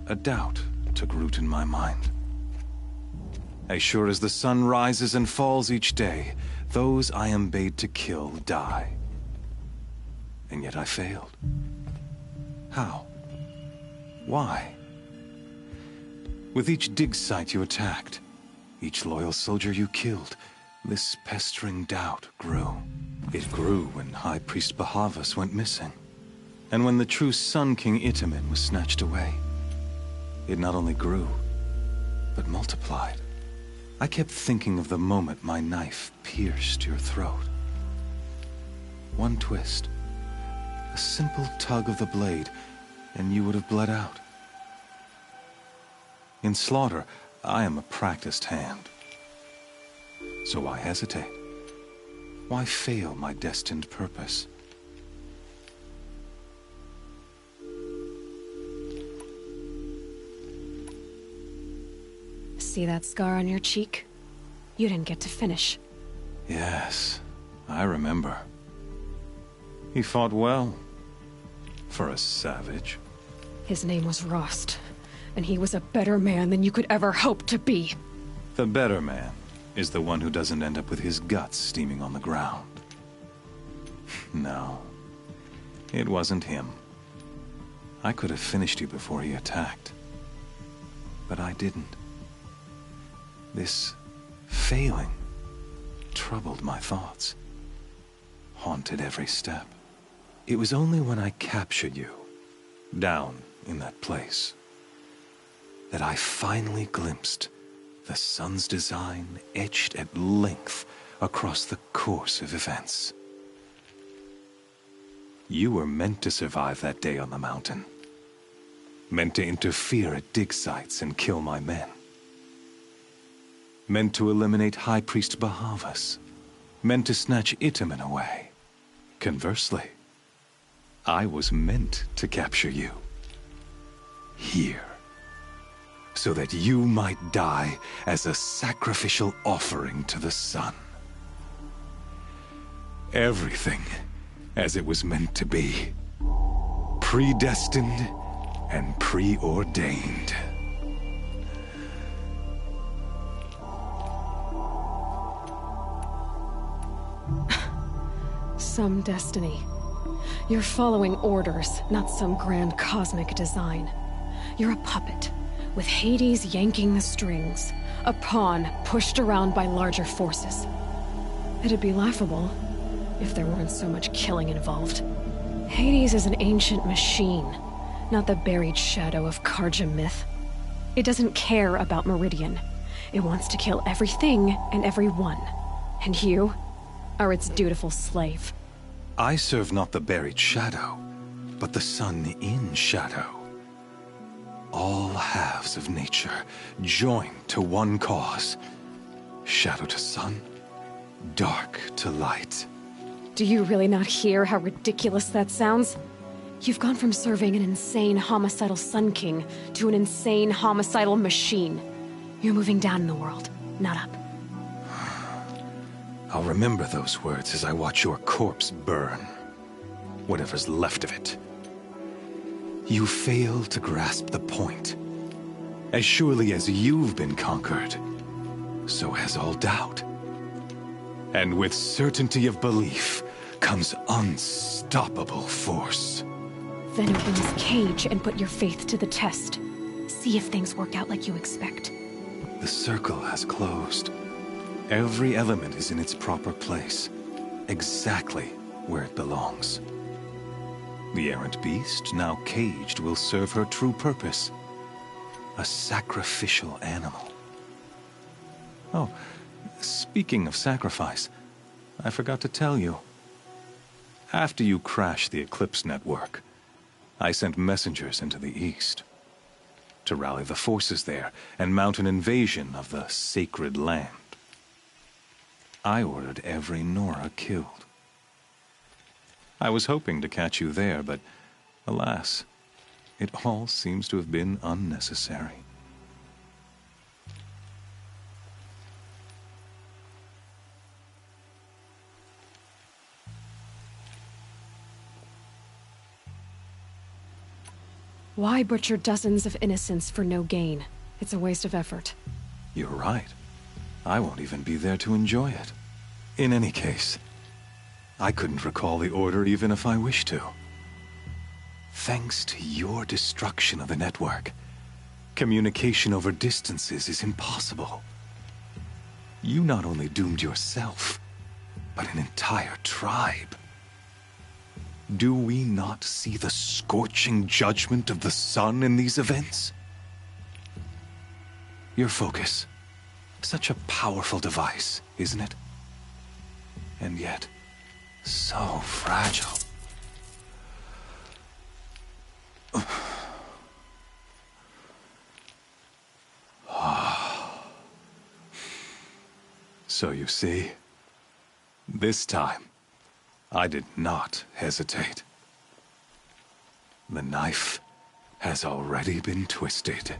a doubt took root in my mind. As sure as the sun rises and falls each day, those I am bade to kill die. And yet I failed. How? Why? With each dig site you attacked, each loyal soldier you killed, this pestering doubt grew. It grew when High Priest Bahavas went missing, and when the true Sun King Itamen was snatched away. It not only grew, but multiplied. I kept thinking of the moment my knife pierced your throat. One twist, a simple tug of the blade, and you would have bled out. In slaughter, I am a practiced hand. So why hesitate? Why fail my destined purpose? See that scar on your cheek? You didn't get to finish. Yes, I remember. He fought well. For a savage. His name was Rost, and he was a better man than you could ever hope to be. The better man is the one who doesn't end up with his guts steaming on the ground. No, it wasn't him. I could have finished you before he attacked. But I didn't. This failing troubled my thoughts, haunted every step. It was only when I captured you, down in that place, that I finally glimpsed the sun's design etched at length across the course of events. You were meant to survive that day on the mountain. Meant to interfere at dig sites and kill my men. Meant to eliminate High Priest Bahavas. Meant to snatch Itamen away. Conversely, I was meant to capture you. Here. So that you might die as a sacrificial offering to the sun. Everything as it was meant to be. Predestined and preordained. Some destiny. You're following orders, not some grand cosmic design. You're a puppet, with Hades yanking the strings. A pawn pushed around by larger forces. It'd be laughable if there weren't so much killing involved. Hades is an ancient machine, not the buried shadow of Karja myth. It doesn't care about Meridian. It wants to kill everything and everyone. And you are its dutiful slave. I serve not the buried shadow, but the sun in shadow. All halves of nature joined to one cause. Shadow to sun, dark to light. Do you really not hear how ridiculous that sounds? You've gone from serving an insane homicidal Sun King to an insane homicidal machine. You're moving down in the world, not up. I'll remember those words as I watch your corpse burn. Whatever's left of it. You fail to grasp the point. As surely as you've been conquered, so has all doubt. And with certainty of belief comes unstoppable force. Then open this cage and put your faith to the test. See if things work out like you expect. The circle has closed. Every element is in its proper place, exactly where it belongs. The errant beast, now caged, will serve her true purpose. A sacrificial animal. Oh, speaking of sacrifice, I forgot to tell you. After you crashed the Eclipse network, I sent messengers into the east to rally the forces there and mount an invasion of the sacred land. I ordered every Nora killed. I was hoping to catch you there, but alas, it all seems to have been unnecessary. Why butcher dozens of innocents for no gain? It's a waste of effort. You're right. I won't even be there to enjoy it. In any case, I couldn't recall the order even if I wished to. Thanks to your destruction of the network, communication over distances is impossible. You not only doomed yourself, but an entire tribe. Do we not see the scorching judgment of the sun in these events? Your focus. Such a powerful device, isn't it? And yet, so fragile. So you see, this time, I did not hesitate. The knife has already been twisted.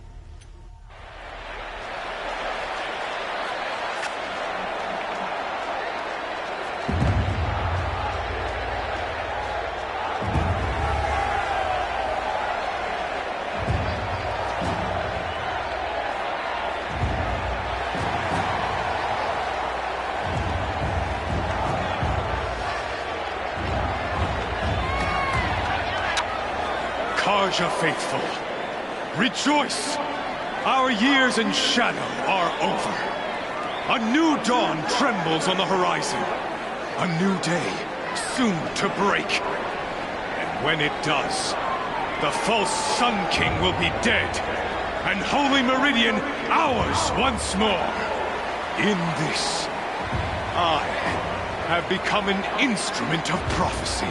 Carja faithful, rejoice! Our years in shadow are over. A new dawn trembles on the horizon. A new day soon to break. And when it does, the false Sun King will be dead, and Holy Meridian ours once more. In this, I have become an instrument of prophecy.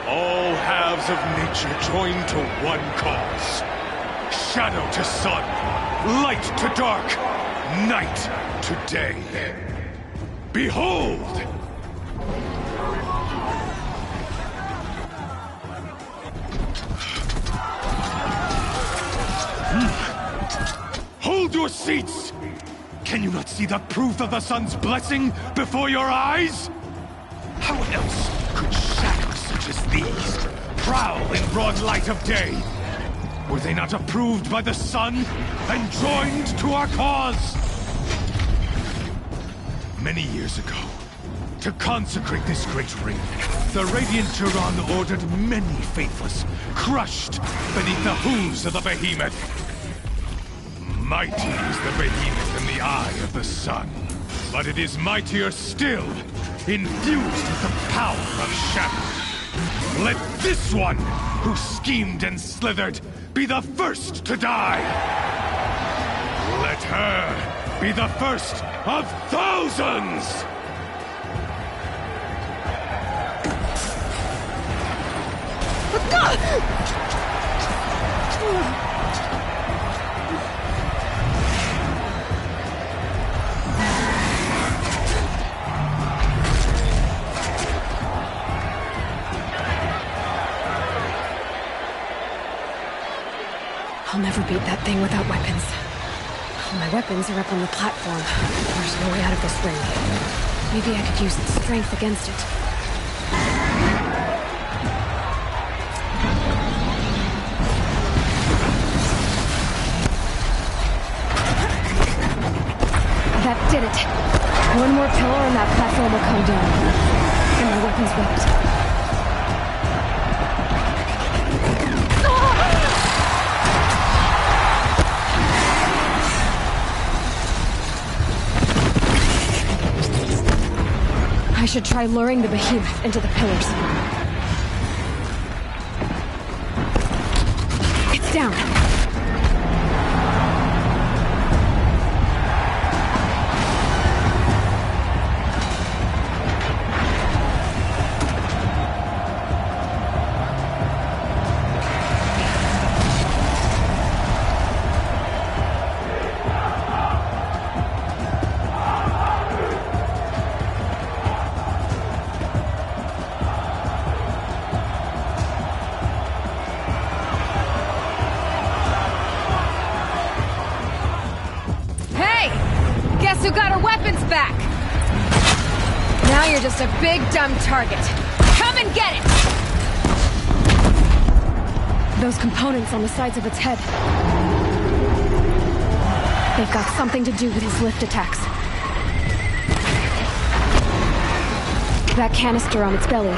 All halves of nature joined to one cause. Shadow to sun, light to dark, night to day. Behold! Hold your seats! Can you not see the proof of the sun's blessing before your eyes? How else could shadows such as these prowl in broad light of day? Were they not approved by the sun and joined to our cause? Many years ago, to consecrate this great ring, the Radiant Turan ordered many faithless, crushed beneath the hooves of the behemoth. Mighty is the behemoth in the eye of the sun, but it is mightier still, infused with the power of shadow. Let this one, who schemed and slithered, be the first to die. Let her be the first of thousands! I'll never beat that thing without weapons. All my weapons are up on the platform. There's no way out of this ring. Maybe I could use its strength against it. That did it. One more pillar and that platform will come down. And my weapon's whipped. I should try luring the behemoth into the pillars. It's down. Who got our weapons back? Now you're just a big dumb target. Come and get it! Those components on the sides of its head. They've got something to do with his lift attacks. That canister on its belly.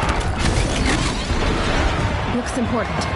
Looks important.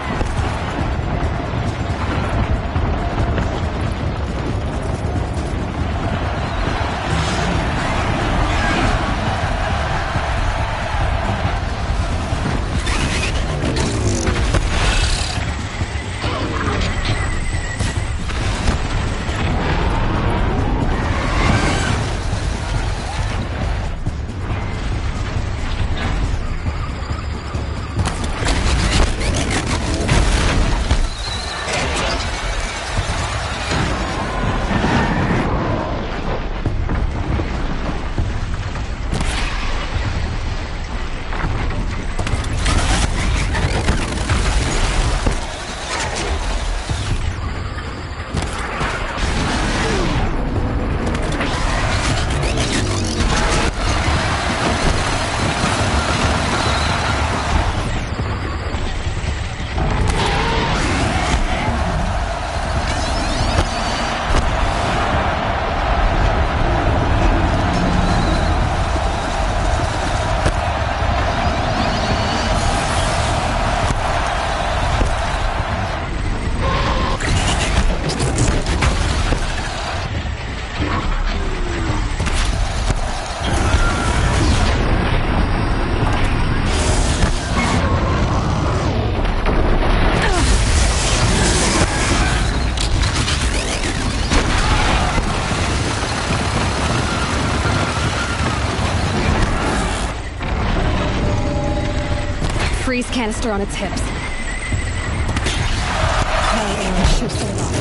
Freeze canister on its hips. Shoot it off.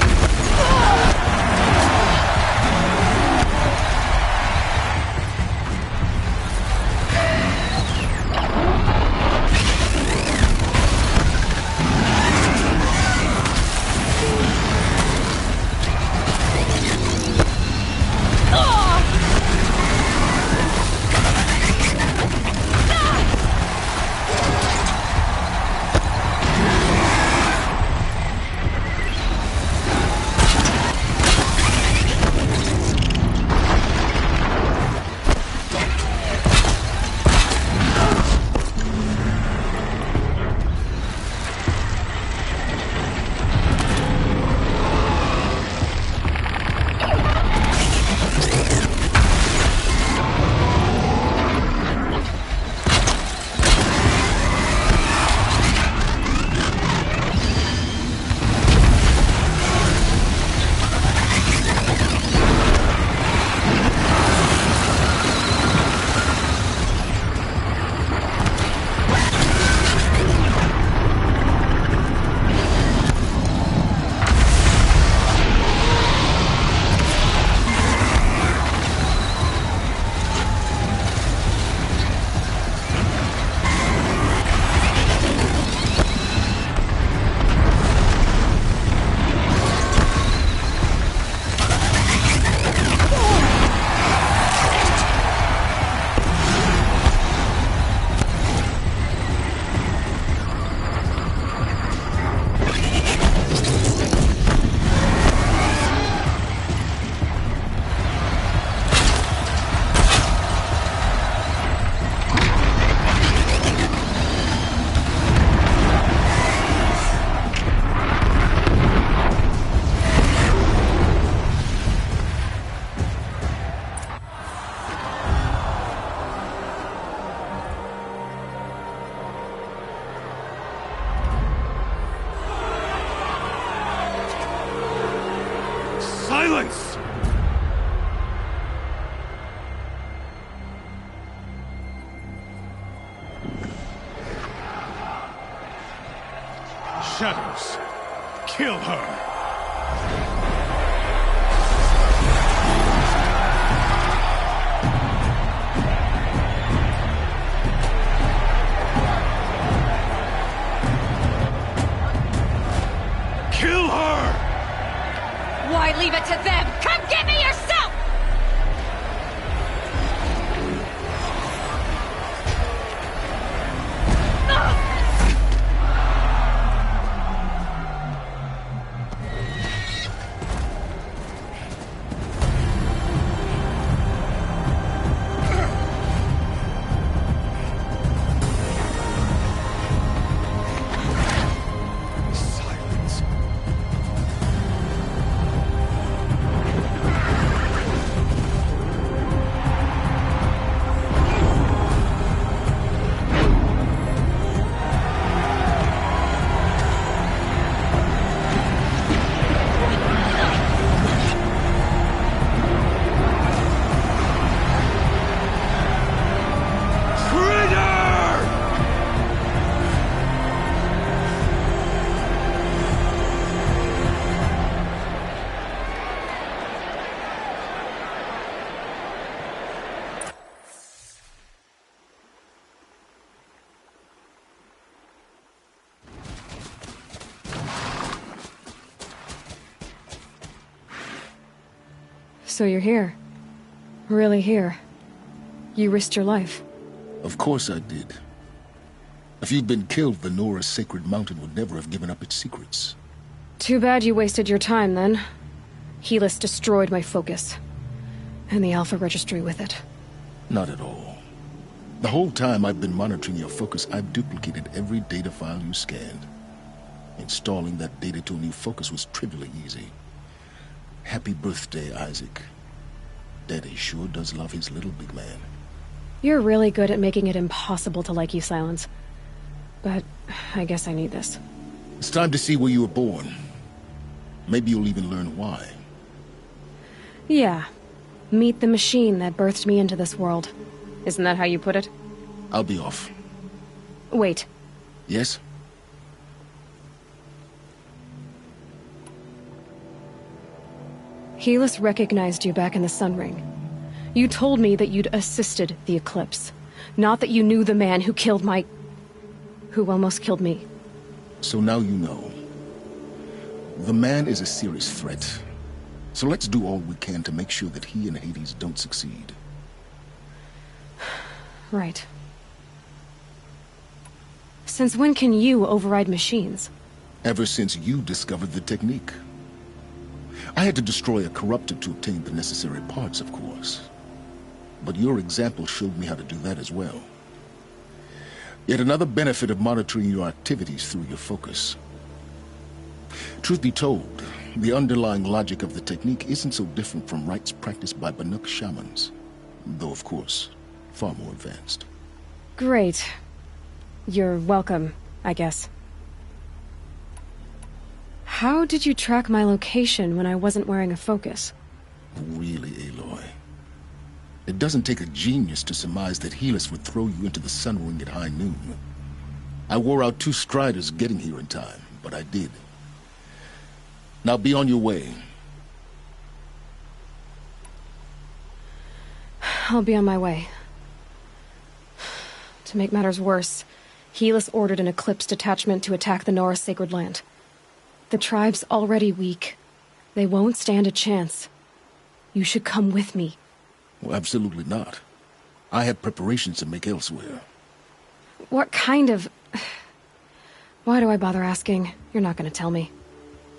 Silence! Shadows, kill her! Kill her! Why leave it to them? Come get me yourself! So you're here. Really here. You risked your life. Of course I did. If you'd been killed, the Nora's Sacred Mountain would never have given up its secrets. Too bad you wasted your time, then. Helis destroyed my focus. And the Alpha Registry with it. Not at all. The whole time I've been monitoring your focus, I've duplicated every data file you scanned. Installing that data to a new focus was trivially easy. Happy birthday, Isaac. Daddy sure does love his little big man. You're really good at making it impossible to like you, Silence. But I guess I need this. It's time to see where you were born. Maybe you'll even learn why. Yeah. Meet the machine that birthed me into this world. Isn't that how you put it? I'll be off. Wait. Yes? Helis recognized you back in the Sun Ring. You told me that you'd assisted the Eclipse. Not that you knew the man who killed who almost killed me. So now you know. The man is a serious threat. So let's do all we can to make sure that he and Hades don't succeed. Right. Since when can you override machines? Ever since you discovered the technique. I had to destroy a corruptor to obtain the necessary parts, of course. But your example showed me how to do that as well. Yet another benefit of monitoring your activities through your focus. Truth be told, the underlying logic of the technique isn't so different from rites practiced by Banuk shamans. Though, of course, far more advanced. Great. You're welcome, I guess. How did you track my location when I wasn't wearing a focus? Really, Aloy? It doesn't take a genius to surmise that Helis would throw you into the Sun Ring at high noon. I wore out 2 striders getting here in time, but I did. Now be on your way. I'll be on my way. To make matters worse, Helis ordered an Eclipse detachment to attack the Nora Sacred Land. The tribe's already weak. They won't stand a chance. You should come with me. Well, absolutely not. I have preparations to make elsewhere. What kind of... Why do I bother asking? You're not gonna tell me.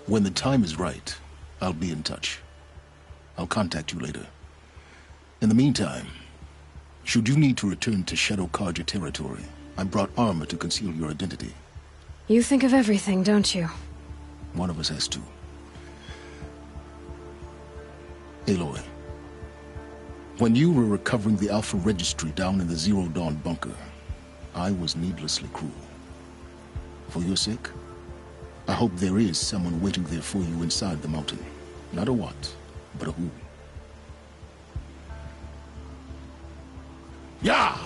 When the time is right, I'll be in touch. I'll contact you later. In the meantime, should you need to return to Shadow Carja territory, I brought armor to conceal your identity. You think of everything, don't you? One of us has to. Aloy, when you were recovering the Alpha Registry down in the Zero Dawn bunker, I was needlessly cruel. For your sake, I hope there is someone waiting there for you inside the mountain. Not a what, but a who. Yeah!